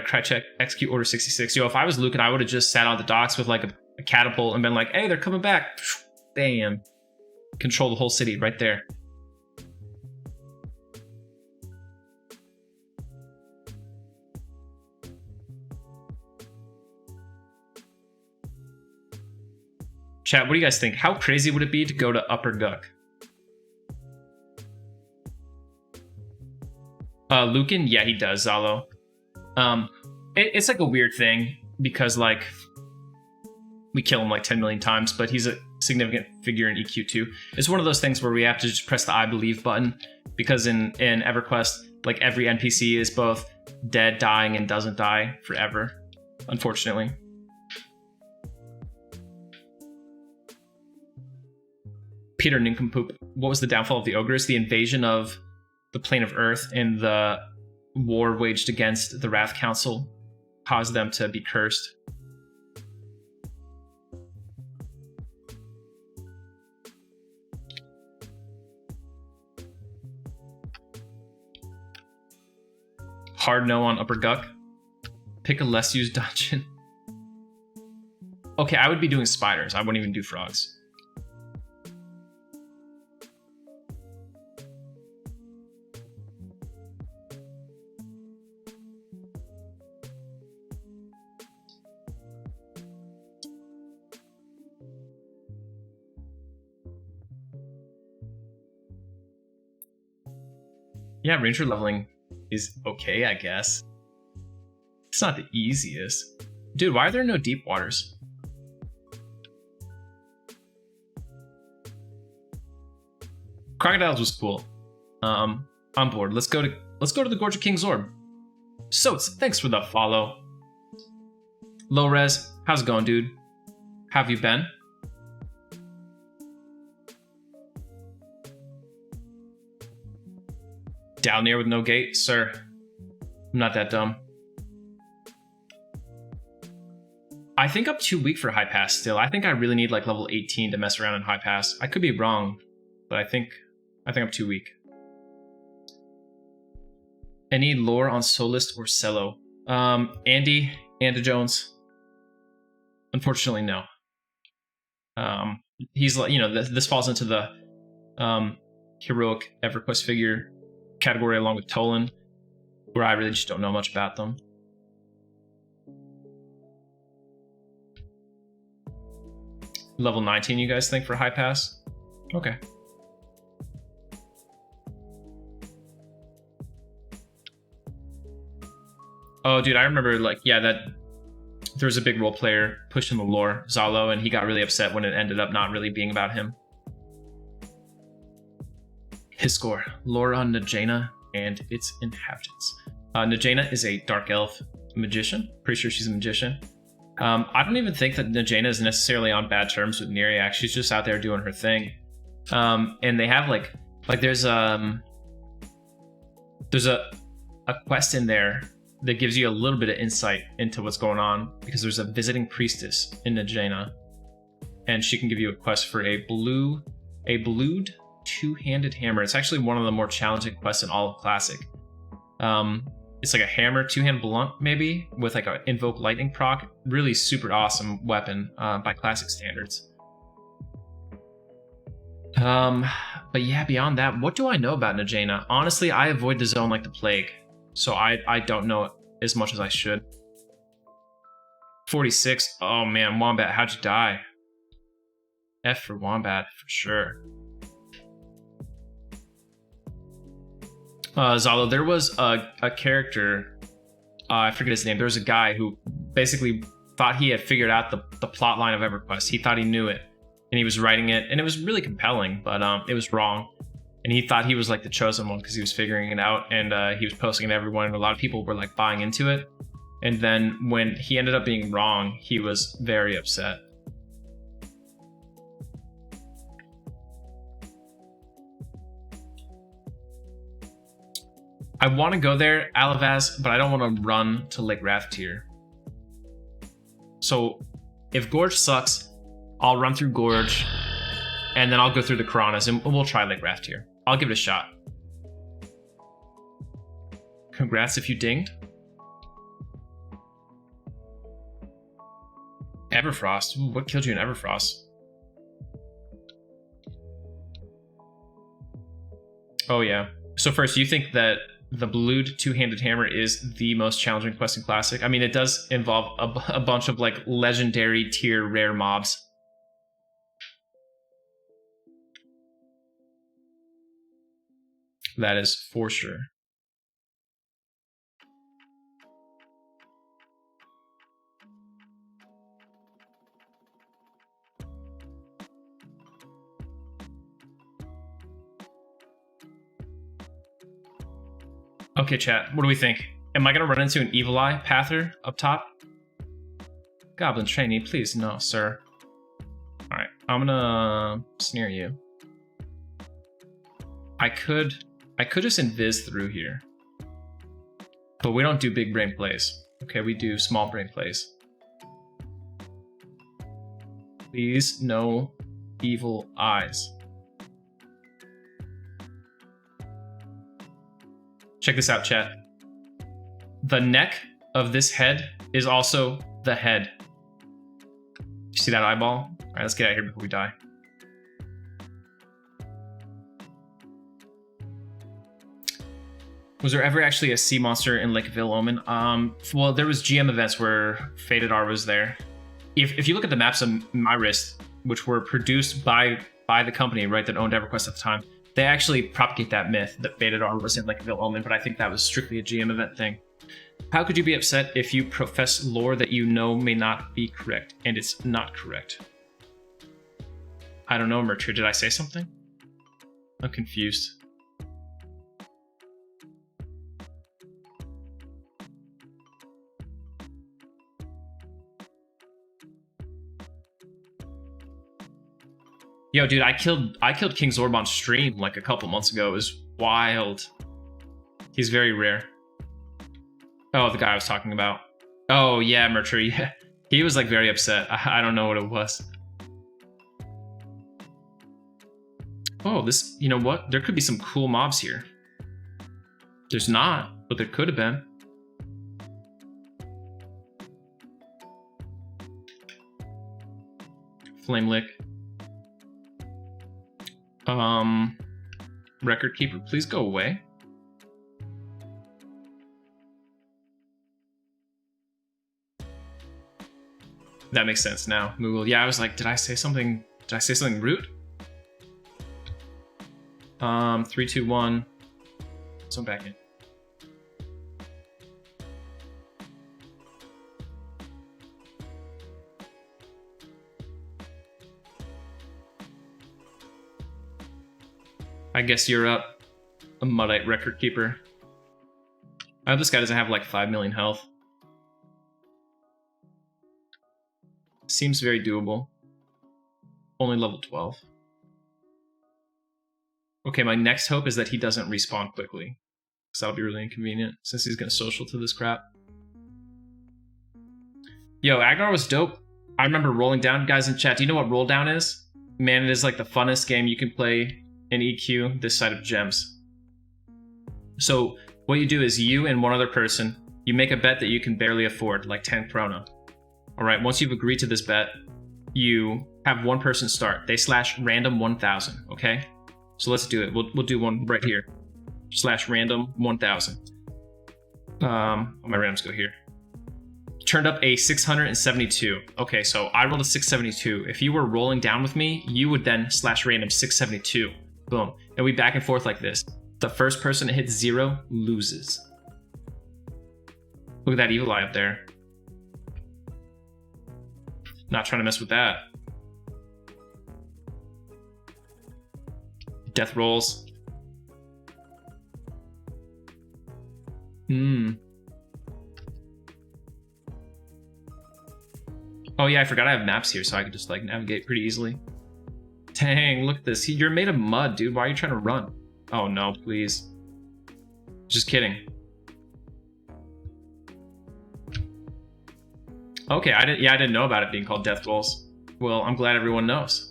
Cry check. Execute Order 66. Yo, if I was Lucan, I would have just sat on the docks with a catapult and been like, hey, they're coming back. Bam. Control the whole city right there. Chat, what do you guys think? How crazy would it be to go to Upper Guk? Lucan? Yeah, he does, Zalo. It's a weird thing because we kill him 10 million times, but he's a significant figure in EQ2. It's one of those things where we have to just press the I believe button because in EverQuest, every NPC is both dead, dying, and doesn't die forever, unfortunately. Peter Nincompoop, what was the downfall of the ogres? The invasion of the plane of Earth and the war waged against the Wrath Council caused them to be cursed. Hard no on Upper Guk. Pick a less used dungeon. Okay, I would be doing spiders. I wouldn't even do frogs. Yeah, ranger leveling is okay, I guess. It's not the easiest. Dude, why are there no deep waters? Crocodiles was cool. On board. Let's go to the Gorge of King's Orb. So thanks for the follow. Low res, how's it going, dude? How have you been? Down near with no gate, sir. I'm not that dumb. I think I'm too weak for high pass still. I think I really need like level 18 to mess around in high pass. I could be wrong, but I think I'm too weak. Any lore on Solist or Cello? Andy Jones. Unfortunately, no. He's like, you know, this falls into the heroic Everquest figure category along with Tolan, where I really just don't know much about them. Level 19, you guys think, for high pass? Okay. Oh, dude, I remember, like, yeah, that there was a big role player pushing the lore, Zalo, and he got really upset when it ended up not really being about him. His score, lore on Najena and its inhabitants. Najena is a dark elf magician. Pretty sure she's a magician. I don't even think that Najena is necessarily on bad terms with Neriak. She's just out there doing her thing. And they have like there's a quest in there that gives you a little bit of insight into what's going on, because there's a visiting priestess in Najena, and she can give you a quest for a blued two-handed hammer. It's actually one of the more challenging quests in all of Classic. It's like a hammer, two-hand blunt maybe, with like a invoke lightning proc. Really super awesome weapon by Classic standards. But yeah, beyond that, what do I know about Najena? Honestly, I avoid the zone like the plague, so I don't know as much as I should. 46. Oh man, Wombat, how'd you die? F for Wombat, for sure. Zalo, there was a character, I forget his name. There was a guy who basically thought he had figured out the plot line of EverQuest. He thought he knew it, and he was writing it, and it was really compelling, but it was wrong. And he thought he was like the chosen one because he was figuring it out, and he was posting it to everyone, and a lot of people were like buying into it. And then when he ended up being wrong, he was very upset. I want to go there, Alavaz, but I don't want to run to Lake Raftier. So if Gorge sucks, I'll run through Gorge, and then I'll go through the Karanas, and we'll try Lake Raftier. I'll give it a shot. Congrats if you dinged. Everfrost? Ooh, what killed you in Everfrost? Oh yeah. So first, you think that the blued two-handed hammer is the most challenging quest in Classic? I mean, it does involve a bunch of like legendary tier rare mobs. That is for sure. Okay, chat, what do we think? Am I gonna run into an Evil Eye Pather up top? Goblin trainee, please, no, sir. Alright, I'm gonna sneer you. I could just invis through here. But we don't do big brain plays. Okay, we do small brain plays. Please, no evil eyes. Check this out, chat. The neck of this head is also the head. You see that eyeball? All right, let's get out of here before we die. Was there ever actually a sea monster in Lakeville Omen? Well, there was GM events where Faded R was there. If you look at the maps of My Wrist, which were produced by the company, right, that owned EverQuest at the time, They actually propagate that myth that Beta wasn't like a Vil Omen, but I think that was strictly a GM event thing. How could you be upset if you profess lore that you know may not be correct, and it's not correct? I don't know, Mertru. Did I say something? I'm confused. Yo, dude, I killed King Zorb on stream like a couple months ago. It was wild. He's very rare. Oh, the guy I was talking about. Oh, yeah, Mertru. Yeah. He was like very upset. I don't know what it was. Oh, this, you know what? There could be some cool mobs here. There's not, but there could have been. Flame Lick. Record Keeper, please go away. That makes sense now. Moogle. Yeah, I was like, did I say something rude? 3, 2, 1. So I'm back in. I guess you're up, a Muddite Record Keeper. I hope this guy doesn't have like 5 million health. Seems very doable. Only level 12. Okay, my next hope is that he doesn't respawn quickly, because that'll be really inconvenient since he's gonna social to this crap. Yo, Agnar was dope. I remember rolling down. Guys in chat, do you know what roll down is? Man, it is like the funnest game you can play in EQ this side of gems. So what you do is you and one other person, you make a bet that you can barely afford, like 10 krona. All right, once you've agreed to this bet, you have one person start. They slash random 1,000, okay? So let's do it. We'll do one right here. Slash random 1,000. My randoms go here. Turned up a 672. Okay, so I rolled a 672. If you were rolling down with me, you would then slash random 672. Boom. And we back and forth like this. The first person to hit 0 loses. Look at that evil eye up there. Not trying to mess with that. Death rolls. Oh yeah, I forgot I have maps here, so I could just like navigate pretty easily. Dang, look at this. You're made of mud, dude. Why are you trying to run? Oh no, please. Just kidding. Okay, I didn't know about it being called Death Rolls. Well, I'm glad everyone knows.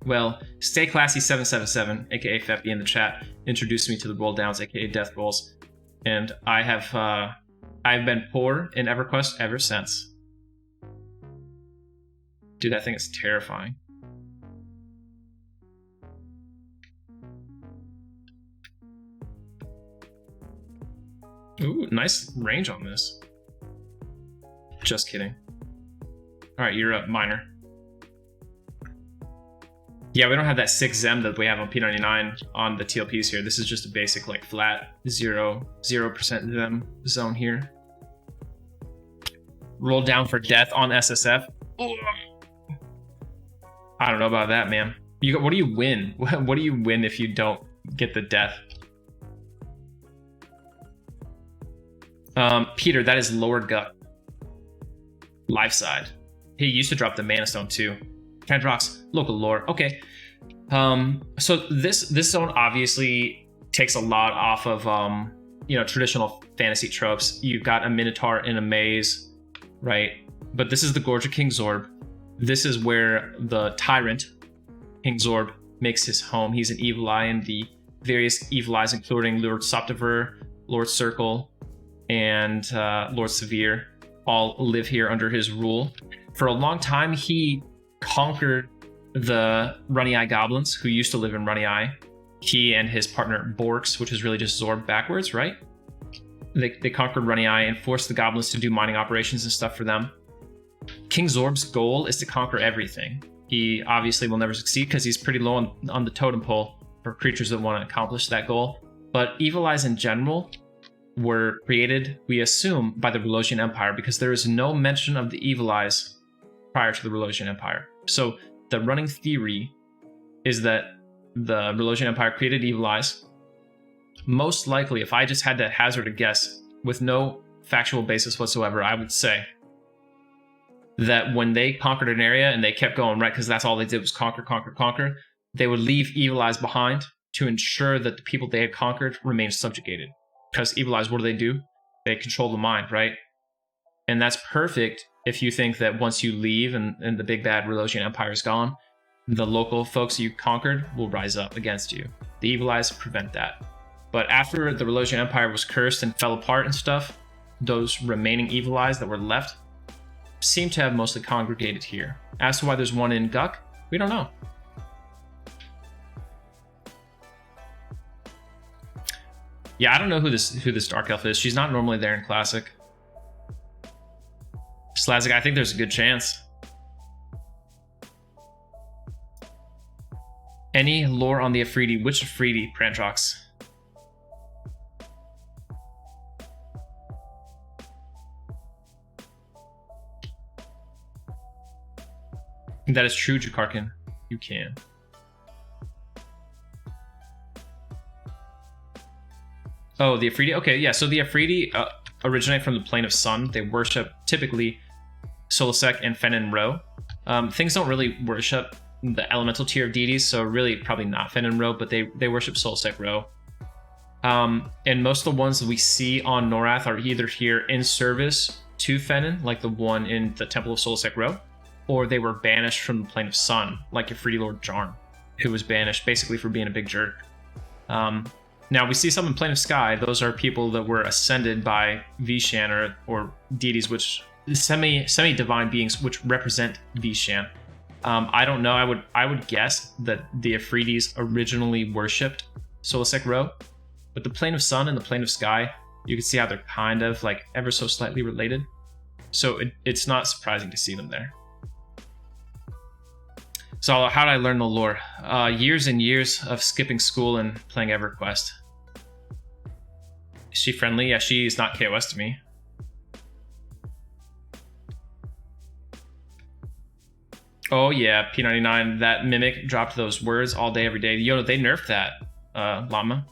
Well, Stay Classy 777, aka Feppy in the chat, introduced me to the roll downs, aka Death Rolls, and I've been poor in Everquest ever since. Dude, that thing is terrifying. Ooh, nice range on this. Just kidding. All right, you're up, Miner. Yeah, we don't have that 6 Zem that we have on P99 on the TLPs here. This is just a basic, like, flat 0% Zem zone here. Roll down for death on SSF. Ugh. I don't know about that, man. What do you win? What do you win if you don't get the death? Peter, that is lower gut. Live side. He used to drop the Mana Stone too. Kendrox, local lore. Okay. So this zone obviously takes a lot off of traditional fantasy tropes. You've got a Minotaur in a maze, right? But this is the Gorge of King Zorb. This is where the tyrant, King Zorb, makes his home. He's an evil eye, and the various evil eyes, including Lord Soptiver, Lord Circle, and Lord Severe, all live here under his rule. For a long time, he conquered the Runny Eye goblins who used to live in Runny Eye. He and his partner Borks, which is really just Zorb backwards, right? They conquered Runny Eye and forced the goblins to do mining operations and stuff for them. King Zorb's goal is to conquer everything. He obviously will never succeed because he's pretty low on the totem pole. for creatures that want to accomplish that goal. But evil eyes in general were created, we assume, by the Relosian Empire, because there is no mention of the evil eyes prior to the Relosian Empire. So the running theory is that the Relosian Empire created evil eyes. Most likely, if I just had to hazard a guess with no factual basis whatsoever, I would say that when they conquered an area and they kept going, right, because that's all they did was conquer, they would leave evil eyes behind to ensure that the people they had conquered remained subjugated. Because evil eyes, what do? They control the mind, right? And that's perfect if you think that once you leave and the big bad Relosian Empire is gone, the local folks you conquered will rise up against you. The evil eyes prevent that. But after the Relosian Empire was cursed and fell apart and stuff, those remaining evil eyes that were left seem to have mostly congregated here. As to why there's one in Guk, we don't know. Yeah, I don't know who this Dark Elf is. She's not normally there in Classic. Slazik, I think there's a good chance. Any lore on the Afridi? Which Afridi, Prantrox? That is true, Jakarkin. You can. Oh, the Afridi? Okay, yeah, so the Afridi originate from the Plane of Sun. They worship typically Solosek and Fenin Ro. Things don't really worship the elemental tier of deities, so really probably not Fenin Ro, but they worship Solosek Ro. And most of the ones that we see on Norath are either here in service to Fenin, like the one in the Temple of Solosek Ro, or they were banished from the Plane of Sun, like Afridi Lord Jarn, who was banished basically for being a big jerk. Now, we see some in Plane of Sky. Those are people that were ascended by Vishan or deities, which semi-divine beings, which represent Vishan. I don't know. I would guess that the Afridis originally worshipped Solosek Ro, but the Plane of Sun and the Plane of Sky, you can see how they're kind of like ever so slightly related. So it's not surprising to see them there. So how did I learn the lore? Years and years of skipping school and playing EverQuest. Is she friendly? Yeah, she's not KOS to me. Oh yeah, P99, that Mimic dropped those words all day, every day. Yo, they nerfed that, Llama.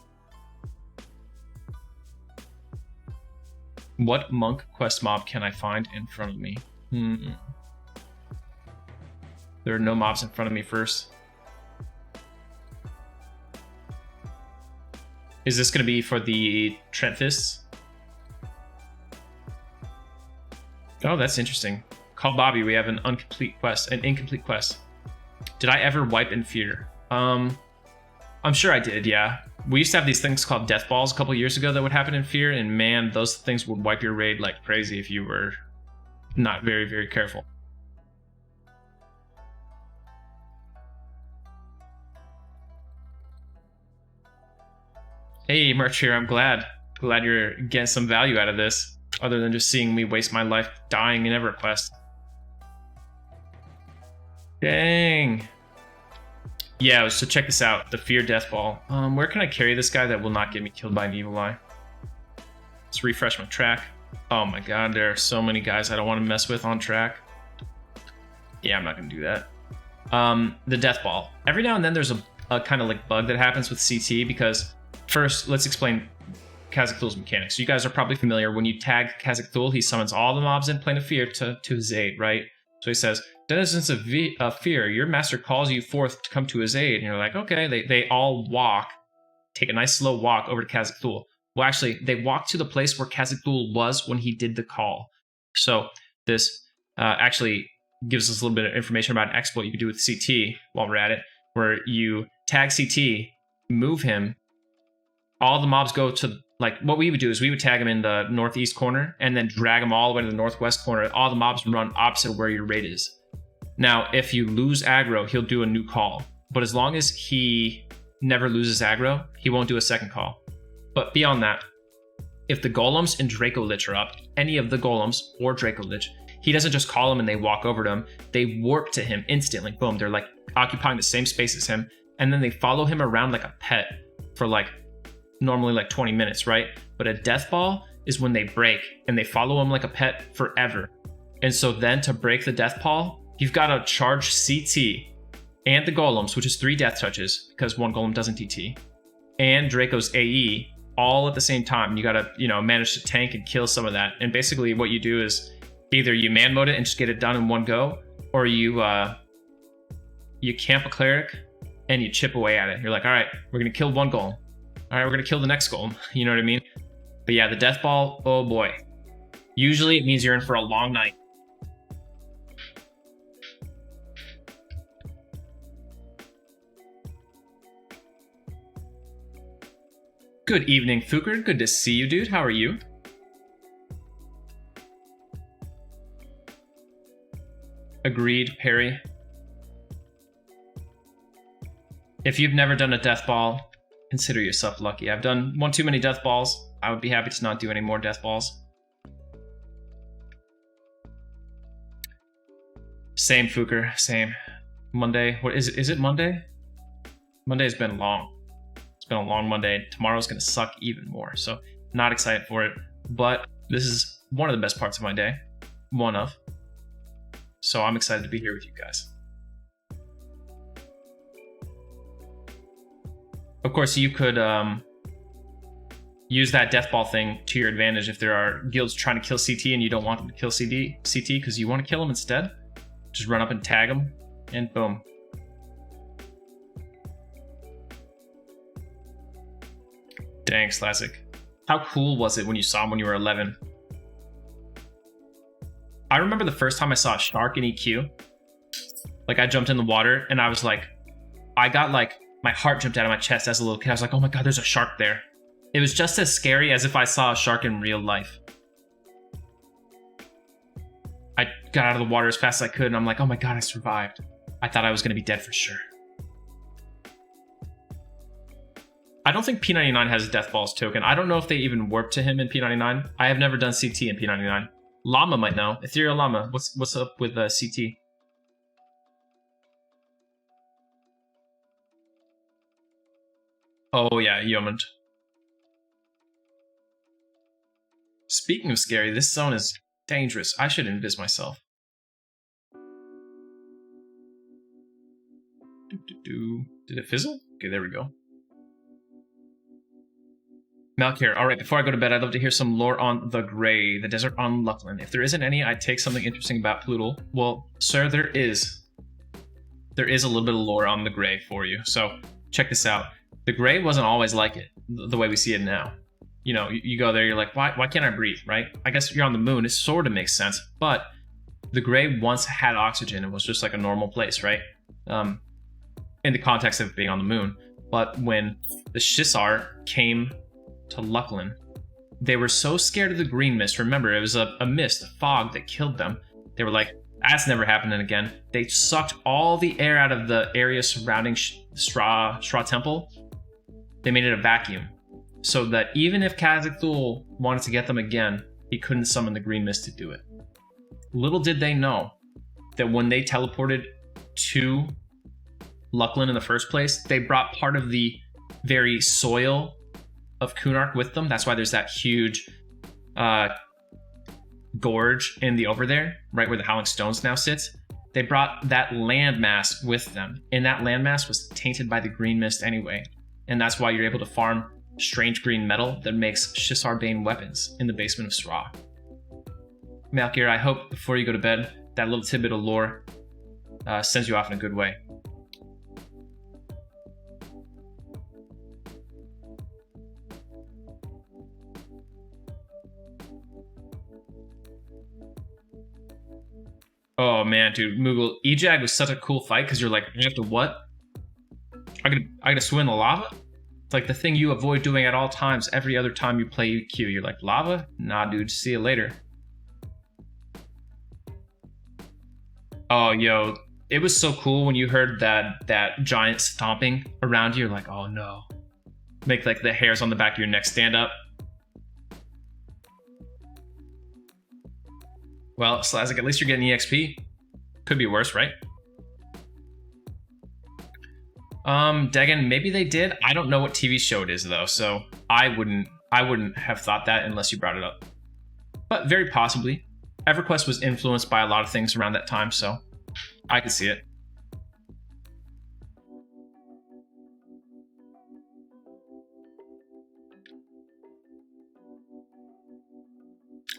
What monk quest mob can I find in front of me? There are no mobs in front of me first. Is this going to be for the Trent Fists? Oh, that's interesting. Call Bobby, we have an incomplete quest. Did I ever wipe in Fear? I'm sure I did, yeah. We used to have these things called Death Balls a couple years ago that would happen in Fear, and man, those things would wipe your raid like crazy if you were not very, very careful. Hey, Merch here, I'm glad you're getting some value out of this, other than just seeing me waste my life dying in EverQuest. Dang. Yeah, so check this out, the Fear Death Ball. Where can I carry this guy that will not get me killed by an evil eye? Let's refresh my track. Oh my god, there are so many guys I don't want to mess with on track. Yeah, I'm not going to do that. The Death Ball. Every now and then there's a kind of like bug that happens with CT, because first, let's explain Khazad-Thul's mechanics. So you guys are probably familiar. When you tag Khazad-Thul, he summons all the mobs in Plane of Fear to his aid, right? So he says, denizens of fear, your master calls you forth to come to his aid. And you're like, okay, they all take a nice slow walk over to Khazad-Thul. Well, actually, they walk to the place where Khazad-Thul was when he did the call. So this actually gives us a little bit of information about an exploit you can do with CT while we're at it, where you tag CT, move him, all the mobs go to, like, what we would do is we would tag him in the northeast corner and then drag him all the way to the northwest corner. All the mobs run opposite where your raid is. Now, if you lose aggro, he'll do a new call. But as long as he never loses aggro, he won't do a second call. But beyond that, if the golems and Draco Lich are up, any of the golems or Draco Lich, he doesn't just call them and they walk over to him. They warp to him instantly. Boom, they're like occupying the same space as him. and then they follow him around like a pet for like normally like 20 minutes, right? But a death ball is when they break and they follow him like a pet forever. And so then to break the death ball, you've got to charge CT and the golems, which is 3 death touches because 1 golem doesn't TT, and Draco's AE all at the same time. You got to, you know, manage to tank and kill some of that. And basically what you do is either you man mode it and just get it done in one go, or you camp a cleric and you chip away at it. You're like, all right, we're going to kill 1 golem. All right, we're going to kill the next golem. You know what I mean? But yeah, the death ball, oh boy. Usually it means you're in for a long night. Good evening, Fuker. Good to see you, dude. How are you? Agreed, Perry. If you've never done a death ball, consider yourself lucky. I've done one too many death balls. I would be happy to not do any more death balls. Same, Fuker. Same. Monday. What is it? Is it Monday? Monday's been long. It's been a long Monday. Tomorrow's going to suck even more. So not excited for it. But this is one of the best parts of my day. One of. So I'm excited to be here with you guys. Of course, you could use that death ball thing to your advantage if there are guilds trying to kill CT and you don't want them to kill CT because you want to kill them instead. Just run up and tag them, and boom. Dang, Slassic. How cool was it when you saw him when you were 11? I remember the first time I saw a shark in EQ. Like, I jumped in the water, and I was like, I got like, my heart jumped out of my chest as a little kid. I was like, oh my god, there's a shark there. It was just as scary as if I saw a shark in real life. I got out of the water as fast as I could, and I'm like, oh my god, I survived. I thought I was going to be dead for sure. I don't think P99 has a Death Balls token. I don't know if they even warp to him in P99. I have never done CT in P99. Llama might know. Ethereal Llama, what's up with CT? Oh yeah, Yeoman. Speaking of scary, this zone is dangerous. I should invis myself. Did it fizzle? Okay, there we go. Malkir, alright, before I go to bed, I'd love to hear some lore on the Grey, the desert on Luckland. If there isn't any, I'd take something interesting about Ploodle. Well, sir, there is. There is a little bit of lore on the Grey for you. So, check this out. The Grey wasn't always like it, the way we see it now. You know, you go there, you're like, why can't I breathe, right? I guess you're on the moon, it sort of makes sense, but the Grey once had oxygen. It was just like a normal place, right? In the context of being on the moon. But when the Shisar came to Luckland, they were so scared of the green mist. Remember, it was a mist, a fog that killed them. They were like, that's never happening again. They sucked all the air out of the area surrounding Straw Temple. They made it a vacuum. So that even if Khazak Thul wanted to get them again, he couldn't summon the green mist to do it. Little did they know that when they teleported to Luckland in the first place, they brought part of the very soil of Kunark with them. That's why there's that huge gorge in the over there, right where the Howling Stones now sits. They brought that landmass with them, and that landmass was tainted by the green mist anyway. And that's why you're able to farm strange green metal that makes Shisar Bane weapons in the basement of Sra. Malkir, I hope before you go to bed, that little tidbit of lore sends you off in a good way. Oh man, dude, Moogle, Ejag was such a cool fight because you're like, you have to what? I gotta swim in the lava? It's like the thing you avoid doing at all times every other time you play EQ. You're like, lava? Nah, dude, see you later. Oh, yo, it was so cool when you heard that giant stomping around you. You're like, oh no. Make like the hairs on the back of your neck stand up. Well, Slazik, at least you're getting EXP. Could be worse, right? Degan, maybe they did. I don't know what TV show it is though, so I wouldn't have thought that unless you brought it up. But very possibly. Everquest was influenced by a lot of things around that time, so I could see it.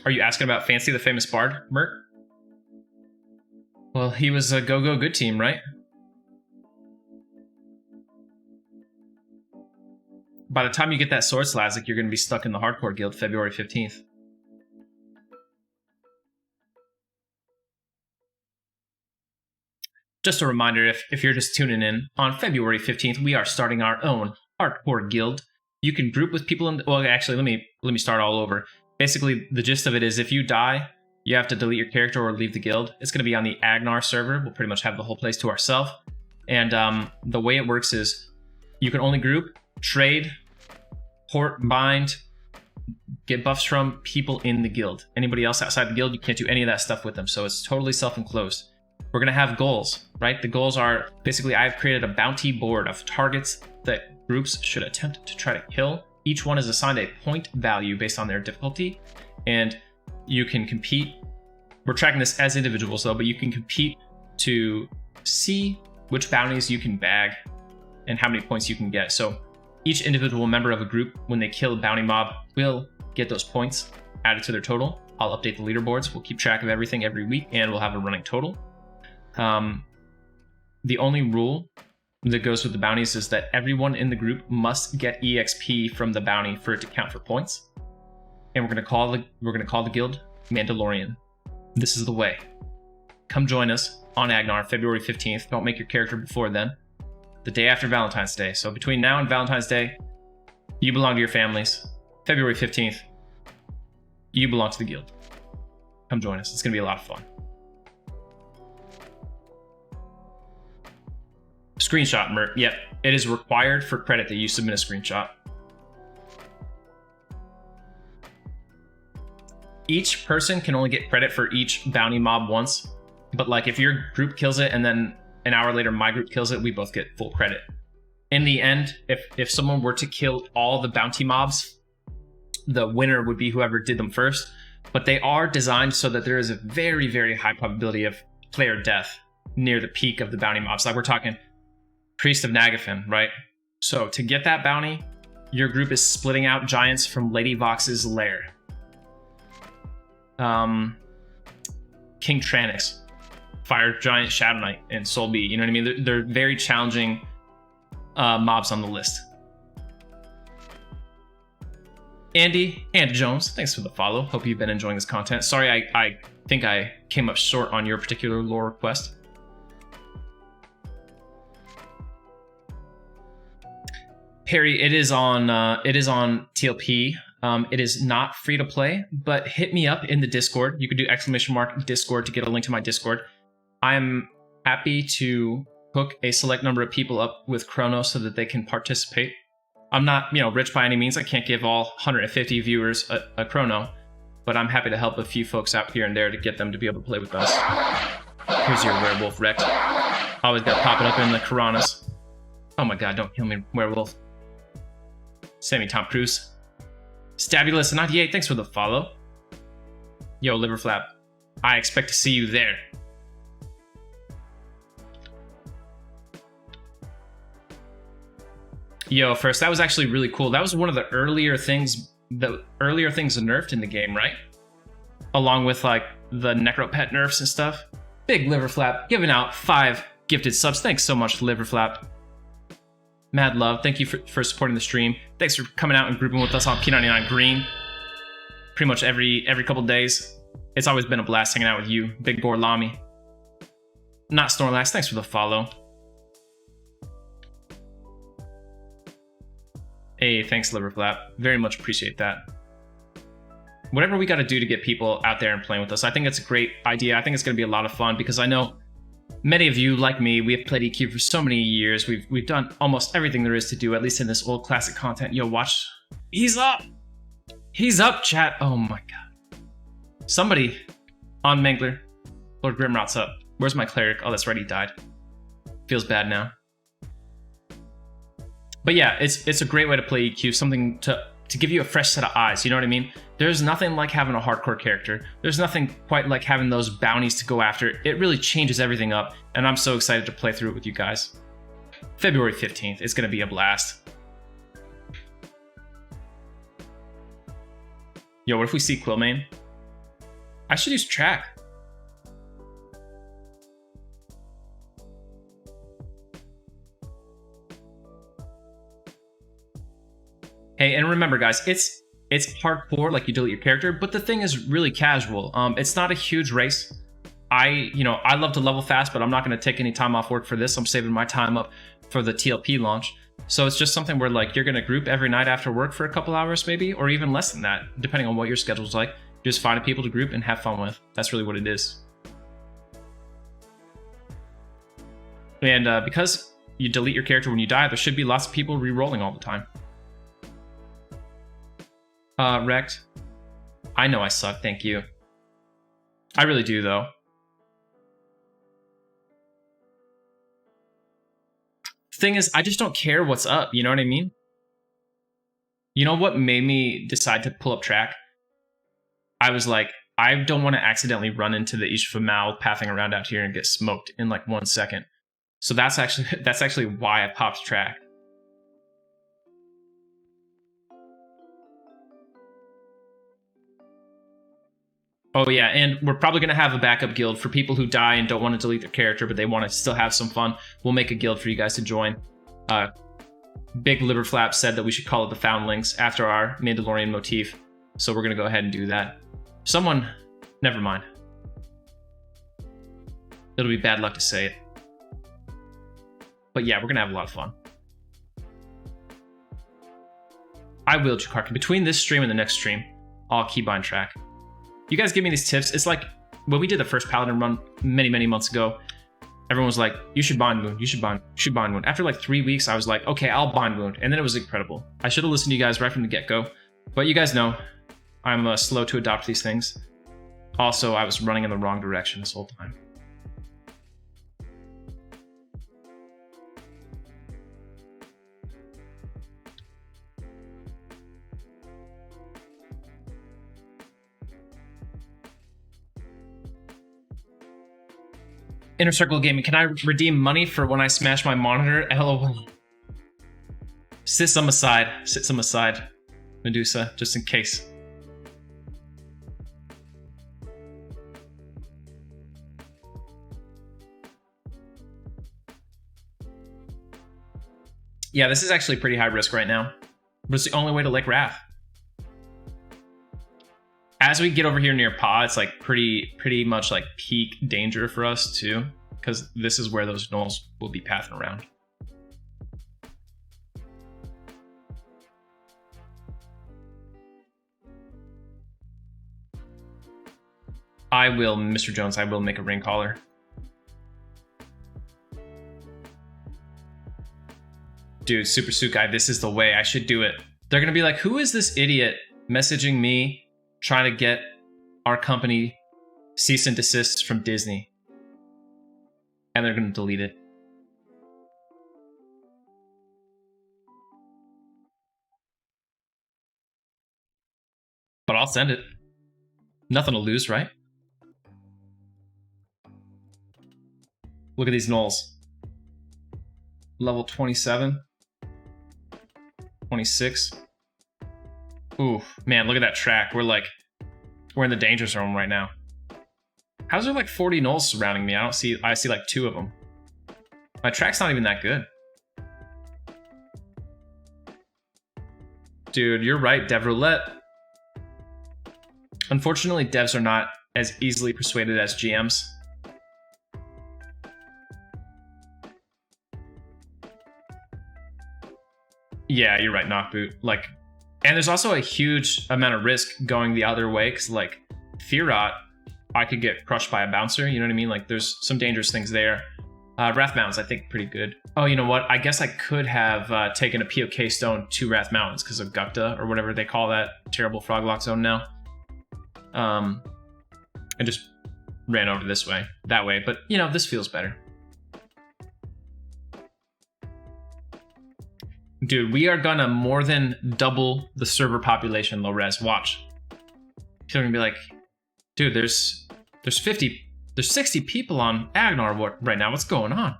Are you asking about Fancy the Famous Bard, Mert? Well, he was a go-go good team, right? By the time you get that sword Slazik, you're going to be stuck in the Hardcore Guild February 15th. Just a reminder, if you're just tuning in, on February 15th, we are starting our own Hardcore Guild. You can group with people in... Well, actually, let me start all over. Basically, the gist of it is if you die, you have to delete your character or leave the guild. It's going to be on the Agnar server. We'll pretty much have the whole place to ourselves. And the way it works is you can only group, trade, port, bind, get buffs from people in the guild. Anybody else outside the guild, you can't do any of that stuff with them. So it's totally self-enclosed. We're going to have goals, right? The goals are basically I've created a bounty board of targets that groups should attempt to try to kill. Each one is assigned a point value based on their difficulty, and you can compete. We're tracking this as individuals though, but you can compete to see which bounties you can bag and how many points you can get. So each individual member of a group, when they kill a bounty mob, will get those points added to their total. I'll update the leaderboards. We'll keep track of everything every week, and we'll have a running total. The only rule that goes with the bounties is that everyone in the group must get EXP from the bounty for it to count for points. And we're gonna call the guild Mandalorian. This is the way. Come join us on Agnar, February 15th. Don't make your character before then. The day after Valentine's Day. So between now and Valentine's Day, you belong to your families. February 15th, you belong to the guild. Come join us. It's gonna be a lot of fun. Screenshot, Mert. Yep, it is required for credit that you submit a screenshot. Each person can only get credit for each bounty mob once, but like if your group kills it and then an hour later my group kills it, we both get full credit. In the end, if someone were to kill all the bounty mobs, the winner would be whoever did them first, but they are designed so that there is a very, very high probability of player death near the peak of the bounty mobs. Like we're talking Priest of Nagafen, right? So to get that bounty, your group is splitting out giants from Lady Vox's lair. King Tranix, Fire Giant, Shadow Knight, and Soul Bee. You know what I mean? They're very challenging mobs on the list. Andy Jones, thanks for the follow. Hope you've been enjoying this content. Sorry, I think I came up short on your particular lore request. Perry, it is on TLP. It is not free to play, but hit me up in the Discord. You could do !Discord to get a link to my Discord. I'm happy to hook a select number of people up with Chrono so that they can participate. I'm not, rich by any means. I can't give all 150 viewers a Chrono, but I'm happy to help a few folks out here and there to get them to be able to play with us. Here's your werewolf, Rex. Always got popping up in the Karanas. Oh my god, don't kill me, werewolf. Sammy Tom Cruise. Stabulous98, thanks for the follow. Yo, Liverflap, I expect to see you there. Yo, first, that was actually really cool. That was one of the earlier things nerfed in the game, right? Along with like the Necropet nerfs and stuff. Big Liverflap giving out 5 gifted subs. Thanks so much, Liverflap. Mad love. Thank you for supporting the stream. Thanks for coming out and grouping with us on P99 Green. Pretty much every couple days. It's always been a blast hanging out with you, Big Boar Lami. Not Snorlax, thanks for the follow. Hey, thanks, Liverflap. Very much appreciate that. Whatever we got to do to get people out there and playing with us, I think it's a great idea. I think it's going to be a lot of fun because I know many of you, like me, we have played EQ for so many years. We've done almost everything there is to do, at least in this old classic content. Yo, watch. He's up! He's up, chat! Oh my god. Somebody on Mangler. Lord Grimrot's up. Where's my cleric? Oh, that's right, he died. Feels bad now. But yeah, it's a great way to play EQ, something to give you a fresh set of eyes, you know what I mean? There's nothing like having a hardcore character. There's nothing quite like having those bounties to go after. It really changes everything up, and I'm so excited to play through it with you guys. February 15th, it's gonna be a blast. Yo, what if we see Quillmane? I should use track. Hey, and remember guys, it's hardcore, like you delete your character, but the thing is really casual. It's not a huge race. I love to level fast, but I'm not gonna take any time off work for this. I'm saving my time up for the TLP launch. So it's just something where like you're gonna group every night after work for a couple hours maybe, or even less than that, depending on what your schedule's like. Just find people to group and have fun with. That's really what it is. And because you delete your character when you die, there should be lots of people re-rolling all the time. Wrecked. I know I suck, thank you. I really do though. Thing is, I just don't care what's up, you know what I mean? You know what made me decide to pull up track? I was like, I don't want to accidentally run into the Ishifa Mao pathing around out here and get smoked in like 1 second. So that's actually why I popped track. Oh yeah, and we're probably going to have a backup guild for people who die and don't want to delete their character, but they want to still have some fun. We'll make a guild for you guys to join. Big Liverflap said that we should call it the Foundlings after our Mandalorian motif. So we're going to go ahead and do that. Someone, never mind. It'll be bad luck to say it. But yeah, we're going to have a lot of fun. I will, Jakarta. Between this stream and the next stream, I'll keybind track. You guys give me these tips. It's like when we did the first Paladin run many months ago, everyone was like, you should bind wound, you should bind wound. After like 3 weeks, I was like, okay, I'll bind wound. And then it was incredible. I should have listened to you guys right from the get-go. But you guys know, I'm slow to adopt these things. Also, I was running in the wrong direction this whole time. Inner Circle Gaming, can I redeem money for when I smash my monitor? LOL. Sit some aside, Medusa, just in case. Yeah, this is actually pretty high risk right now, but it's the only way to Lake Wrath. As we get over here near Pa, it's like pretty much like peak danger for us too, because this is where those gnolls will be pathing around. I will, Mr. Jones, I will make a ring collar. Dude, Super Suit Guy, this is the way. I should do it. They're gonna be like, who is this idiot messaging me trying to get our company cease and desist from Disney? And they're gonna delete it. But I'll send it. Nothing to lose, right? Look at these gnolls. Level 27. 26. Ooh, man, look at that track. We're in the danger zone right now. How's there like 40 gnolls surrounding me? I see like 2 of them. My track's not even that good. Dude, you're right, Dev Roulette. Unfortunately, devs are not as easily persuaded as GMs. Yeah, you're right, Knockboot. Like, and there's also a huge amount of risk going the other way, because like Fearrot, I could get crushed by a bouncer, you know what I mean? Like there's some dangerous things there. Wrath Mountains, I think, pretty good. Oh, you know what? I guess I could have taken a POK stone to Wrath Mountains because of Gupta, or whatever they call that terrible froglock zone now. And just ran over that way. But, you know, this feels better. Dude, we are gonna more than double the server population, low res. Watch. People are gonna be like, dude, there's 60 people on Agnar right now. What's going on?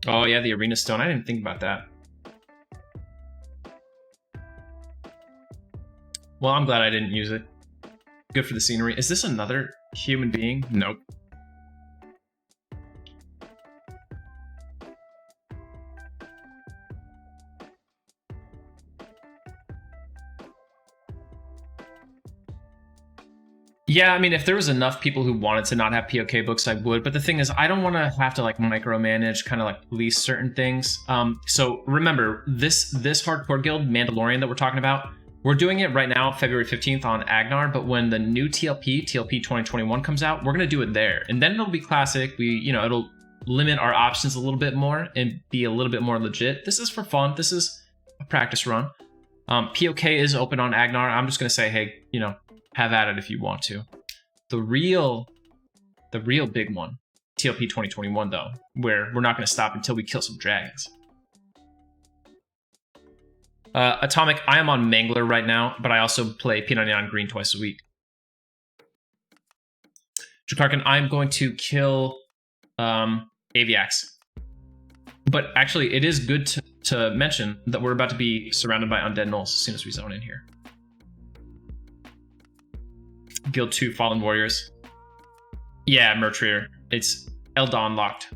Oh yeah, the arena stone. I didn't think about that. Well, I'm glad I didn't use it. Good for the scenery. Is this another human being? Nope. Yeah, I mean, if there was enough people who wanted to not have POK books, I would. But the thing is, I don't want to have to like micromanage, kind of like police certain things. So remember, this hardcore guild, Mandalorian, that we're talking about, we're doing it right now, February 15th on Agnar. But when the new TLP 2021 comes out, we're gonna do it there, and then it'll be classic. It'll limit our options a little bit more and be a little bit more legit. This is for fun. This is a practice run. POK is open on Agnar. I'm just gonna say, hey, have at it if you want to. The real big one, TLP 2021 though, where we're not going to stop until we kill some dragons. Atomic, I am on Mangler right now, but I also play P99 Green twice a week. Jakarkin, I'm going to kill Aviax. But actually, it is good to mention that we're about to be surrounded by undead gnolls as soon as we zone in here. Guild 2 Fallen Warriors. Yeah, Mertrier. It's Eldon locked.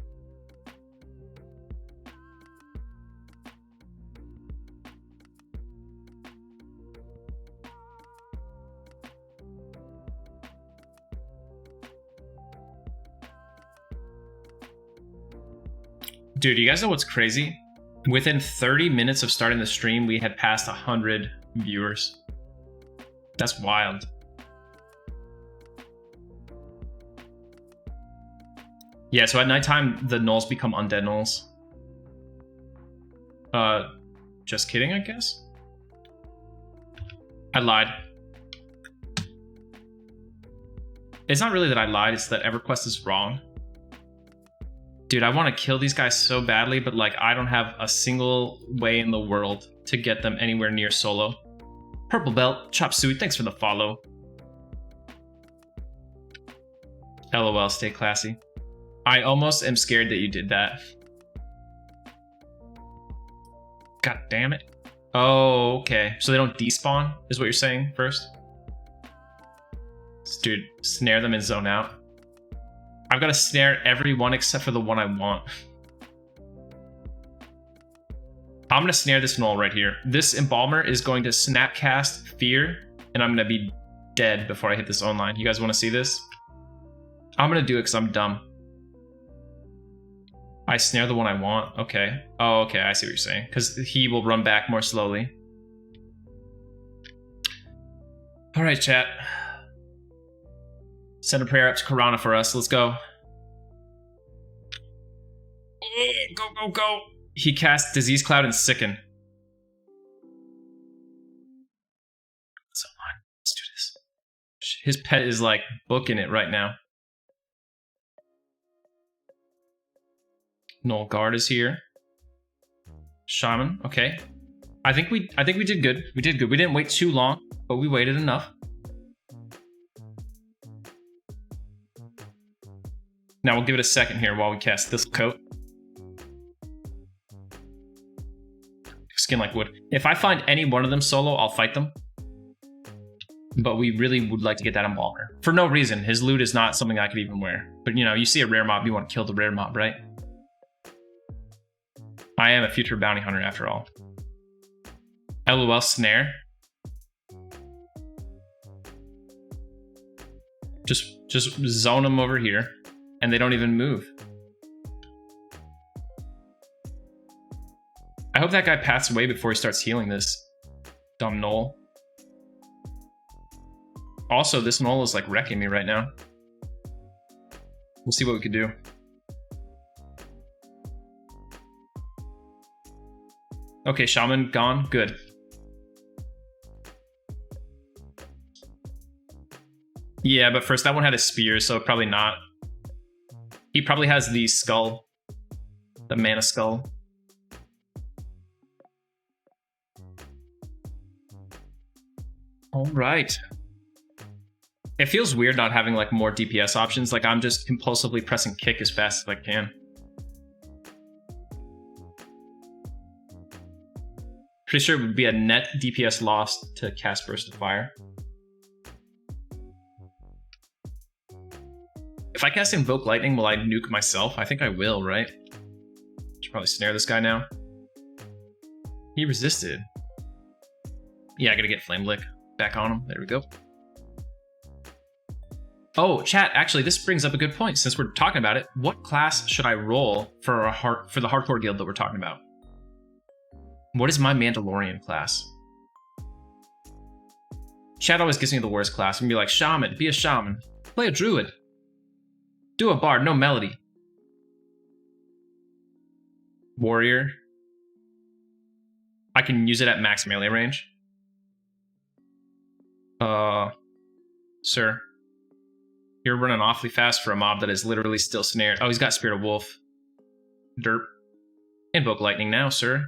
Dude, you guys know what's crazy? Within 30 minutes of starting the stream, we had passed 100 viewers. That's wild. Yeah, so at nighttime, the gnolls become undead gnolls. Just kidding, I guess? I lied. It's not really that I lied, it's that Everquest is wrong. Dude, I want to kill these guys so badly, but like, I don't have a single way in the world to get them anywhere near solo. Purple Belt, Chop Suey, thanks for the follow. LOL, stay classy. I almost am scared that you did that. God damn it. Oh, okay. So they don't despawn, is what you're saying first? Dude, snare them and zone out. I've got to snare everyone except for the one I want. I'm going to snare this gnoll right here. This Embalmer is going to snapcast Fear, and I'm going to be dead before I hit this online. You guys want to see this? I'm going to do it because I'm dumb. I snare the one I want. Okay. Oh, okay. I see what you're saying. Because he will run back more slowly. All right, chat. Send a prayer up to Karana for us. Let's go. Go, go, go. He casts Disease Cloud and Sicken. So on. Let's do this. His pet is like booking it right now. Gnoll Guard is here. Shaman, okay. I think we did good. We did good. We didn't wait too long, but we waited enough. Now we'll give it a second here while we cast this coat. Skin like wood. If I find any one of them solo, I'll fight them. But we really would like to get that Embalmer. For no reason. His loot is not something I could even wear. But you see a rare mob, you want to kill the rare mob, right? I am a future bounty hunter after all. LOL snare. Just zone them over here. And they don't even move. I hope that guy passes away before he starts healing this dumb gnoll. Also, this gnoll is like wrecking me right now. We'll see what we can do. Okay, Shaman gone. Good. Yeah, but first that one had a spear, so probably not. He probably has the skull The Mana Skull. All right. It feels weird not having like more DPS options. Like I'm just compulsively pressing kick as fast as I can. Pretty sure it would be a net DPS loss to cast Burst of Fire. If I cast Invoke Lightning, will I nuke myself? I think I will, right? Should probably snare this guy now. He resisted. Yeah, I gotta get Flame Lick back on him. There we go. Oh, chat, actually, this brings up a good point. Since we're talking about it, what class should I roll for the hardcore guild that we're talking about? What is my Mandalorian class? Chat always gives me the worst class and be like, Shaman, be a Shaman. Play a Druid. Do a Bard, no Melody. Warrior. I can use it at max melee range. Sir. You're running awfully fast for a mob that is literally still snared. Oh, he's got Spirit of Wolf. Derp. Invoke Lightning now, sir.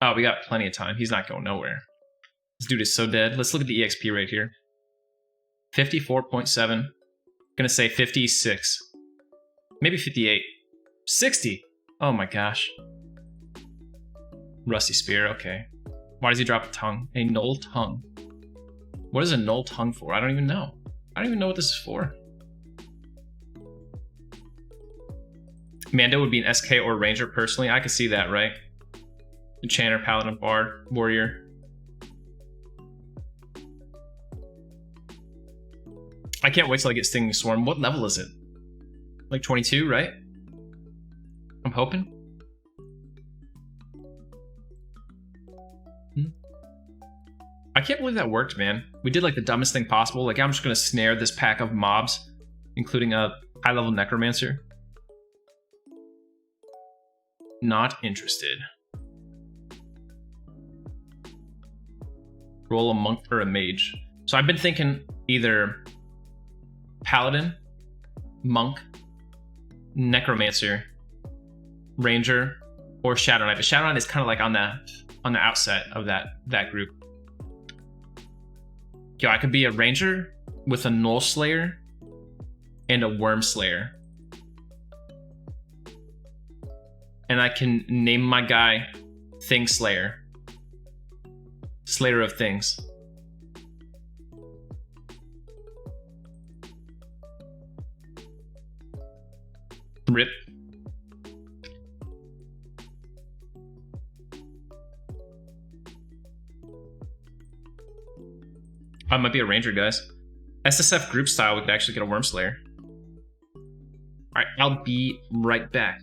Oh, we got plenty of time. He's not going nowhere. This dude is so dead. Let's look at the EXP rate here. 54.7. Gonna say 56. Maybe 58. 60! Oh my gosh. Rusty Spear, okay. Why does he drop a tongue? A null tongue. What is a null tongue for? I don't even know. I don't even know what this is for. Mando would be an SK or Ranger personally. I could see that, right? Enchanter, Paladin, Bard, Warrior. I can't wait till I get Stinging Swarm. What level is it? Like 22, right? I'm hoping. I can't believe that worked, man. We did like the dumbest thing possible. Like I'm just gonna snare this pack of mobs, including a high-level Necromancer. Not interested. Roll a monk or a mage. So I've been thinking either Paladin, Monk, Necromancer, Ranger, or Shadow Knight. But Shadow Knight is kind of like on the outset of that group. Yo, I could be a Ranger with a Null Slayer and a Worm Slayer. And I can name my guy Thing Slayer. Slayer of Things. Rip. I might be a Ranger, guys. SSF group style, we could actually get a Worm Slayer. Alright, I'll be right back.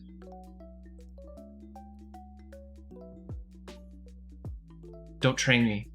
Don't train me.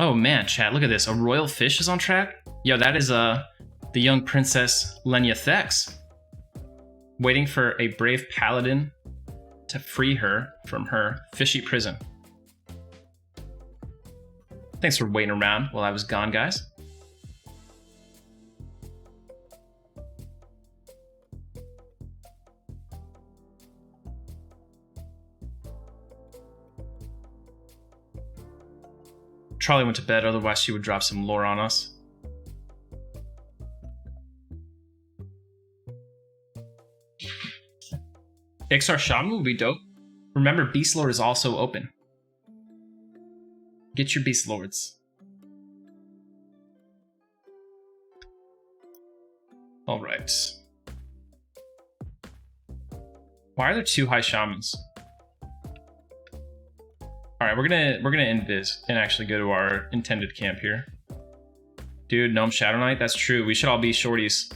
Oh man, chat, look at this. A royal fish is on track? Yo, that is the young princess Lenya Thex. Waiting for a brave paladin to free her from her fishy prison. Thanks for waiting around while I was gone, guys. Charlie went to bed, otherwise she would drop some lore on us. XR Shaman would be dope. Remember, Beast Lord is also open. Get your Beast Lords. Alright. Why are there 2 high shamans? Alright, we're gonna end this and actually go to our intended camp here. Dude, Gnome Shadow Knight, that's true. We should all be shorties.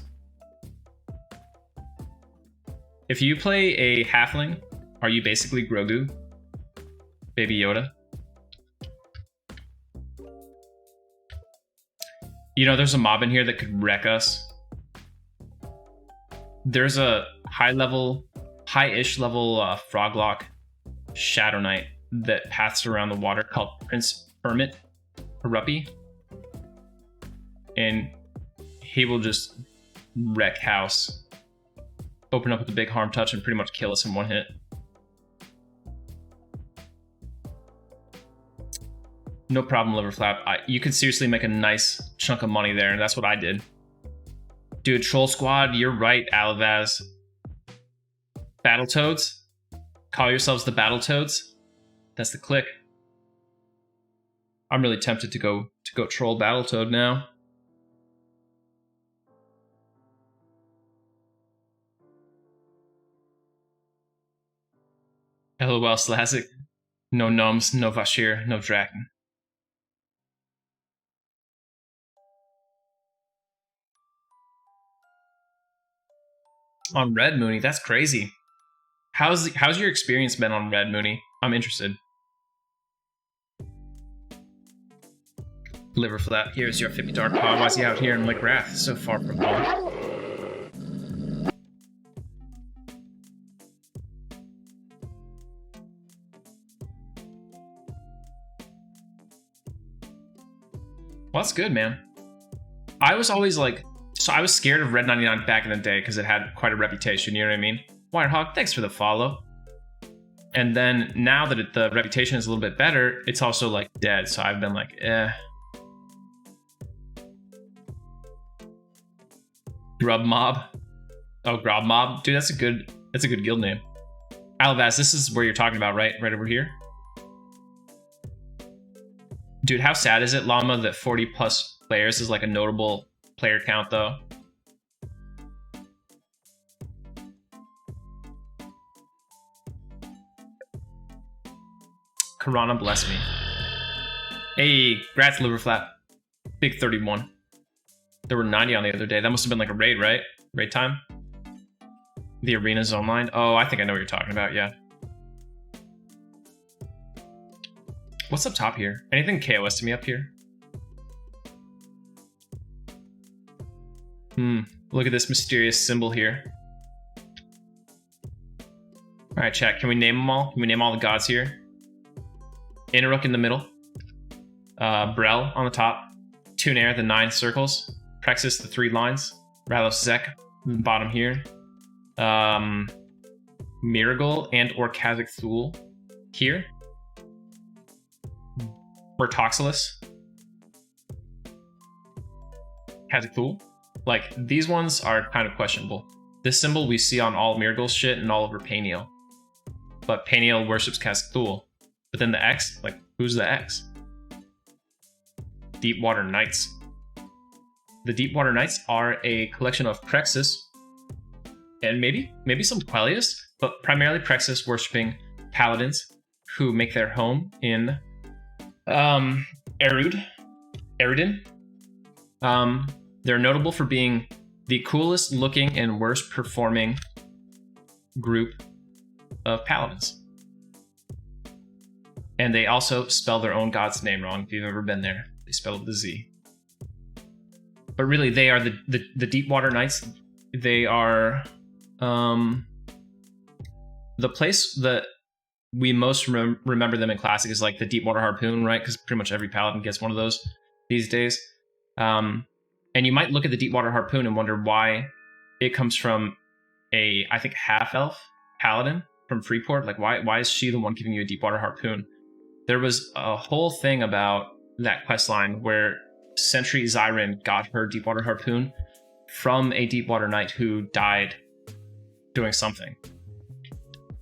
If you play a halfling, are you basically Grogu? Baby Yoda? You know, there's a mob in here that could wreck us. There's a high-ish level Froglock Shadow Knight that paths around the water called Prince Hermit Haruppy. And he will just wreck house. Open up with a big harm touch and pretty much kill us in one hit. No problem, Liverflap. You could seriously make a nice chunk of money there, and that's what I did. Dude, Troll Squad, you're right, Alavaz. Battletoads? Call yourselves the Battletoads? That's the click. I'm really tempted to go troll Battletoad now. LOL Slassic. No Gnomes, no Vashir, no Draken. On Red Mooney, that's crazy. How's your experience been on Red Mooney? I'm interested. Liverflap, here's your 50 dark pod. Why is he out here in Lake Wrath, so far from home? Well, that's good, man. I was always like, so I was scared of Red 99 back in the day because it had quite a reputation, you know what I mean? Wirehawk, thanks for the follow. And then now that the reputation is a little bit better, it's also like dead, so I've been like, eh. Grub Mob. Oh, Grub Mob. Dude, that's a good guild name. Alavaz, this is where you're talking about, right? Right over here? Dude, how sad is it, Llama, that 40 plus players is like a notable player count, though? Karana, bless me. Hey, grats, Liverflap. Big 31. There were 90 on the other day. That must have been like a raid, right? Raid time? The arena's online? Oh, I think I know what you're talking about, yeah. What's up top here? Anything KOS to me up here? Look at this mysterious symbol here. Alright, chat, can we name them all? Can we name all the gods here? Inaruk in the middle. Brel on the top. Tunair, the 9 circles. Praxis, the 3 lines. Ralos Zek, bottom here. Miragle and or Kazakh Thul here. Bertoxilus. Kazakh Thul. Like, these ones are kind of questionable. This symbol we see on all Miragle's shit and all over Paniel. But Paniel worships Kazakh Thul. But then the X, like, who's the X? Deepwater Knights. The Deepwater Knights are a collection of Praxis and maybe some Quellius, but primarily Praxis worshipping paladins who make their home in Erudin. They're notable for being the coolest looking and worst performing group of paladins. And they also spell their own god's name wrong if you've ever been there. They spell it with a Z. But really, they are the Deepwater Knights. They are the place that we most remember them in Classic is like the Deepwater Harpoon, right? Because pretty much every paladin gets one of those these days. And you might look at the Deepwater Harpoon and wonder why it comes from a, I think, half-elf paladin from Freeport. Like, why is she the one giving you a Deepwater Harpoon? There was a whole thing about that quest line where Sentry Zyrin got her Deepwater Harpoon from a Deepwater Knight who died doing something,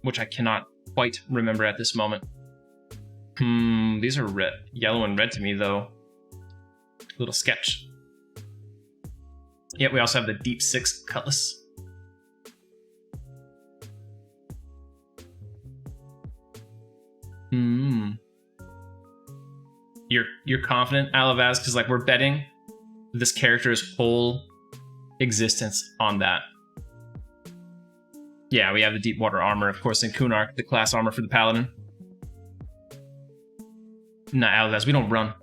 which I cannot quite remember at this moment. These are red, yellow and red to me, though. Little sketch. Yeah, we also have the Deep 6 Cutlass. You're confident, Alavaz, because like we're betting this character's whole existence on that. Yeah, we have the Deepwater armor, of course, in Kunark, the class armor for the Paladin. Nah, Alavaz, we don't run.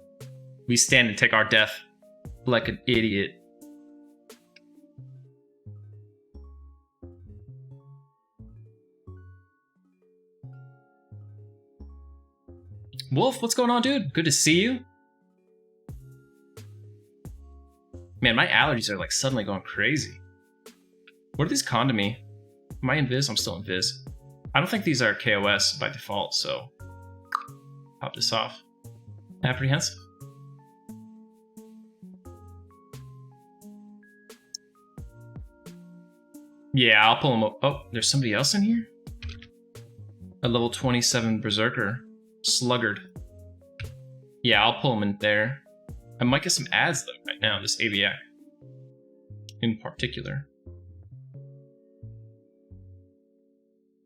We stand and take our death like an idiot. Wolf, what's going on, dude? Good to see you. Man, my allergies are like suddenly going crazy. What are these con to me? Am I invis? I'm still invis. I don't think these are KOS by default, so pop this off. Apprehensive. Yeah, I'll pull him up. Oh, there's somebody else in here? A level 27 Berserker. Sluggard. Yeah, I'll pull him in there. I might get some ads though right now, this Aviac in particular.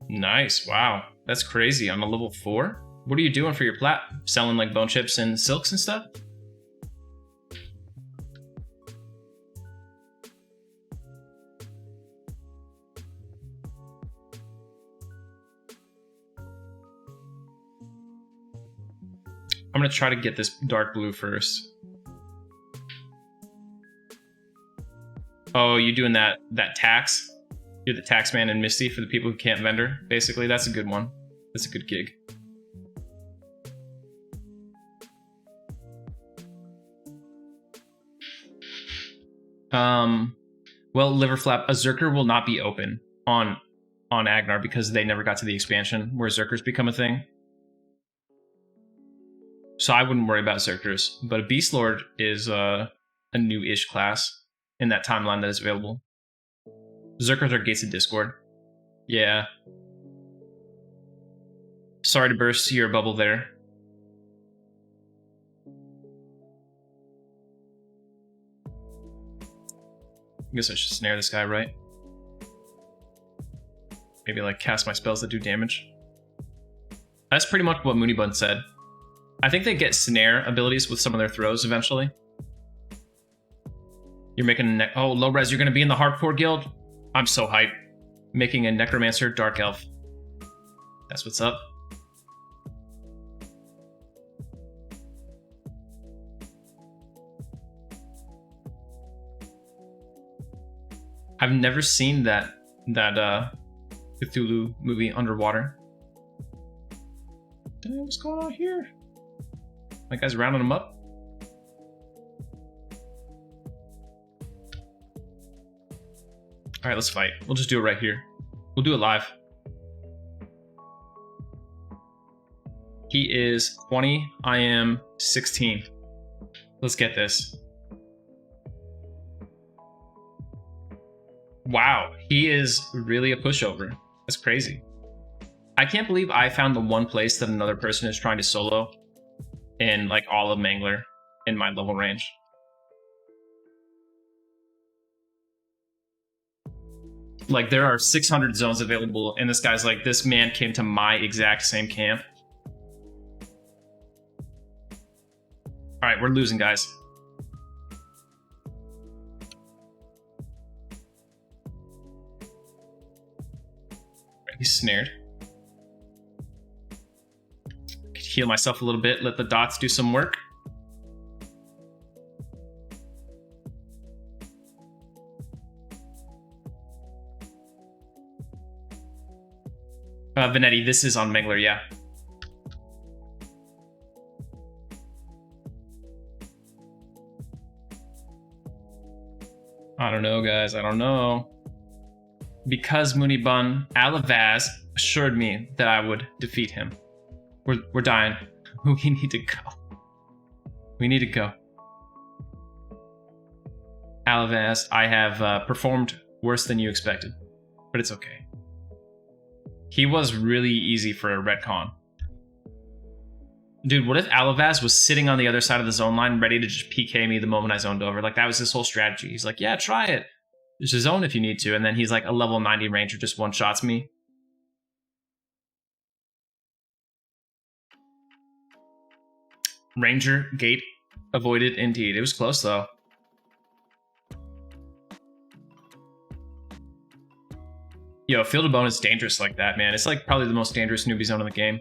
Nice, wow. That's crazy on a level 4. What are you doing for your plat? Selling like bone chips and silks and stuff? I'm gonna try to get this dark blue first. Oh, you doing that tax? You're the tax man in Misty for the people who can't vendor. Basically, that's a good one. That's a good gig. Well, Liverflap, a Zerker will not be open on Agnar because they never got to the expansion where Zerkers become a thing. So I wouldn't worry about Zerkers, but a Beast Lord is a new-ish class in that timeline that is available. Zerkers are gates of Discord. Yeah. Sorry to burst your bubble there. I guess I should snare this guy, right? Maybe like cast my spells that do damage. That's pretty much what Moonybun said. I think they get snare abilities with some of their throws eventually. You're making a oh, low res, you're gonna be in the Hardcore Guild? I'm so hyped. Making a Necromancer Dark Elf. That's what's up. I've never seen that Cthulhu movie underwater. Damn, what's going on here? My guy's rounding him up. All right, let's fight. We'll just do it right here. We'll do it live. He is 20. I am 16. Let's get this. Wow, he is really a pushover. That's crazy. I can't believe I found the one place that another person is trying to solo in like all of Mangler in my level range. Like there are 600 zones available and this guy's like, this man came to my exact same camp. All right, we're losing, guys. He's snared. Could heal myself a little bit, let the dots do some work. Venetti, this is on Mangler, yeah. I don't know, guys. I don't know. Because Munibun Alavaz assured me that I would defeat him. We're dying. We need to go. We need to go. Alavaz, I have performed worse than you expected, but it's okay. He was really easy for a retcon. Dude, what if Alavaz was sitting on the other side of the zone line ready to just PK me the moment I zoned over? Like, that was his whole strategy. He's like, yeah, try it. Just zone if you need to. And then he's like a level 90 ranger just one-shots me. Ranger gate avoided indeed. It was close, though. Yo, Field of Bone is dangerous like that, man. It's like probably the most dangerous newbie zone in the game.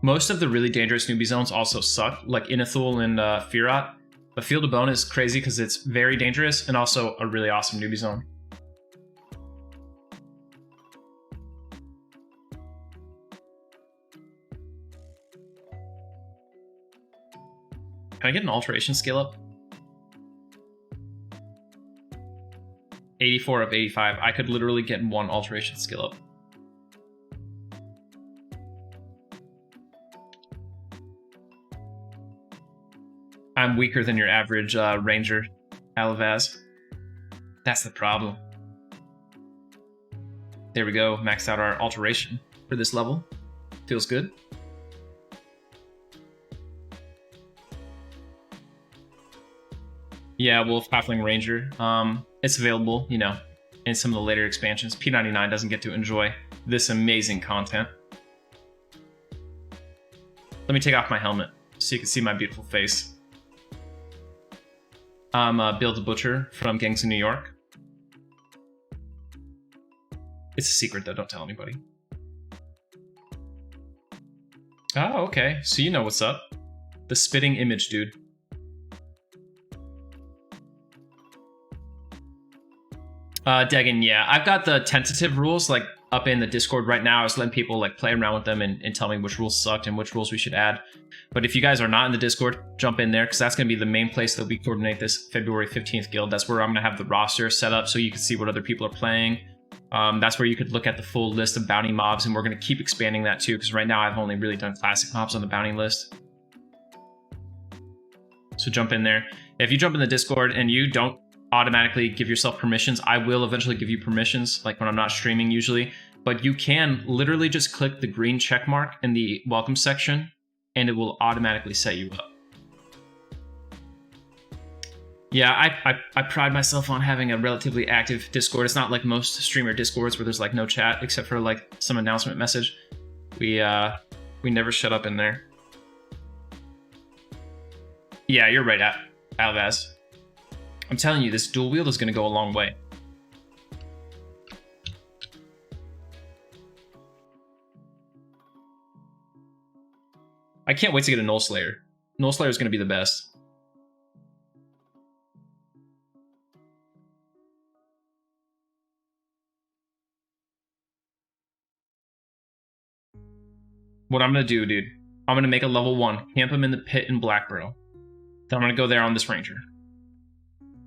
Most of the really dangerous newbie zones also suck, like Inathul and Firat. But Field of Bone is crazy because it's very dangerous and also a really awesome newbie zone. Can I get an alteration skill up? 84 of 85. I could literally get one alteration skill up. I'm weaker than your average ranger, Alavaz. That's the problem. There we go. Maxed out our alteration for this level. Feels good. Yeah, Wolf Halfling Ranger. It's available, you know, in some of the later expansions. P99 doesn't get to enjoy this amazing content. Let me take off my helmet so you can see my beautiful face. I'm Bill the Butcher from Gangs of New York. It's a secret though, don't tell anybody. Oh, okay. So you know what's up. The spitting image, dude. Degan, yeah. I've got the tentative rules like up in the Discord right now. I was letting people like play around with them and tell me which rules sucked and which rules we should add. But if you guys are not in the Discord, jump in there because that's going to be the main place that we coordinate this February 15th guild. That's where I'm going to have the roster set up so you can see what other people are playing. That's where you could look at the full list of bounty mobs, and we're going to keep expanding that too because right now I've only really done classic mobs on the bounty list. So jump in there. If you jump in the Discord and you don't automatically give yourself permissions, I will eventually give you permissions, like when I'm not streaming usually, but you can literally just click the green check mark in the welcome section and it will automatically set you up. Yeah, I pride myself on having a relatively active Discord. It's not like most streamer Discords where there's like no chat except for like some announcement message. We never shut up in there. Yeah, you're right, Alvaz. I'm telling you, this dual wield is going to go a long way. I can't wait to get a Null Slayer. Null Slayer is going to be the best. What I'm going to do, dude, I'm going to make a level 1, camp him in the pit in Blackborough. Then I'm going to go there on this ranger.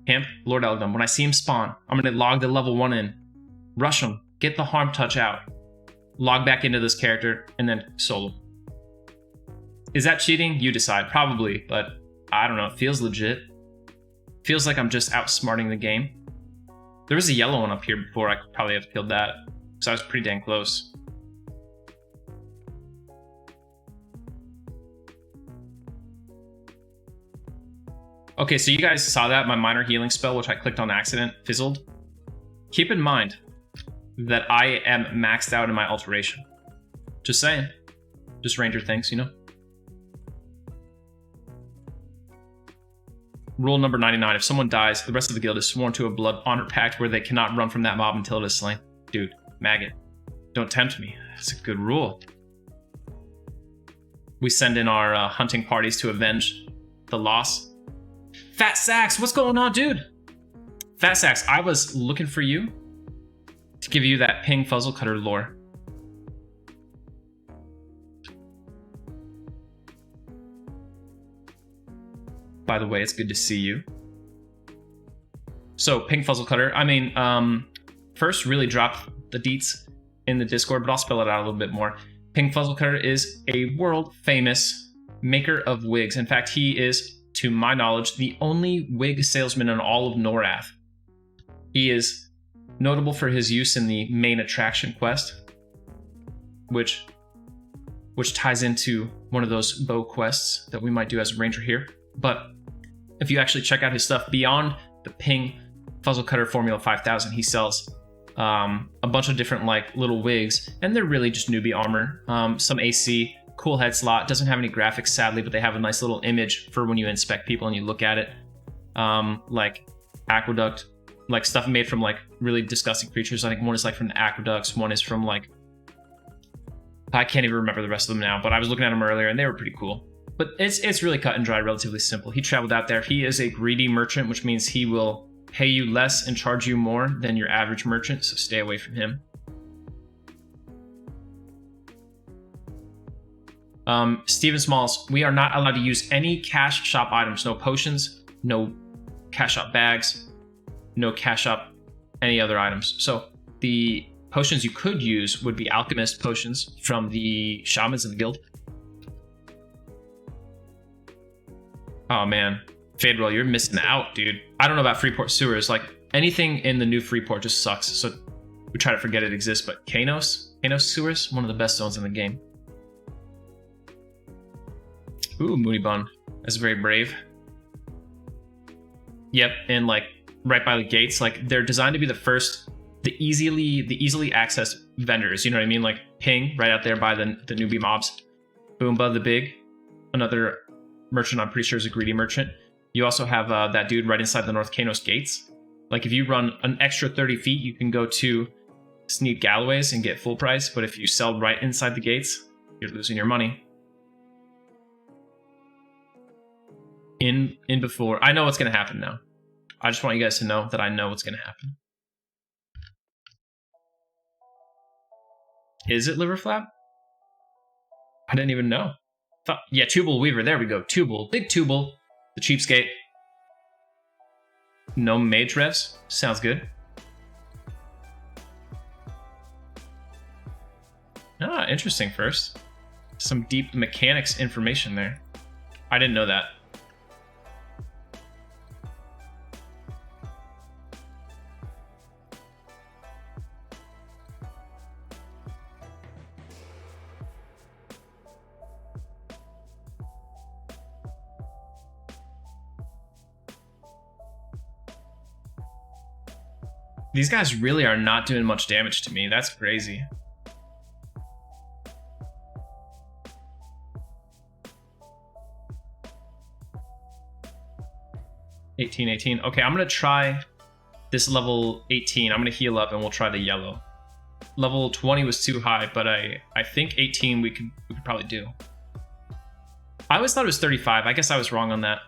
Camp Lord Eldom. When I see him spawn, I'm going to log the level 1 in, rush him, get the harm touch out, log back into this character, and then solo. Is that cheating? You decide. Probably, but I don't know. It feels legit. Feels like I'm just outsmarting the game. There was a yellow one up here before. I could probably have killed that, because I was pretty dang close. Okay, so you guys saw that my minor healing spell, which I clicked on accident, fizzled. Keep in mind that I am maxed out in my alteration. Just saying. Just ranger things, you know? Rule number 99, if someone dies, the rest of the guild is sworn to a blood honor pact where they cannot run from that mob until it is slain. Dude, maggot, don't tempt me. That's a good rule. We send in our hunting parties to avenge the loss. Fat Sax, what's going on, dude? Fat Sax, I was looking for you. to give you that ping fuzzle cutter lore. By the way, it's good to see you. So, ping fuzzle cutter. I mean, first, really drop the deets in the Discord, but I'll spell it out a little bit more. Ping fuzzle cutter is a world famous maker of wigs. In fact, he is, to my knowledge, the only wig salesman in all of Norath. He is notable for his use in the main attraction quest, which ties into one of those bow quests that we might do as a ranger here. But if you actually check out his stuff beyond the ping fuzzle cutter formula 5000, he sells a bunch of different like little wigs, and they're really just newbie armor, some AC, cool head slot. Doesn't have any graphics sadly, but they have a nice little image for when you inspect people and you look at it, like aqueduct, like stuff made from like really disgusting creatures. I think one is like from the aqueducts, one is from like, I can't even remember the rest of them now, but I was looking at them earlier and they were pretty cool. But it's really cut and dry, relatively simple. He traveled out there. He is a greedy merchant, which means he will pay you less and charge you more than your average merchant, so stay away from him. Steven Smalls, we are not allowed to use any cash shop items. No potions, no cash shop bags, no cash shop any other items. So the potions you could use would be alchemist potions from the shamans in the guild. Oh man, Fadewell, you're missing out, dude. I don't know about Freeport sewers. Like anything in the new Freeport just sucks. So we try to forget it exists. But Kanos sewers, one of the best zones in the game. Ooh, Moody Bun. That's very brave. Yep, and like right by the gates, like they're designed to be the easily accessed vendors. You know what I mean? Like Ping right out there by the newbie mobs. Boomba the Big, another merchant I'm pretty sure is a greedy merchant. You also have that dude right inside the North Kanos gates. Like if you run an extra 30 feet, you can go to Sneed Galloway's and get full price. But if you sell right inside the gates, you're losing your money. In before, I know what's going to happen now. I just want you guys to know that I know what's going to happen. Is it liver flap? I didn't even know. Yeah, Tubal Weaver. There we go. Tubal. Big Tubal. The cheapskate. No mage revs. Sounds good. Ah, interesting first. Some deep mechanics information there. I didn't know that. These guys really are not doing much damage to me. That's crazy. $18. Okay, I'm going to try this level 18. I'm going to heal up and we'll try the yellow. Level 20 was too high, but I think 18 we could probably do. I always thought it was 35. I guess I was wrong on that.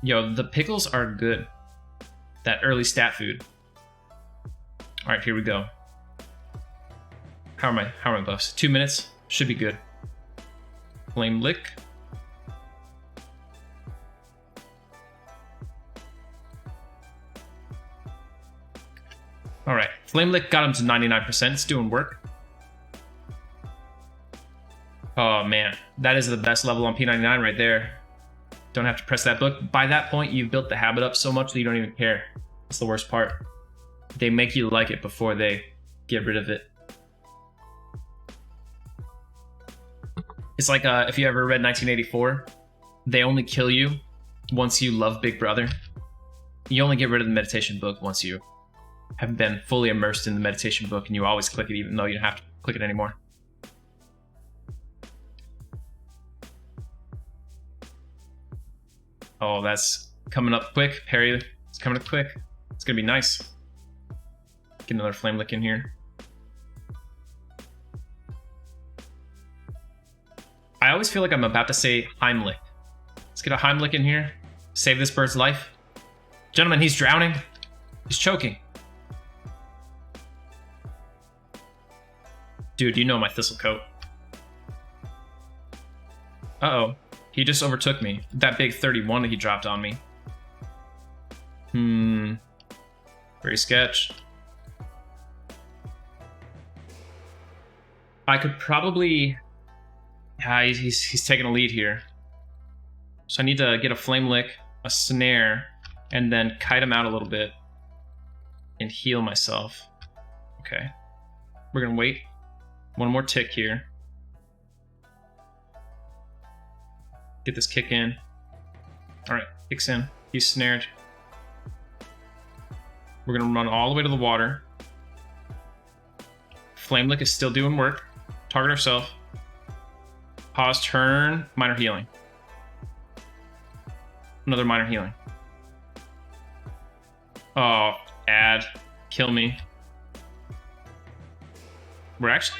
Yo, the pickles are good. That early stat food. All right, here we go. How are my buffs? 2 minutes should be good. Flame lick. All right, flame lick got him to 99%. It's doing work. Oh man, that is the best level on P99 right there. Don't have to press that book. By that point, you've built the habit up so much that you don't even care. That's the worst part. They make you like it before they get rid of it. It's like if you ever read 1984, they only kill you once you love Big Brother. You only get rid of the meditation book once you have been fully immersed in the meditation book, and you always click it even though you don't have to click it anymore. Oh, that's coming up quick. Parry, it's coming up quick. It's going to be nice. Get another flame lick in here. I always feel like I'm about to say Heimlich. Let's get a Heimlich in here. Save this bird's life. Gentlemen, he's drowning. He's choking. Dude, you know my thistle coat. Uh-oh. He just overtook me. That big 31 that he dropped on me. Very sketch. I could probably... Yeah, he's taking a lead here. So I need to get a flame lick, a snare, and then kite him out a little bit. And heal myself. Okay. We're gonna wait. One more tick here. Get this kick in. Alright, kicks in. He's snared. We're gonna run all the way to the water. Flame lick is still doing work. Target ourselves. Pause, turn, minor healing. Another minor healing. Oh, add. Kill me. We're actually...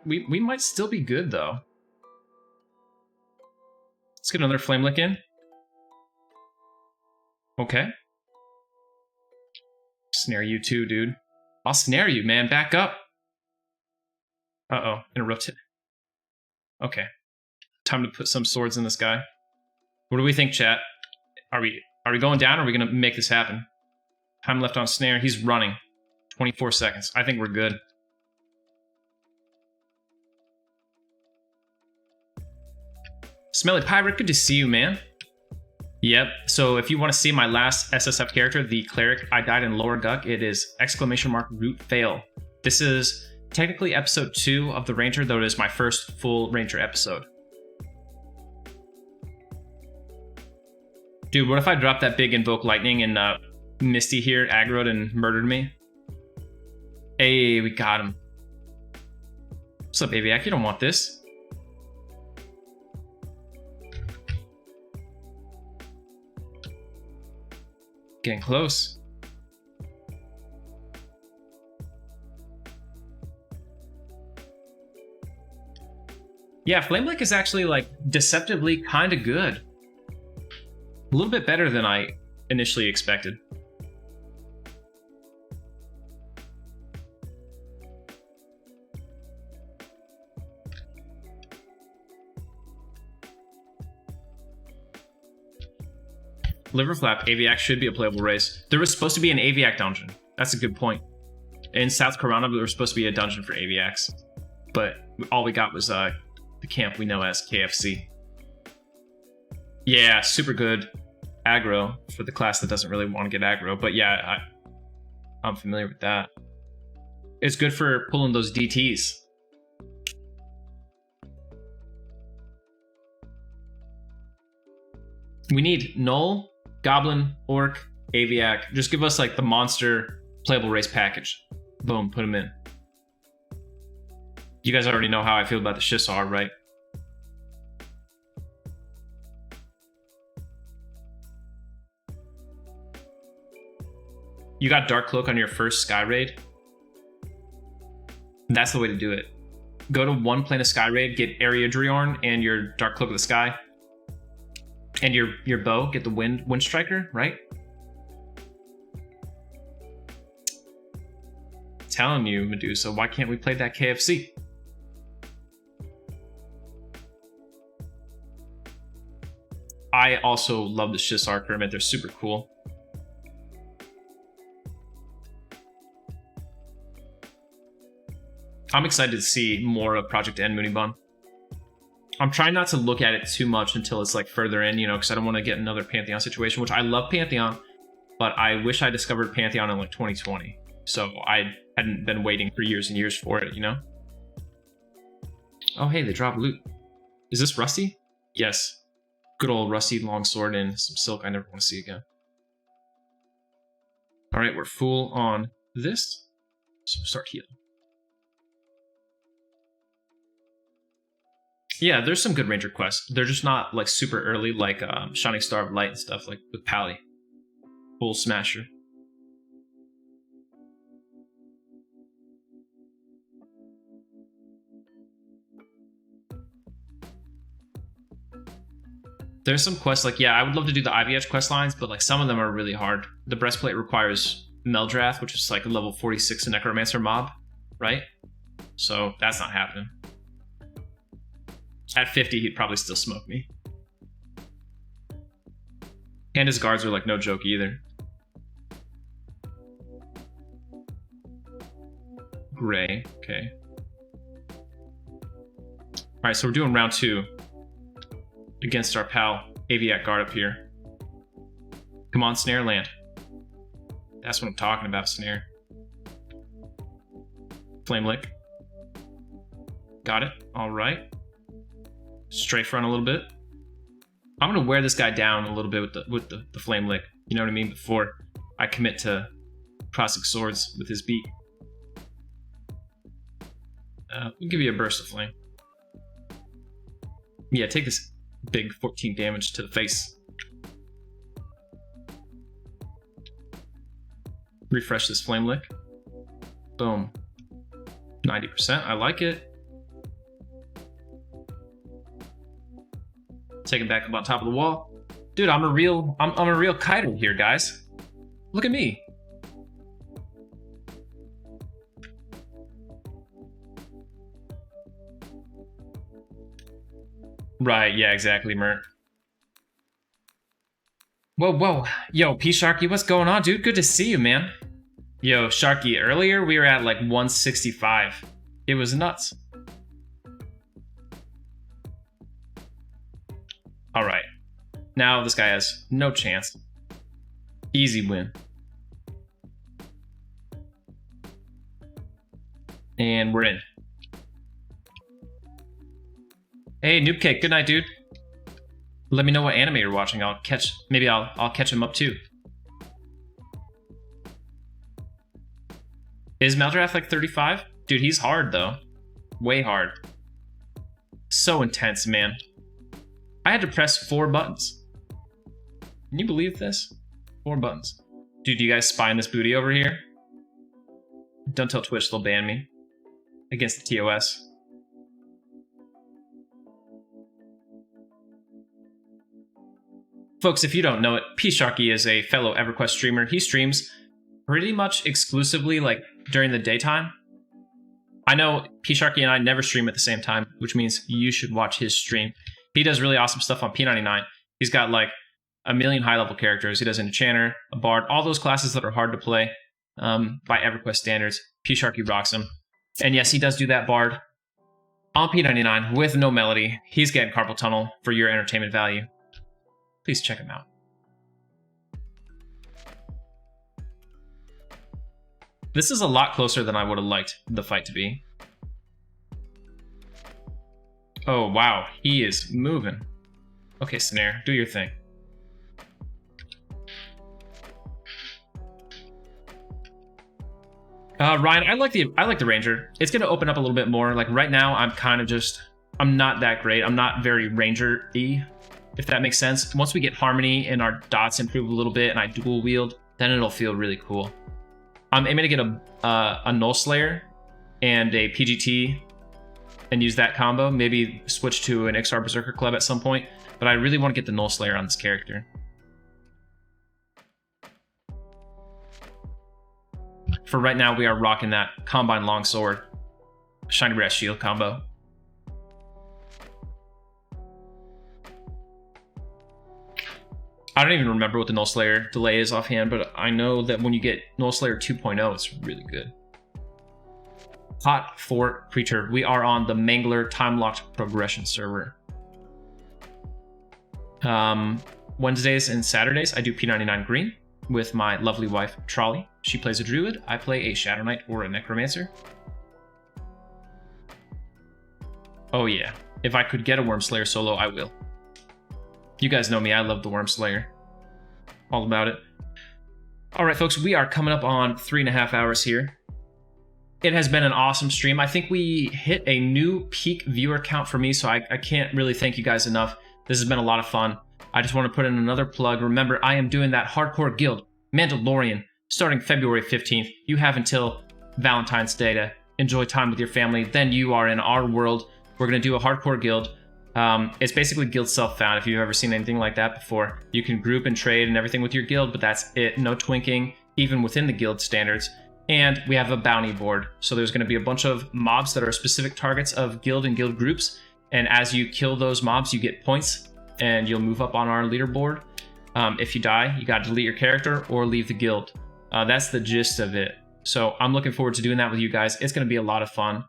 We might still be good, though. Let's get another flame lick in. Okay. Snare you too, dude. I'll snare you, man. Back up. Uh-oh. Interrupted. Okay. Time to put some swords in this guy. What do we think, chat? Are we going down, or are we going to make this happen? Time left on snare. He's running. 24 seconds. I think we're good. Smelly Pirate, good to see you, man. Yep, so if you want to see my last SSF character, the Cleric, I died in Lower Guck, it is !root fail. This is technically episode 2 of the Ranger, though it is my first full Ranger episode. Dude, what if I dropped that big Invoke Lightning and Misty here aggroed and murdered me? Hey, we got him. What's up, Aviac? You don't want this. Getting close. Yeah, Flame Lick is actually like deceptively kind of good. A little bit better than I initially expected. Liverflap, Aviac should be a playable race. There was supposed to be an Aviac dungeon. That's a good point. In South Corona, there was supposed to be a dungeon for Aviacs. But all we got was the camp we know as KFC. Yeah, super good aggro for the class that doesn't really want to get aggro. But yeah, I'm familiar with that. It's good for pulling those DTs. We need Null, Goblin, Orc, Aviac. Just give us like the monster playable race package. Boom, put them in. You guys already know how I feel about the Shissar, right? You got Dark Cloak on your first Sky Raid? That's the way to do it. Go to one plane of Sky Raid, get Ariadriorn and your Dark Cloak of the Sky. And your bow, get the Wind Striker, right? Telling you, Medusa, why can't we play that KFC? I also love the Shissar Pyramid. They're super cool. I'm excited to see more of Project N Moonibun. I'm trying not to look at it too much until it's like further in, you know, because I don't want to get another Pantheon situation, which I love Pantheon, but I wish I discovered Pantheon in like 2020. So I hadn't been waiting for years and years for it, you know? Oh, hey, they drop loot. Is this Rusty? Yes. Good old Rusty longsword and some silk I never want to see again. All right, we're full on this. So start healing. Yeah, there's some good Ranger quests. They're just not like super early, like Shining Star of Light and stuff, like with Pally. Full Smasher. There's some quests like, yeah, I would love to do the IVH quest lines, but like some of them are really hard. The breastplate requires Meldrath, which is like a level 46 Necromancer mob, right? so that's not happening. At 50, he'd probably still smoke me. And his guards are like no joke either. Gray, okay. Alright, so we're doing round 2 against our pal Aviac guard up here. Come on, Snare land. That's what I'm talking about, Snare. Flame lick. Got it. Alright. Stray front a little bit. I'm gonna wear this guy down a little bit with the flame lick. You know what I mean? Before I commit to classic swords with his beat. I'll give you a burst of flame. Yeah, take this big 14 damage to the face. Refresh this flame lick. Boom. 90%. I like it. Take him back up on top of the wall. Dude, I'm a real kiter here, guys. Look at me. Right, yeah, exactly, Mert. Whoa, whoa. Yo, P-Sharky, what's going on, dude? Good to see you, man. Yo, Sharky, earlier we were at like 165. It was nuts. Alright. Now this guy has no chance. Easy win. And we're in. Hey, Noob Cake, good night, dude. Let me know what anime you're watching. I'll catch him up too. Is Maldrath like 35? Dude, he's hard though. Way hard. So intense, man. I had to press 4 buttons. Can you believe this? 4 buttons. Dude, do you guys spy on this booty over here? Don't tell Twitch they'll ban me. Against the TOS. Folks, if you don't know it, P-Sharky is a fellow Everquest streamer. He streams pretty much exclusively like during the daytime. I know P-Sharky and I never stream at the same time, which means you should watch his stream. He does really awesome stuff on P99. He's got like a million high-level characters. He does an Enchanter, a Bard, all those classes that are hard to play by Everquest standards. P-Sharky rocks him. And yes, he does do that Bard on P99 with no melody. He's getting carpal tunnel for your entertainment value. Please check him out. This is a lot closer than I would have liked the fight to be. Oh, wow. He is moving. Okay, Snare, do your thing. Ryan, I like the Ranger. It's going to open up a little bit more. Like right now, I'm not that great. I'm not very Ranger-y, if that makes sense. Once we get Harmony and our dots improve a little bit and I dual wield, then it'll feel really cool. I'm aiming to get a Null Slayer and a PGT and use that combo. Maybe switch to an XR Berserker Club at some point. But I really want to get the Null Slayer on this character. For right now, we are rocking that Combine Longsword Shiny Brass Shield combo. I don't even remember what the Null Slayer delay is offhand, but I know that when you get Null Slayer 2.0, it's really good. Hot Fort Creature. We are on the Mangler time-locked progression server. Wednesdays and Saturdays, I do P99 Green with my lovely wife, Trolley. She plays a Druid. I play a Shadow Knight or a Necromancer. Oh yeah. If I could get a Worm Slayer solo, I will. You guys know me, I love the Worm Slayer. All about it. Alright folks, we are coming up on 3.5 hours here. It has been an awesome stream. I think we hit a new peak viewer count for me, so I can't really thank you guys enough. This has been a lot of fun. I just want to put in another plug. Remember, I am doing that hardcore guild, Mandalorian, starting February 15th. You have until Valentine's Day to enjoy time with your family. Then you are in our world. We're going to do a hardcore guild. It's basically guild self-found. If you've ever seen anything like that before, you can group and trade and everything with your guild, but that's it. No twinking, even within the guild standards. And we have a bounty board. So there's going to be a bunch of mobs that are specific targets of guild and guild groups. And as you kill those mobs, you get points and you'll move up on our leaderboard. If you die, you got to delete your character or leave the guild. That's the gist of it. So I'm looking forward to doing that with you guys. It's going to be a lot of fun.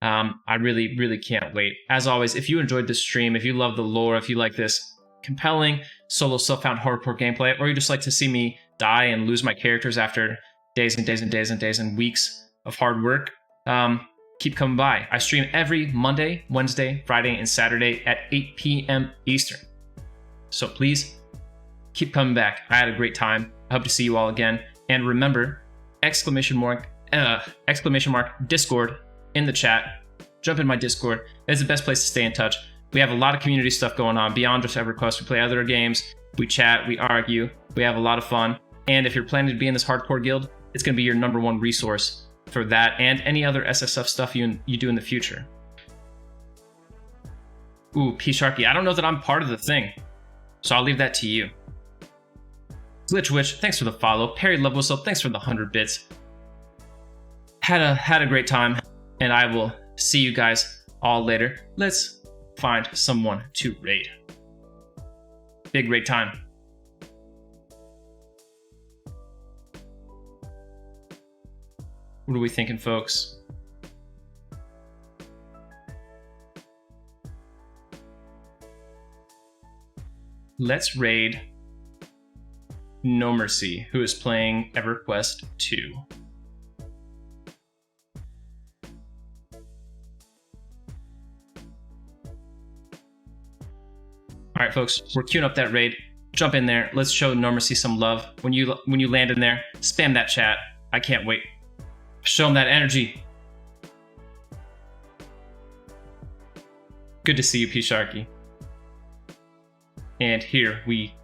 I really, really can't wait. As always, if you enjoyed this stream, if you love the lore, if you like this compelling solo self-found hardcore gameplay, or you just like to see me die and lose my characters after days and days and days and days and weeks of hard work, keep coming by. I stream every Monday, Wednesday, Friday, and Saturday at 8 p.m. Eastern. So please keep coming back. I had a great time. I hope to see you all again. And remember, exclamation mark Discord in the chat. Jump in my Discord. It's the best place to stay in touch. We have a lot of community stuff going on beyond just Everquest. We play other games, we chat, we argue, we have a lot of fun. And if you're planning to be in this hardcore guild, it's going to be your #1 resource for that and any other SSF stuff you do in the future. Ooh, P Sharky, I don't know that I'm part of the thing, so I'll leave that to you. Glitchwitch, thanks for the follow. Perry Love Whistle, thanks for the 100 bits. Had a great time, and I will see you guys all later. Let's find someone to raid. Big raid time. What are we thinking, folks? Let's raid No Mercy, who is playing Everquest 2. All right, folks, we're queuing up that raid. Jump in there. Let's show No Mercy some love. When you land in there, spam that chat. I can't wait. Show them that energy. Good to see you, P Sharky. And here we